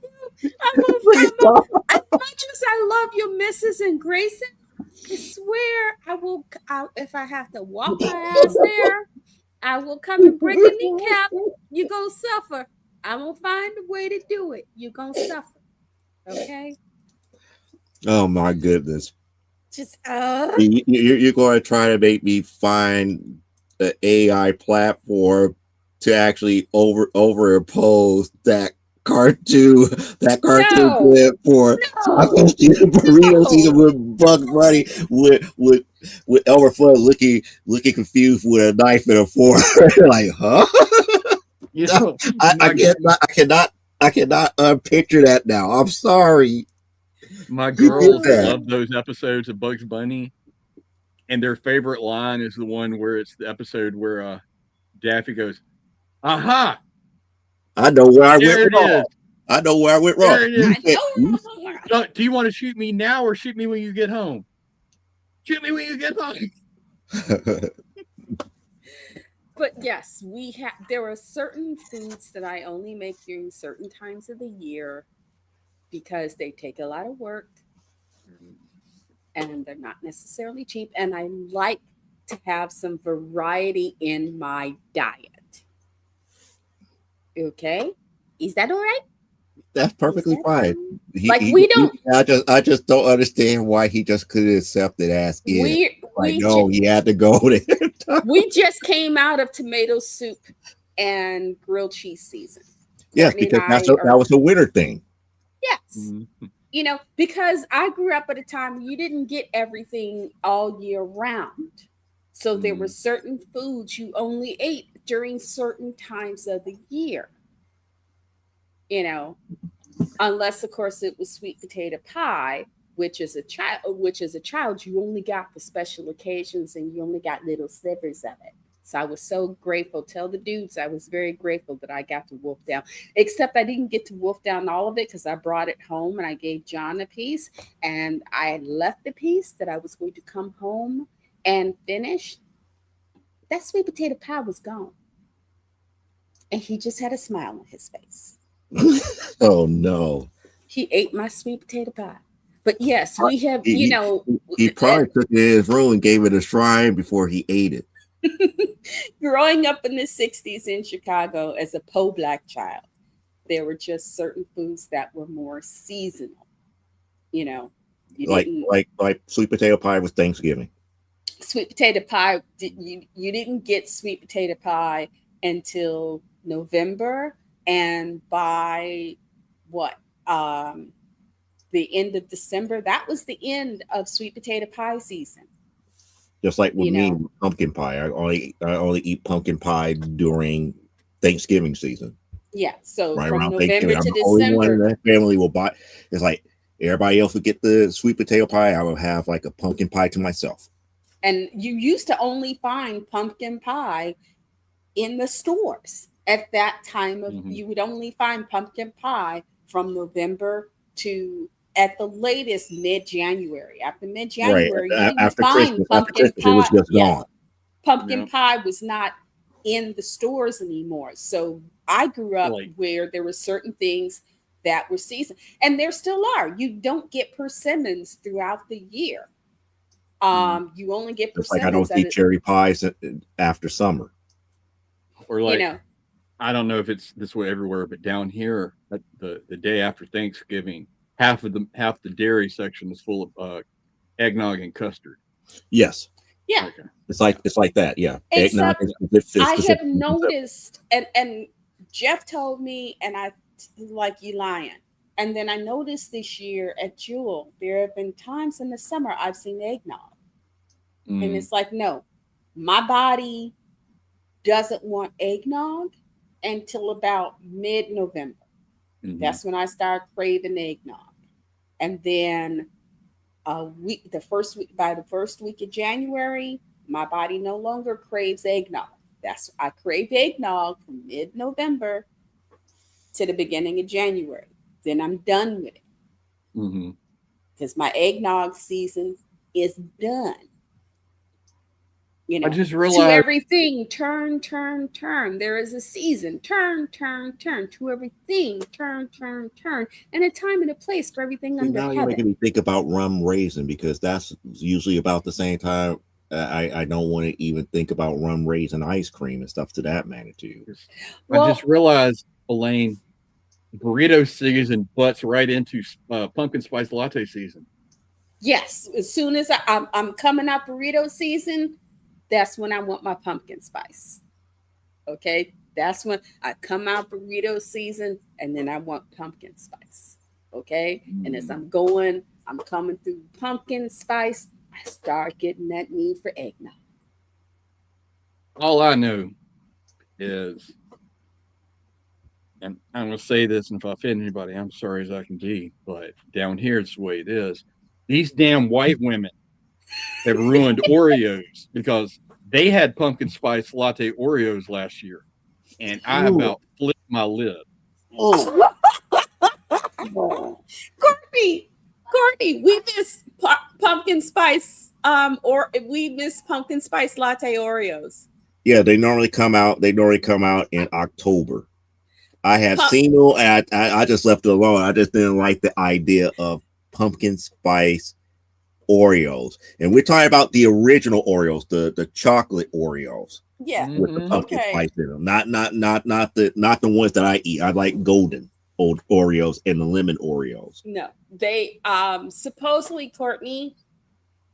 As much as I love you, Mrs. and Grayson, I swear I will. If I have to walk my ass there, I will come and break a kneecap. You gonna suffer. I'm gonna find a way to do it. You gonna suffer. Okay. Oh my goodness. Just you're going to try to make me find the AI platform to actually overimpose that cartoon clip for taco season, burrito season with Bugs Bunny with Elmer Fudd looking confused with a knife and a fork. Like, huh? I cannot picture that now. I'm sorry. My girls love those episodes of Bugs Bunny, and their favorite line is the one where it's the episode where Daffy goes, "Aha! I know where I went wrong. I know where I went wrong." Do you want to shoot me now or shoot me when you get home? Shoot me when you get home. But yes, there are certain foods that I only make during certain times of the year because they take a lot of work and they're not necessarily cheap. And I like to have some variety in my diet. Okay, is that all right? That's perfectly fine. I just don't understand why he just couldn't accept it as is. He had to go there. We just came out of tomato soup and grilled cheese season. Yes, because that was a winter thing. Yes. Mm-hmm. Because I grew up at a time you didn't get everything all year round. So there were certain foods you only ate during certain times of the year. you know, unless of course it was sweet potato pie, which is a child you only got for special occasions and you only got little slivers of it. So I was so grateful. Tell the dudes I was very grateful that I got to wolf down. Except I didn't get to wolf down all of it because I brought it home and I gave John a piece, and I had left the piece that I was going to come home and finish. That sweet potato pie was gone, and he just had a smile on his face. Oh no. He ate my sweet potato pie. But yes, we have, He probably took it in his room and gave it a shrine before he ate it. growing up in the 60s in Chicago as a Black child, there were just certain foods that were more seasonal. You know, like sweet potato pie was Thanksgiving. Sweet potato pie, you didn't get sweet potato pie until November, and by what? The end of December, that was the end of sweet potato pie season. Just like with me, pumpkin pie. I only eat pumpkin pie during Thanksgiving season. Yeah, so right from around November to I'm the only one in December, that family will buy. It's like everybody else would get the sweet potato pie. I would have like a pumpkin pie to myself. and you used to only find pumpkin pie in the stores at that time of. You would only find pumpkin pie from November to at the latest mid-January. After mid-January, Right. you didn't After find Christmas, pumpkin pie. it was just gone. Pumpkin pie was not in the stores anymore. So I grew up where there were certain things that were seasonal, and there still are. You don't get persimmons throughout the year. You only get persimmons. Like I don't see cherry pies after summer. Or like, I don't know if it's this way everywhere, but down here, the day after Thanksgiving, half the dairy section is full of eggnog and custard. Yes. Yeah. Okay. It's like that. Yeah. Except I have noticed, and Jeff told me, and I like you lying. And then I noticed this year at Jewel, there have been times in the summer I've seen eggnog. And it's like, no, my body doesn't want eggnog until about mid-November. That's when I start craving eggnog. And then by the first week of January, my body no longer craves eggnog. I crave eggnog from mid-November to the beginning of January. Then I'm done with it. Because my eggnog season is done. I just realized to everything, turn. There is a season, turn. To everything, turn. And a time and a place for everything under heaven. Now you're making me think about rum raisin, because that's usually about the same time. I don't want to even think about rum raisin ice cream and stuff to that magnitude. I just realized, Elaine, burrito season butts right into pumpkin spice latte season. Yes, as soon as I'm coming out burrito season, that's when I want my pumpkin spice. Okay, that's when I come out burrito season, and then I want pumpkin spice. Okay, and as I'm coming through pumpkin spice, I start getting that need for eggnog. All I know is, and I'm going to say this, and if I offend anybody, I'm sorry as I can be, but down here it's the way it is. These damn white women have ruined Oreos, because they had pumpkin spice latte Oreos last year, and I about flipped my lid. Courtney, we miss pumpkin spice, or we miss pumpkin spice latte Oreos. Yeah, they normally come out in October. I have seen them, and I just left it alone. I just didn't like the idea of pumpkin spice Oreos, and we're talking about the original Oreos, the chocolate Oreos. Yeah, with the pumpkin spice in them. Not the ones that I eat. I like golden old Oreos and the lemon Oreos. No, they supposedly, Courtney,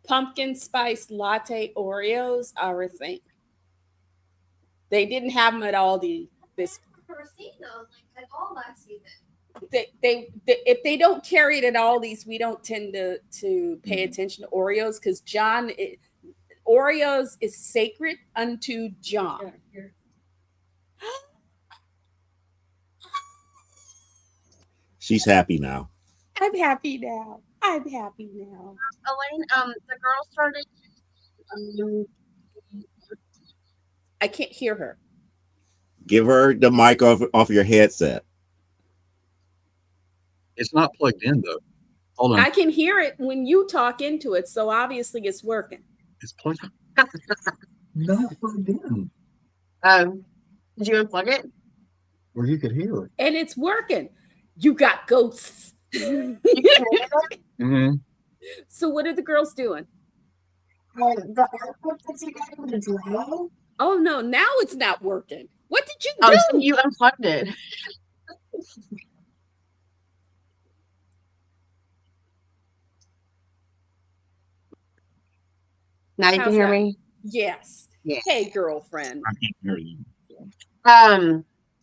pumpkin spice latte Oreos are a thing. They didn't have them at Aldi. This seen those like at all last season. They if they don't carry it at Aldi's, we don't tend to pay attention to Oreos, because Oreos is sacred unto John. She's happy now. I'm happy now. I'm happy now. Elaine, the girl started. I can't hear her. Give her the mic off your headset. It's not plugged in though. Hold on. I can hear it when you talk into it, so obviously it's working. It's plugged in. No, it's plugged in. Did you unplug it? Where you could hear it. And it's working. You got ghosts. Mm-hmm. So what are the girls doing? The artwork that you got in the drawer? Oh no, now it's not working. What did you do? Oh, so you unplugged it. Now you How's can hear that? me? Yes. Yeah. Hey, girlfriend. I can't hear you.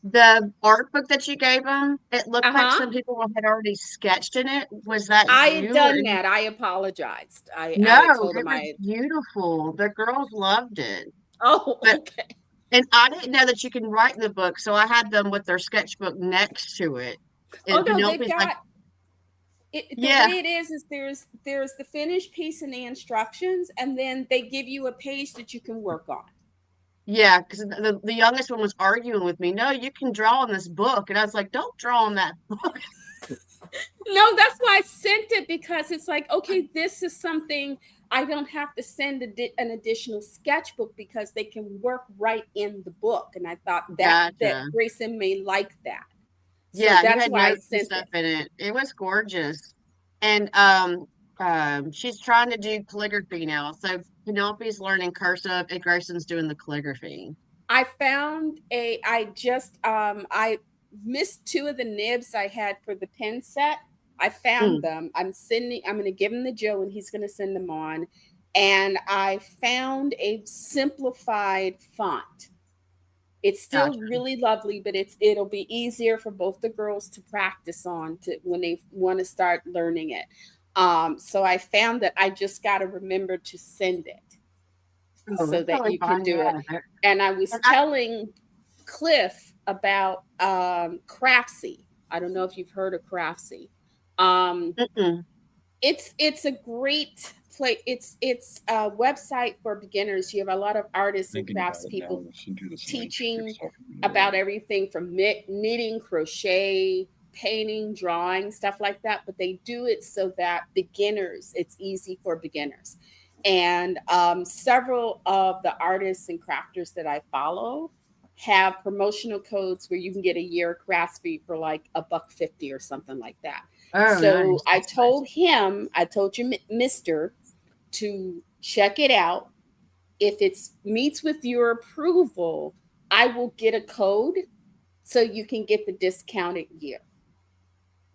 The art book that you gave them, it looked like Uh-huh. some people had already sketched in it. Was that I you? had done that. I apologized. I No, told it them was beautiful. The girls loved it. Oh, But- okay. And I didn't know that you can write in the book, so I had them with their sketchbook next to it. And Oh no, they've Penelope's got like, it. The Yeah. way it is there's the finished piece and the instructions, and then they give you a page that you can work on. yeah, because the youngest one was arguing with me. No, you can draw in this book, and I was like, don't draw in that book. No, that's why I sent it, because it's like, okay, this is something I don't have to send an additional sketchbook, because they can work right in the book. And I thought that Gotcha. Grayson may like that. So Yeah, you that's had why I notes and sent stuff it. in it. It was gorgeous. And she's trying to do calligraphy now. So Penelope's learning cursive and Grayson's doing the calligraphy. I found I missed 2 of the nibs I had for the pen set. I found them. I'm going to give them to Joe, and he's going to send them on. And I found a simplified font. It's still Gotcha. really lovely, but it'll be easier for both the girls to practice on when they want to start learning it. So I found that I just got to remember to send it so that you can do it. And I was telling Cliff about Craftsy. I don't know if you've heard of Craftsy. It's a great place. It's a website for beginners. You have a lot of artists and craftspeople teaching about everything from knitting, crochet, painting, drawing, stuff like that. But they do it so that it's easy for beginners. And several of the artists and crafters that I follow have promotional codes where you can get a year crafts fee for like $1.50 or something like that. Oh, So nice. I told him, I told you, Mister, to check it out. If it meets with your approval, I will get a code so you can get the discounted year.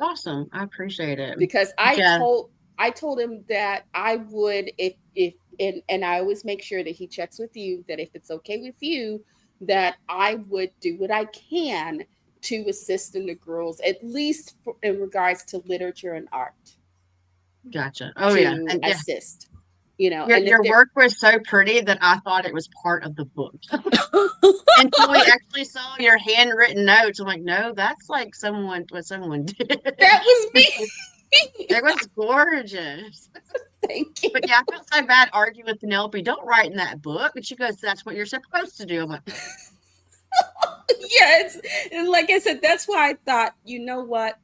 Awesome. I appreciate it. Because I told him that I would, and I always make sure that he checks with you, that if it's okay with you, that I would do what I can to assist in the girls, at least in regards to literature and art. Gotcha. Oh, yeah. And assist. You know, your work was so pretty that I thought it was part of the book. Until we actually saw your handwritten notes, I'm like, no, that's like what someone did. That was me. It was gorgeous. Thank you. But yeah, I felt so bad arguing with Penelope. Don't write in that book. And she goes, that's what you're supposed to do. I'm like, yes. And like I said, that's why I thought, you know what,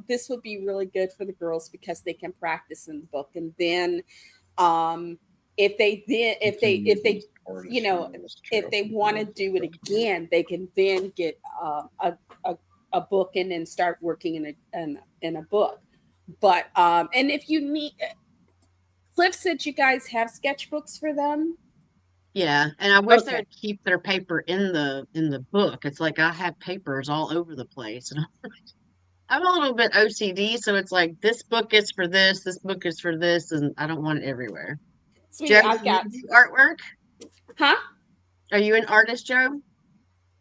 this would be really good for the girls because they can practice in the book. And then if they want to do it again, they can then get a book and then start working in a book. But and if you need, Cliff said you guys have sketchbooks for them. yeah, and I wish they would keep their paper in the book. It's like I have papers all over the place, and I'm a little bit OCD, so it's like this book is for this book is for this, and I don't want it everywhere. Sweet, Joe, do you do artwork? Huh? Are you an artist, Joe?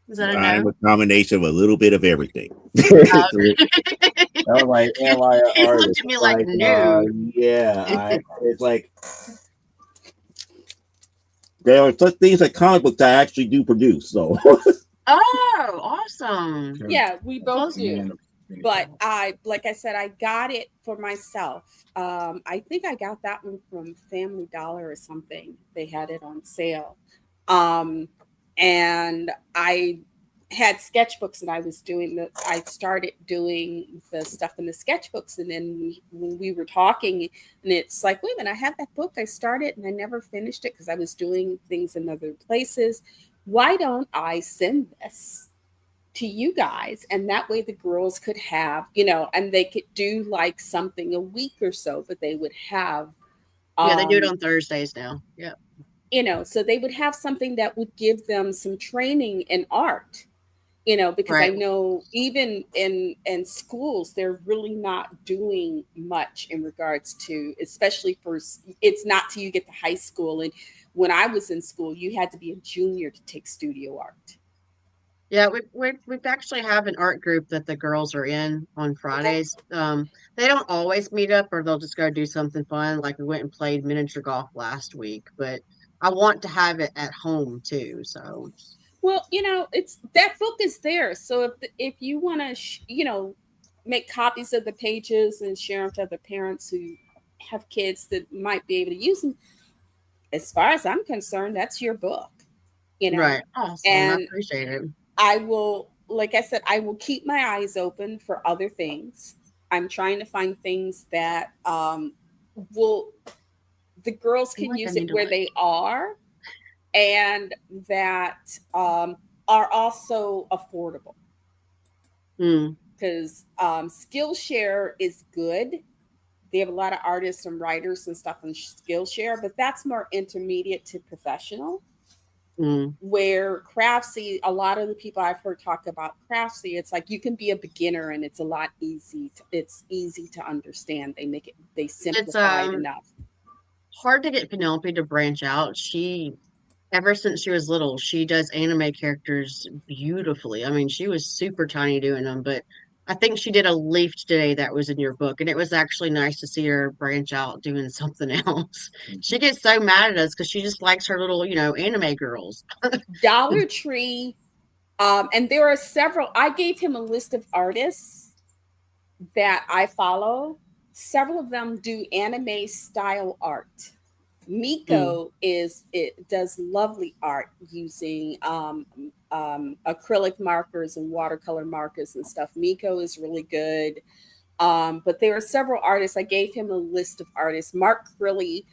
Is that a no? I'm a combination of a little bit of everything. I was like, am I an artist? Looked at me like no. It's like there are such things like comic books I actually do produce. So. Oh, awesome! Yeah, we both do. But like I said, I got it for myself. I think I got that one from Family Dollar or something. They had it on sale. And I had sketchbooks, and I started doing the stuff in the sketchbooks. And then when we were talking, and it's like, wait a minute, I have that book I started and I never finished it because I was doing things in other places. Why don't I send this to you guys? And that way the girls could have, and they could do like something a week or so, but they would have, Yeah, they do it on Thursdays now. Yeah. So they would have something that would give them some training in art, because I Right. know even in schools, they're really not doing much in regards to, especially it's not till you get to high school. And when I was in school, you had to be a junior to take studio art. Yeah, we actually have an art group that the girls are in on Okay. Fridays. They don't always meet up, or they'll just go do something fun. Like we went and played miniature golf last week, but I want to have it at home too. So Well, it's that book is there. So if you want to, make copies of the pages and share them to other parents who have kids that might be able to use them, as far as I'm concerned, that's your book, right, awesome. I and appreciate it. I will, like I said, I will keep my eyes open for other things. I'm trying to find things that will the girls I feel can like I use need it to where they are, and that are also affordable, Mm, because Skillshare is good. They have a lot of artists and writers and stuff on Skillshare, but that's more intermediate to professional. mm. Where Craftsy, a lot of the people I've heard talk about Craftsy, it's like you can be a beginner and it's a lot it's easy to understand. They It's simplify it enough. hard to get Penelope to branch out. She ever since she was little, she does anime characters beautifully. I mean, she was super tiny doing them, but I think she did a leaf today that was in your book, and it was actually nice to see her branch out doing something else. She gets so mad at us because she just likes her little, anime girls. Dollar Tree, and there are several. I gave him a list of artists that I follow. Several of them do anime style art. Mm, It does lovely art using acrylic markers and watercolor markers and stuff. Miko is really good. But there are several artists. I gave him a list of artists. Mark Crilly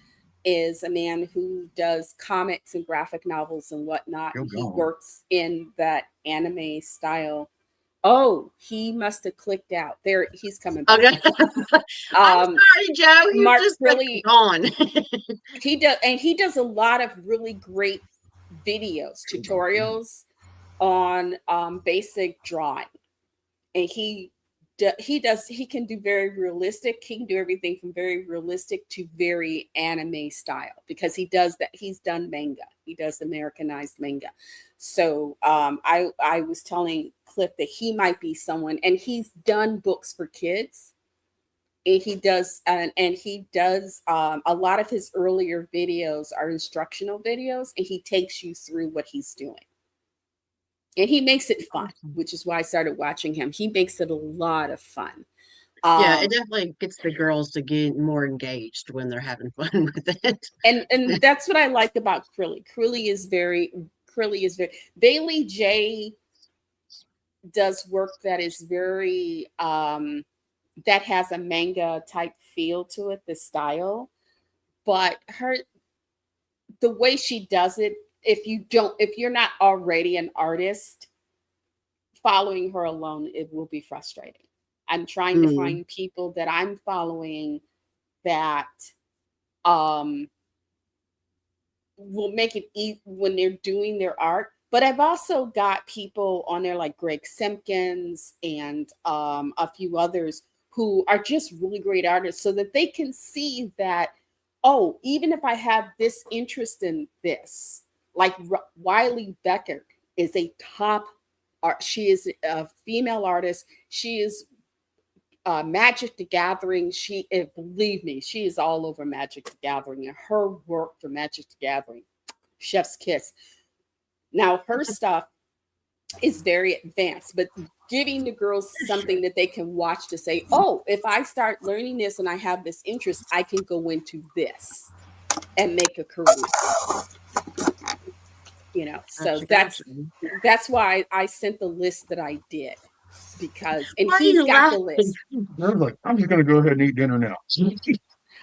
is a man who does comics and graphic novels and whatnot. You're And he gone. works in that anime style. Oh, he must have clicked out. There, he's coming back. okay. I'm Um, sorry, Joe. You Mark just Crilly, gone. he does a lot of really great videos, tutorials on basic drawing, and he can do very realistic. He can do everything from very realistic to very anime style, because he does that. He's done manga. He does Americanized manga. So I was telling Cliff that he might be someone, and he's done books for kids. And he does a lot of his earlier videos are instructional videos, and he takes you through what he's doing. And he makes it fun, Awesome. which is why I started watching him. He makes it a lot of fun. Yeah, it Um, definitely gets the girls to get more engaged when they're having fun with it. and that's what I like about Crilly. Crilly is very Bailey J does work that is very that has a manga type feel to it, the style. But the way she does it, if you're not already an artist, following her alone, it will be frustrating. I'm trying to Mm, find people that I'm following that um will make it easy when they're doing their art. But I've also got people on there like Greg Simpkins and a few others who are just really great artists, so that they can see that, oh, even if I have this interest in this, like Wiley Becker is a top art. She is a female artist. She is Magic the Gathering. Believe me, she is all over Magic the Gathering, and her work for Magic the Gathering, chef's kiss. Now her stuff is very advanced, but giving the girls something that they can watch to say, oh, if I start learning this and I have this interest, I can go into this and make a career. You know, so that's why I sent the list that I did, because and he's got the list. I was like, I'm just gonna go ahead and eat dinner now.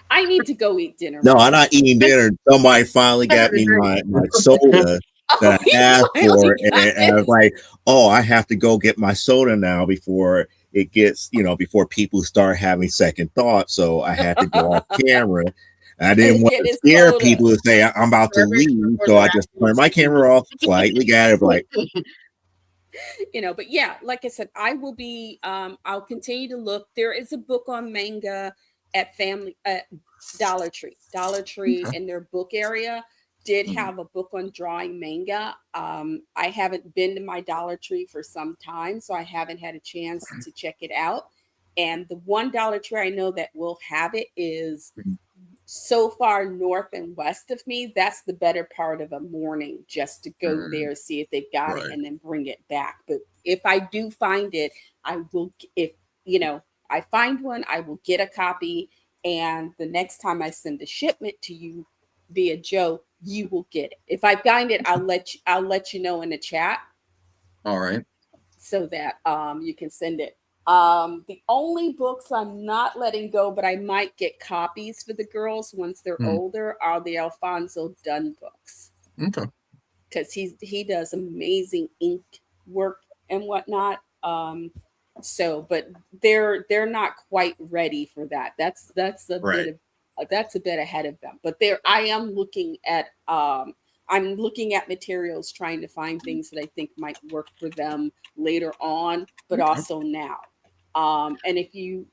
I need to go eat dinner. No, I'm not eating dinner. Somebody finally got me my soda that I asked for, and I was like, oh, I have to go get my soda now before it gets, before people start having second thoughts. So I had to go off camera. I didn't want to scare people to say I'm about to leave, so I just turned my camera off slightly, got it like, but yeah, like I said, I will be. I'll continue to look. There is a book on manga at Dollar Tree. Dollar Tree in their book area did have a book on drawing manga. I haven't been to my Dollar Tree for some time, so I haven't had a chance to check it out. And the one Dollar Tree I know that will have it is so far north and west of me. That's the better part of a morning just to go there, see if they've got it, and then bring it back. But if I do find it, I will. If I find one, I will get a copy. And the next time I send a shipment to you via Joe, you will get it. If I find it, I'll let you know in the chat. All right. So that you can send it. The only books I'm not letting go, but I might get copies for the girls once they're older, are the Alfonso Dunn books. Okay. Because he does amazing ink work and whatnot. But they're not quite ready for that. That's a bit ahead of them. But I am looking at I'm looking at materials, trying to find things that I think might work for them later on, but also now. And if you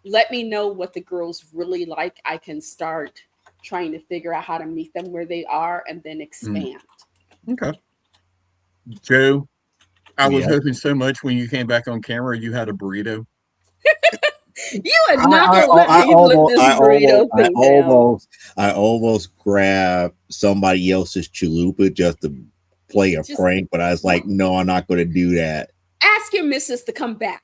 let me know what the girls really like, I can start trying to figure out how to meet them where they are and then expand. Okay. Joe, I was hoping so much when you came back on camera, you had a burrito. You are not going to let me live this burrito thing down. I almost grabbed somebody else's chalupa just to play a prank, but I was like, no, I'm not going to do that. Ask your missus to come back.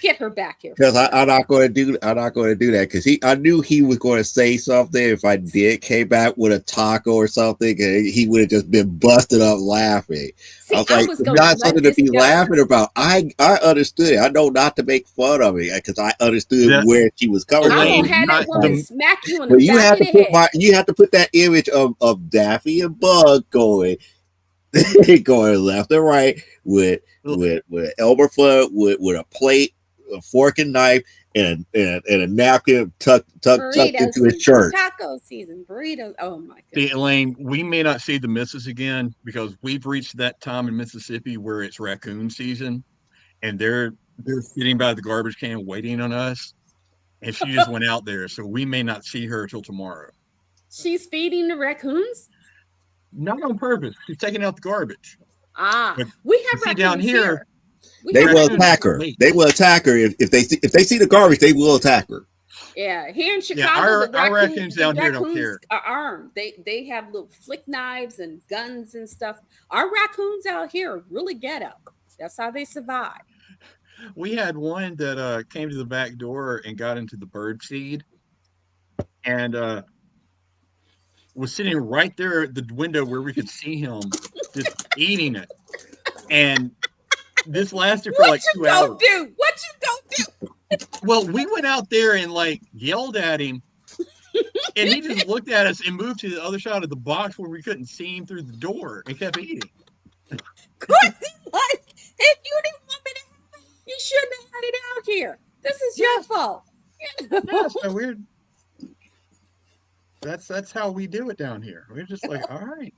Get her back here. Because I'm not going to do that, because I knew he was going to say something if I did came back with a taco or something, and he would have just been busted up laughing. See, I was like, it's not something to be laughing about. I understood it. I know not to make fun of it, because I understood where she was coming from. I'm gonna have that woman smack you in the back of the head. You have to put that image of Daffy and Bug going left and right with elbow foot, with a plate, a fork and knife, and a napkin tucked into his shirt. Taco season, burritos. Oh my goodness. See, Elaine, we may not see the missus again because we've reached that time in Mississippi where it's raccoon season, and they're sitting by the garbage can waiting on us. And she just went out there, so we may not see her till tomorrow. She's feeding the raccoons? Not on purpose. She's taking out the garbage. But we have raccoons down here. They will attack her. They will attack her if they see the garbage. They will attack her. Yeah, here in Chicago, our raccoons down here don't care. Are armed. They have little flick knives and guns and stuff. Our raccoons out here are really ghetto. That's how they survive. We had one that came to the back door and got into the bird seed, and was sitting right there at the window where we could see him, just eating it. And this lasted for like 2 hours. What you don't do? Well, we went out there and yelled at him, and he just looked at us and moved to the other side of the box where we couldn't see him through the door and kept eating. Of course, he's like, if you didn't want me to have it, you shouldn't have had it out here. This is your fault. Yeah, so weird. That's how we do it down here. We're just like, all right.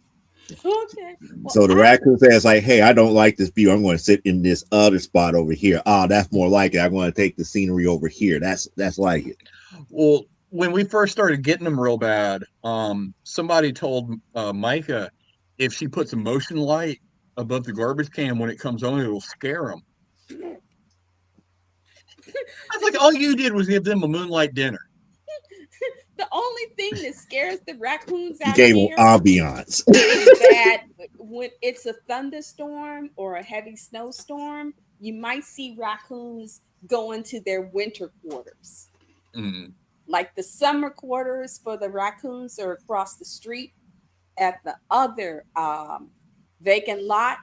Okay. Well, so the raccoon says, hey, I don't like this view. I'm going to sit in this other spot over here. That's more like it. I'm going to take the scenery over here. That's like it. Well, when we first started getting them real bad, somebody told Micah if she puts a motion light above the garbage can when it comes on, it'll scare them. I was like, all you did was give them a moonlight dinner. The only thing that scares the raccoons out Gave here ambiance. is that when it's a thunderstorm or a heavy snowstorm, you might see raccoons go into their winter quarters. Mm. Like the summer quarters for the raccoons are across the street at the other vacant lot.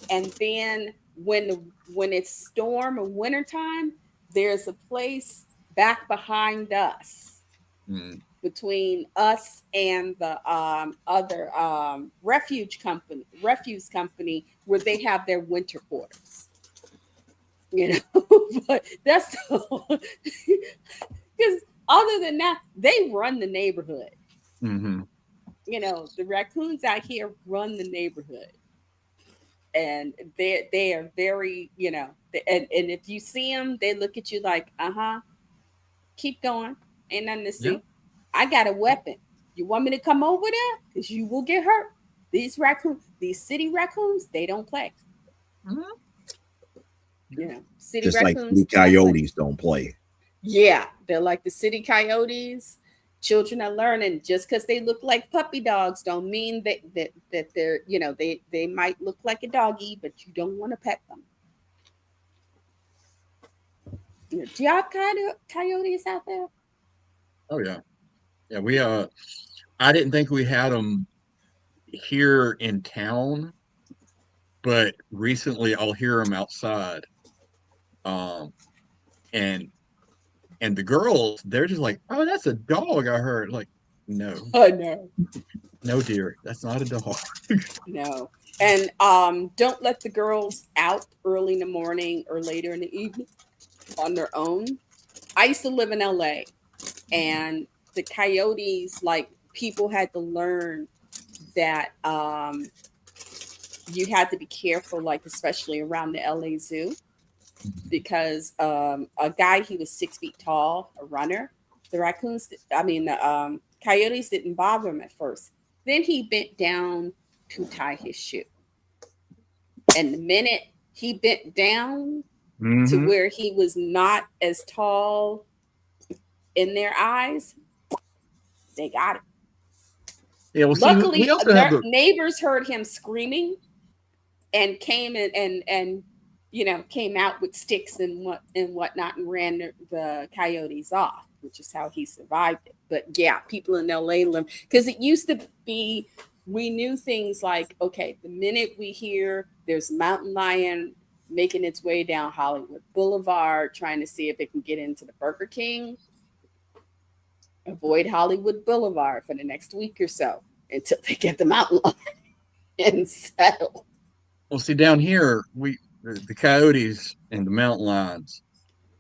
And then when it's storm or wintertime, there's a place back behind us, between us and the other refuse company, where they have their winter quarters. But that's because other than that, they run the neighborhood. Mm-hmm. The raccoons out here run the neighborhood. And they are very, and if you see them, they look at you like, keep going, ain't nothing to see. Yeah. I got a weapon. You want me to come over there? Because you will get hurt. These city raccoons, they don't play. Mm-hmm. City Just raccoons, like the coyotes don't play. Yeah, they're like the city coyotes. Children are learning. Just because they look like puppy dogs don't mean that they're, they might look like a doggy, but you don't want to pet them. Do you have coyotes out there? Oh yeah. We I didn't think we had them here in town, but recently I'll hear them outside. And the girls, they're just like, "Oh, that's a dog I heard." Like, no. Oh no. No, dear, that's not a dog. No. And don't let the girls out early in the morning or later in the evening on their own. I used to live in LA, and the coyotes, like, people had to learn that you had to be careful, like especially around the LA Zoo, because a guy, he was 6 feet tall, a runner. The coyotes didn't bother him at first. Then he bent down to tie his shoe. And the minute he bent down to where he was not as tall in their eyes, they got it. Yeah, well, Luckily, we also their have neighbors heard him screaming and came in and came out with sticks and whatnot and ran the coyotes off, which is how he survived it. But yeah, people in LA live, because it used to be, we knew things like, okay, the minute we hear there's a mountain lion making its way down Hollywood Boulevard, trying to see if it can get into the Burger King, avoid Hollywood Boulevard for the next week or so until they get the mountain lion and settle. Well, see, down here, the coyotes and the mountain lions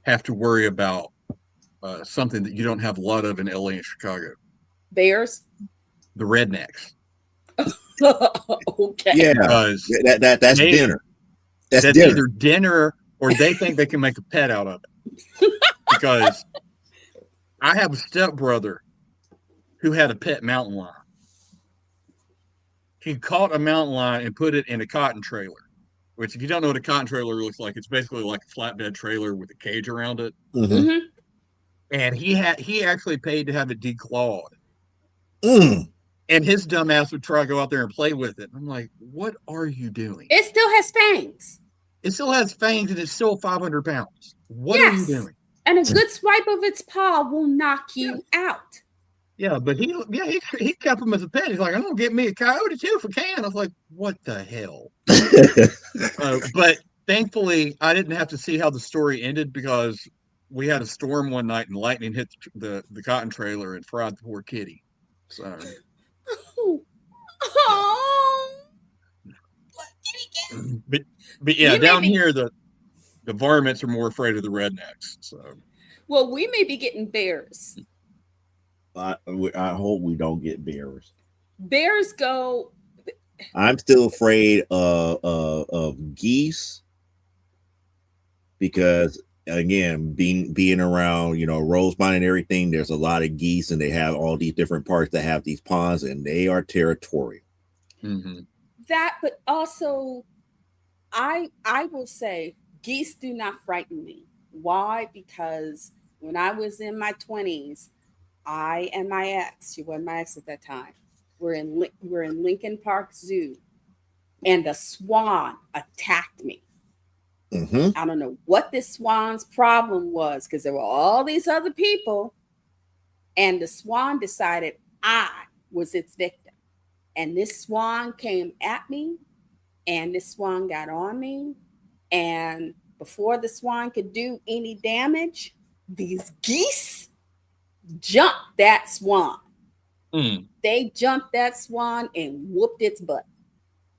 have to worry about something that you don't have a lot of in LA and Chicago. Bears? The rednecks. Okay. Yeah, that's dinner. That's dinner. Either dinner or they think they can make a pet out of it. Because I have a stepbrother who had a pet mountain lion. He caught a mountain lion and put it in a cotton trailer, which, if you don't know what a cotton trailer looks like, it's basically like a flatbed trailer with a cage around it. Mm-hmm. And he actually paid to have it declawed. And his dumb ass would try to go out there and play with it. I'm like, what are you doing? It still has fangs. It still has fangs and it's still 500 pounds. What are you doing? And a good swipe of its paw will knock you out. Yeah, but he kept him as a pet. He's like, I'm gonna get me a coyote too if I can. I was like, what the hell? But thankfully, I didn't have to see how the story ended, because we had a storm one night and lightning hit the cotton trailer and fried the poor kitty. So. But yeah, down here the varmints are more afraid of the rednecks. So. Well, we may be getting bears. I hope we don't get bears. Bears go. I'm still afraid of geese, because again, being around, Rosemont and everything, there's a lot of geese, and they have all these different parks that have these ponds, and they are territorial. Mm-hmm. That, but also, I will say geese do not frighten me. Why? Because when I was in my 20s, I and my ex, she wasn't my ex at that time, we're in Lincoln Park Zoo, and a swan attacked me. Mm-hmm. I don't know what this swan's problem was because there were all these other people, and the swan decided I was its victim. And this swan came at me, and this swan got on me. And before the swan could do any damage, these geese jumped that swan. Mm. They jumped that swan and whooped its butt.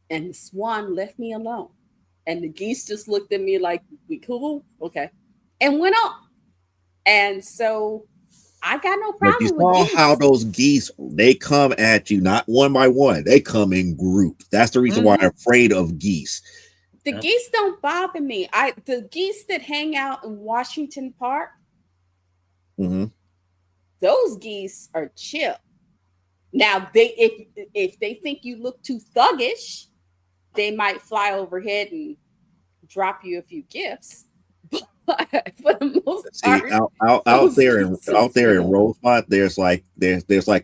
And the swan left me alone. And the geese just looked at me like, we cool? Okay. And went on. And so I got no But you problem with saw how geese. those geese, they come at you not one by one. They come in groups. That's the reason why I'm afraid of geese. The geese don't bother me. The geese that hang out in Washington Park, those geese are chill. Now, if they think you look too thuggish, they might fly overhead and drop you a few gifts. But for the most part, out there in Rosemont, there's like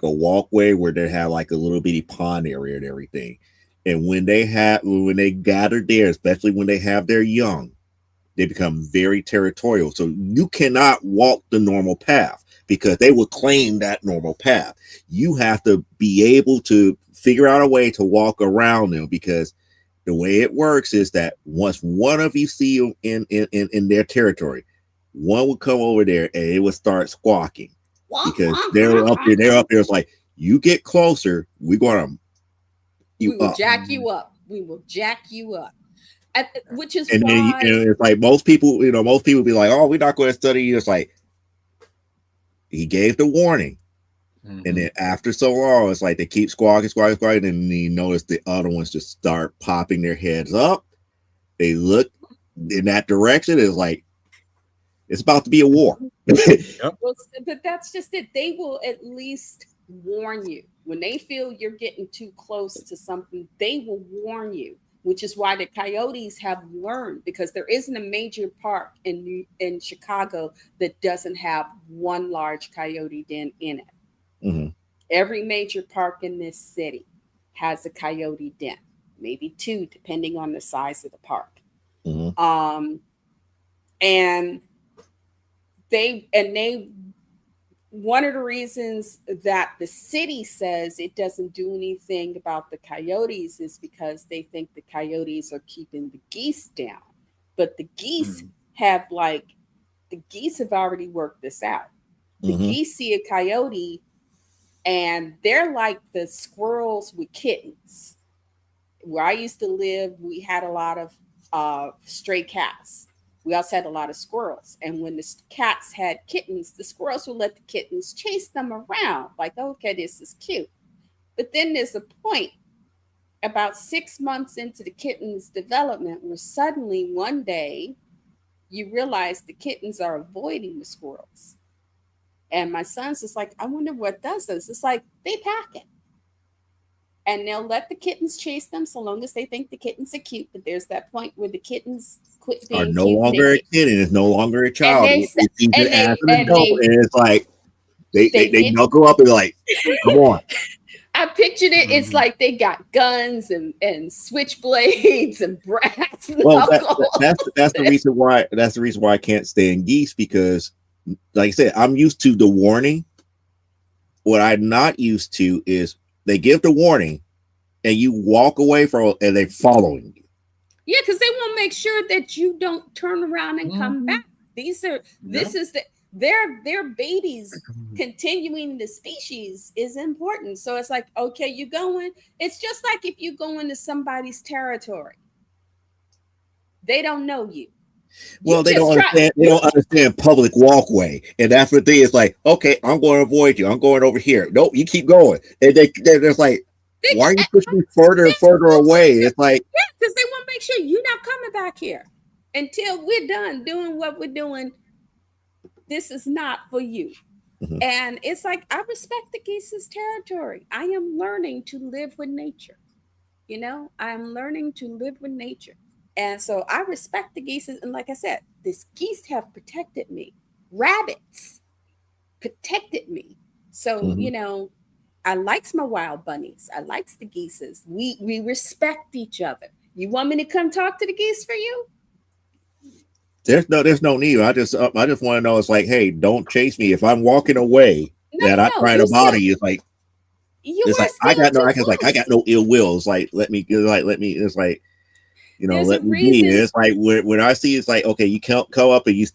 a walkway where they have like a little bitty pond area and everything. And when they gather there, especially when they have their young, they become very territorial. So you cannot walk the normal path because they will claim that normal path. You have to be able to figure out a way to walk around them, because the way it works is that once one of you see them in their territory, one will come over there and it will start squawking because they're up there. They're up there. It's like, you get closer, we will jack you up. We will jack you up. Which is and why then it's like most people be like, oh, we're not going to study you. It's like, he gave the warning. Mm-hmm. And then after so long, it's like they keep squawking, and you notice the other ones just start popping their heads up. They look in that direction. It's like, it's about to be a war. Well, but that's just it. They will at least warn you. When they feel you're getting too close to something, they will warn you, which is why the coyotes have learned, because there isn't a major park in Chicago that doesn't have one large coyote den in it. Mm-hmm. Every major park in this city has a coyote den, maybe two, depending on the size of the park. Mm-hmm. And one of the reasons that the city says it doesn't do anything about the coyotes is because they think the coyotes are keeping the geese down. But the geese have already worked this out. The geese see a coyote, and they're like the squirrels with kittens. Where I used to live, we had a lot of stray cats. We also had a lot of squirrels. And when the cats had kittens, the squirrels would let the kittens chase them around. Like, okay, this is cute. But then there's a point about 6 months into the kitten's development where suddenly one day you realize the kittens are avoiding the squirrels. And my son's just like, I wonder what does this. It's like, they pack it. And they'll let the kittens chase them so long as they think the kittens are cute. But there's that point where the kittens quit being are no longer a kitten. It's no longer a child. And it's like they knuckle up and like, come on. I pictured it. It's like they got guns and switchblades and brass. Well, that's the reason why. That's the reason why I can't stand geese, because, like I said, I'm used to the warning. What I'm not used to is they give the warning, and you walk away from, and they're following you. Yeah, because they want to make sure that you don't turn around and come back. Their babies continuing the species is important. So it's like, okay, you going. It's just like if you go into somebody's territory, they don't know you. Well, they don't understand public walkway, and that's what they is like. Okay, I'm going to avoid you. I'm going over here. Nope, you keep going. And they're just like, why are you pushing me further and further away? It's like, yeah, because they want to make sure you're not coming back here until we're done doing what we're doing. This is not for you. Mm-hmm. And it's like, I respect the geese's territory. I am learning to live with nature. I'm learning to live with nature. And so I respect the geese. And like I said, these geese have protected me. Rabbits protected me. So, I likes my wild bunnies. I likes the geeses. We respect each other. You want me to come talk to the geese for you? There's no need. I just want to know. It's like, hey, don't chase me. If I'm walking away, that I try to bother you. It's like, I got no ill will. It's like, let me. It's like, let me be. It's like when I see, it's like, okay, you come up and you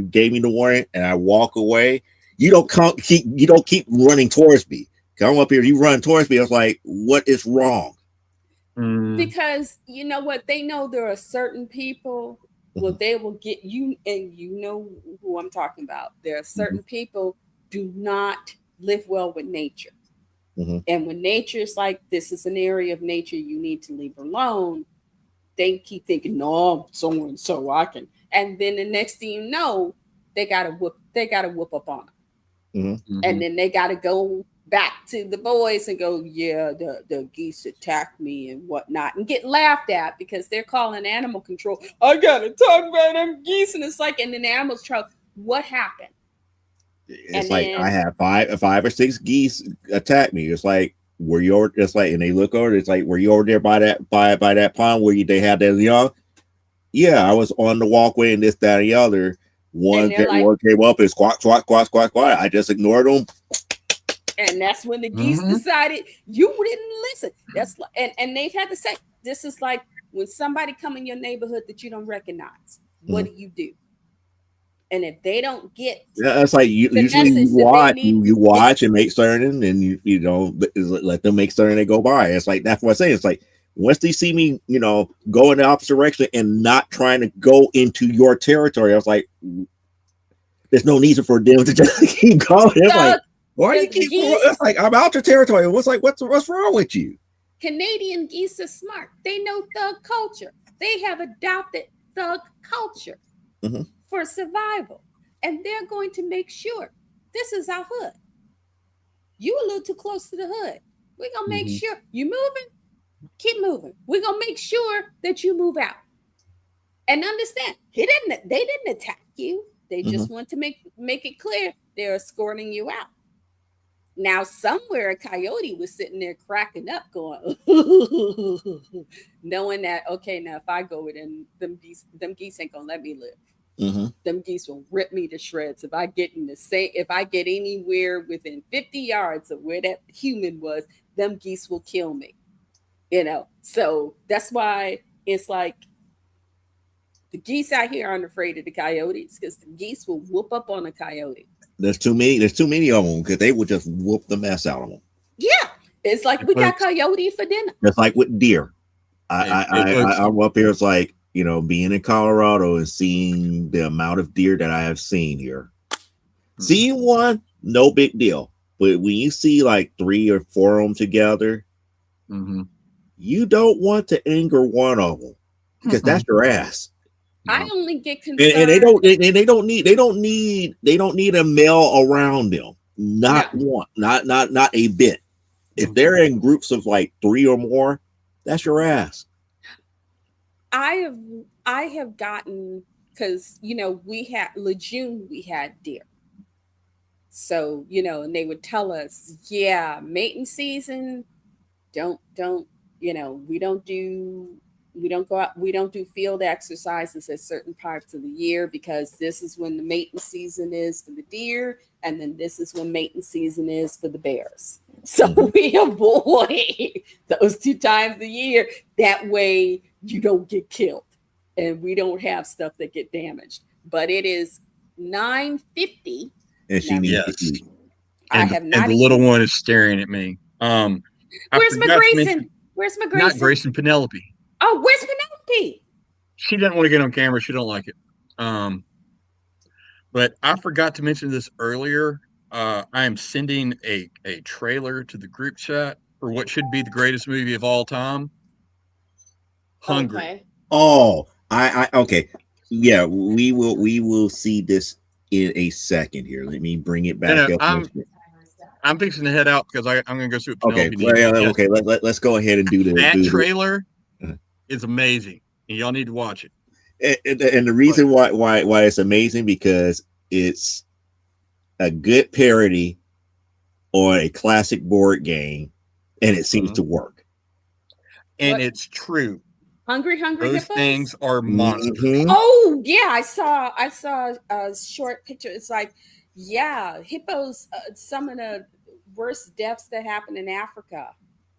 gave me the warning, and I walk away. You don't keep running towards me. Come up here, you run towards me. I was like, what is wrong? Because you know what? They know there are certain people. Well, they will get you, and you know who I'm talking about. There are certain people do not live well with nature. And when nature's like, this is an area of nature you need to leave alone, they keep thinking, no, so and so I can. And then the next thing you know, they gotta whoop up on them. And then they gotta go back to the boys and go, yeah, the geese attacked me and whatnot, and get laughed at because they're calling animal control. I gotta talk about them geese, and it's like, and then the animals try. What happened? It's like, I have five or six geese attack me. It's like, were you over? It's like, and they look over. It's like, were you over there by that pond where they had that young? Yeah, I was on the walkway and this, that, and the other. One came up and squawk. I just ignored them. And that's when the geese decided you didn't listen. That's and they've had to say, this is like when somebody come in your neighborhood that you don't recognize. What do you do? And if they don't get, that's like usually you watch and make certain, and you let them make certain they go by. It's like, that's what I'm saying. It's like, once they see me, go in the opposite direction and not trying to go into your territory, I was like, there's no need for them to just keep going. It's like, why do you keep going? It's like, I'm out your territory. What's wrong with you? Canadian geese are smart. They know thug culture. They have adopted thug culture for survival. And they're going to make sure this is our hood. You a little too close to the hood. We're going to make sure you moving. Keep moving. We're gonna make sure that you move out. And understand, they didn't attack you. They just want to make it clear they're escorting you out. Now, somewhere a coyote was sitting there cracking up, going, knowing that, okay, now if I go with them geese ain't gonna let me live. Them geese will rip me to shreds. If I get anywhere within 50 yards of where that human was, them geese will kill me. So that's why it's like the geese out here aren't afraid of the coyotes, because the geese will whoop up on a coyote. There's too many of them, because they would just whoop the mess out of them. Yeah, it's like we got coyote for dinner. Just like with deer. I'm up here. It's like, being in Colorado and seeing the amount of deer that I have seen here. Seeing one, no big deal. But when you see like 3 or 4 of them together, you don't want to anger one of them, because that's your ass. I only get concerned, and they don't need a male around them. Not one, not a bit. If they're in groups of like 3 or more, that's your ass. I have gotten, because we had Lejeune, we had deer. So and they would tell us, mating season, don't we don't go out, we don't do field exercises at certain parts of the year, because this is when the mating season is for the deer, and then this is when mating season is for the bears. So we avoid those 2 times a year. That way you don't get killed and we don't have stuff that get damaged. But it is 9:50. And she needs to eat. And the little one is staring at me. Where's my Grayson? Where's my Grayson? Not Grayson, Penelope. Oh, where's Penelope? She doesn't want to get on camera. She don't like it. But I forgot to mention this earlier. I am sending a trailer to the group chat for what should be the greatest movie of all time. Hungry. Okay. Oh, I okay. Yeah, we will see this in a second here. Let me bring it back up. I'm fixing to head out because I'm going to go see what Penelope needs. Okay, let's go ahead and do that trailer is amazing, and y'all need to watch it. And the reason why it's amazing, because it's a good parody on a classic board game, and it seems to work. And What? it's true. Hungry Those Hippos? things are monsters. Mhm. Oh yeah, I saw a short picture. It's like, yeah, hippos. Some of the worst deaths that happen in Africa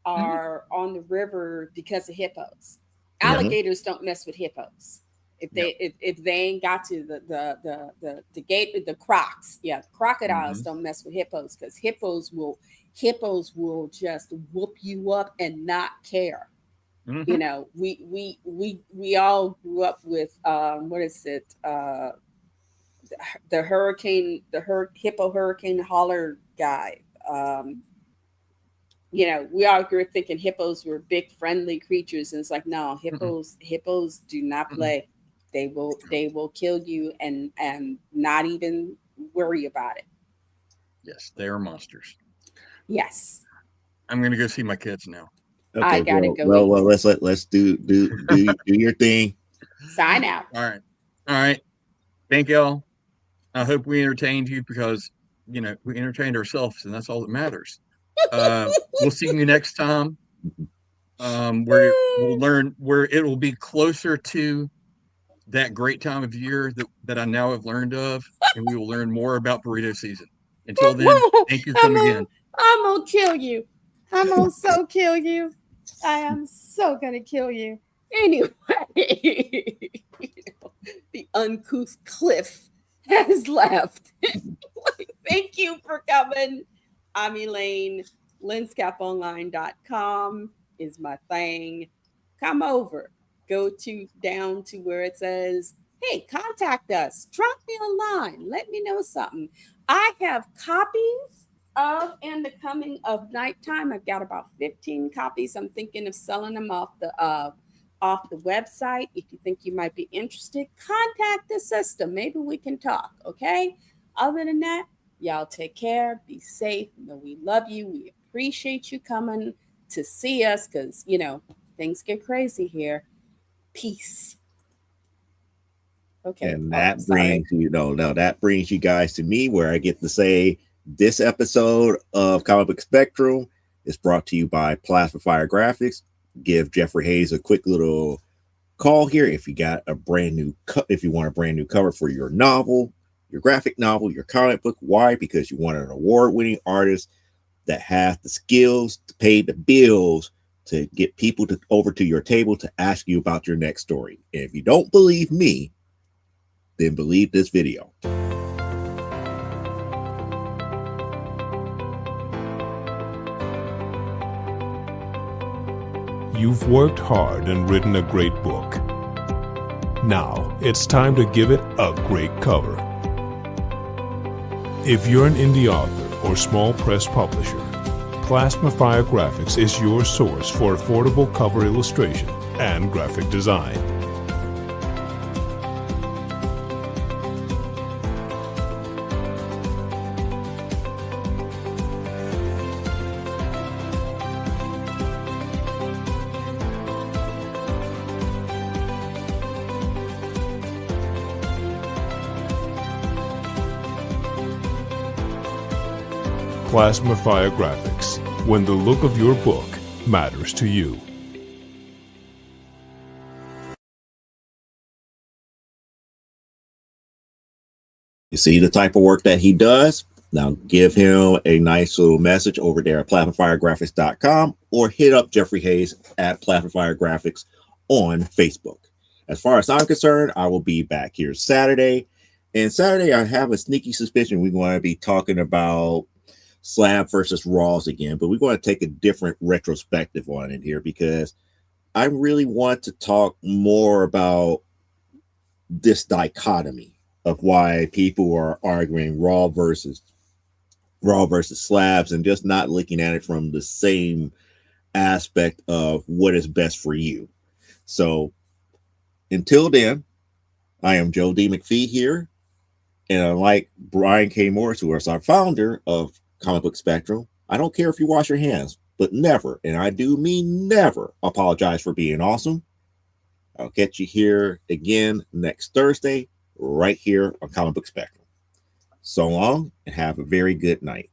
are on the river because of hippos. Yeah. Alligators don't mess with hippos. If they ain't got to the gate, the crocs, yeah, crocodiles don't mess with hippos because hippos will just whoop you up and not care. You know, we all grew up with what is it, the hippo hurricane holler guy. You know, we all grew up thinking hippos were big friendly creatures, and it's like, no, hippos do not play. They will kill you and not even worry about it. Yes, they are monsters. Yes. I'm gonna go see my kids now. Okay, I gotta go. Well, let's do your thing. Sign out. All right. Thank y'all. I hope we entertained you because we entertained ourselves, and that's all that matters. We'll see you next time. Where we'll learn where it will be closer to that great time of year that I now have learned of, and we will learn more about burrito season. Until then, thank you. Come again. I'm gonna kill you. I'm gonna so kill you. I am so gonna kill you. Anyway, the uncouth Cliff has left. Thank you for coming. I'm Elaine. Lenscaponline.com is my thing. Come over. Go down to where it says, hey, contact us. Drop me a line. Let me know something. I have copies of In the Coming of Nighttime. I've got about 15 copies. I'm thinking of selling them off the website. If you think you might be interested, contact the system. Maybe we can talk, okay? Other than that, y'all take care. Be safe. Know we love you. We appreciate you coming to see us because, things get crazy here. Peace. Okay. And that brings that brings you guys to me where I get to say this episode of Comic Book Spectrum is brought to you by Plasma Fire Graphics. Give Jeffrey Hayes a quick little call here if you got a brand new if you want a brand new cover for your novel, your graphic novel, your comic book. Why? Because you want an award-winning artist that has the skills to pay the bills to get people over to your table to ask you about your next story. And if you don't believe me, then believe this video. You've worked hard and written a great book. Now it's time to give it a great cover. If you're an indie author or small press publisher, Plasma Fire Graphics is your source for affordable cover illustration and graphic design. Plasma Fire Graphics, when the look of your book matters to you. You see the type of work that he does? Now give him a nice little message over there at plasmafiregraphics.com or hit up Jeffrey Hayes at Plasma Fire Graphics on Facebook. As far as I'm concerned, I will be back here Saturday. And Saturday, I have a sneaky suspicion we're going to be talking about Slab versus Raws again, but we're going to take a different retrospective on it here because I really want to talk more about this dichotomy of why people are arguing Raw versus Slabs and just not looking at it from the same aspect of what is best for you. So until then, I am Joe D. McPhee here, and unlike Brian K. Morris, who is our founder of Comic Book Spectrum, I don't care if you wash your hands, but never, and I do mean never, apologize for being awesome. I'll catch you here again next Thursday, right here on Comic Book Spectrum. So long, and have a very good night.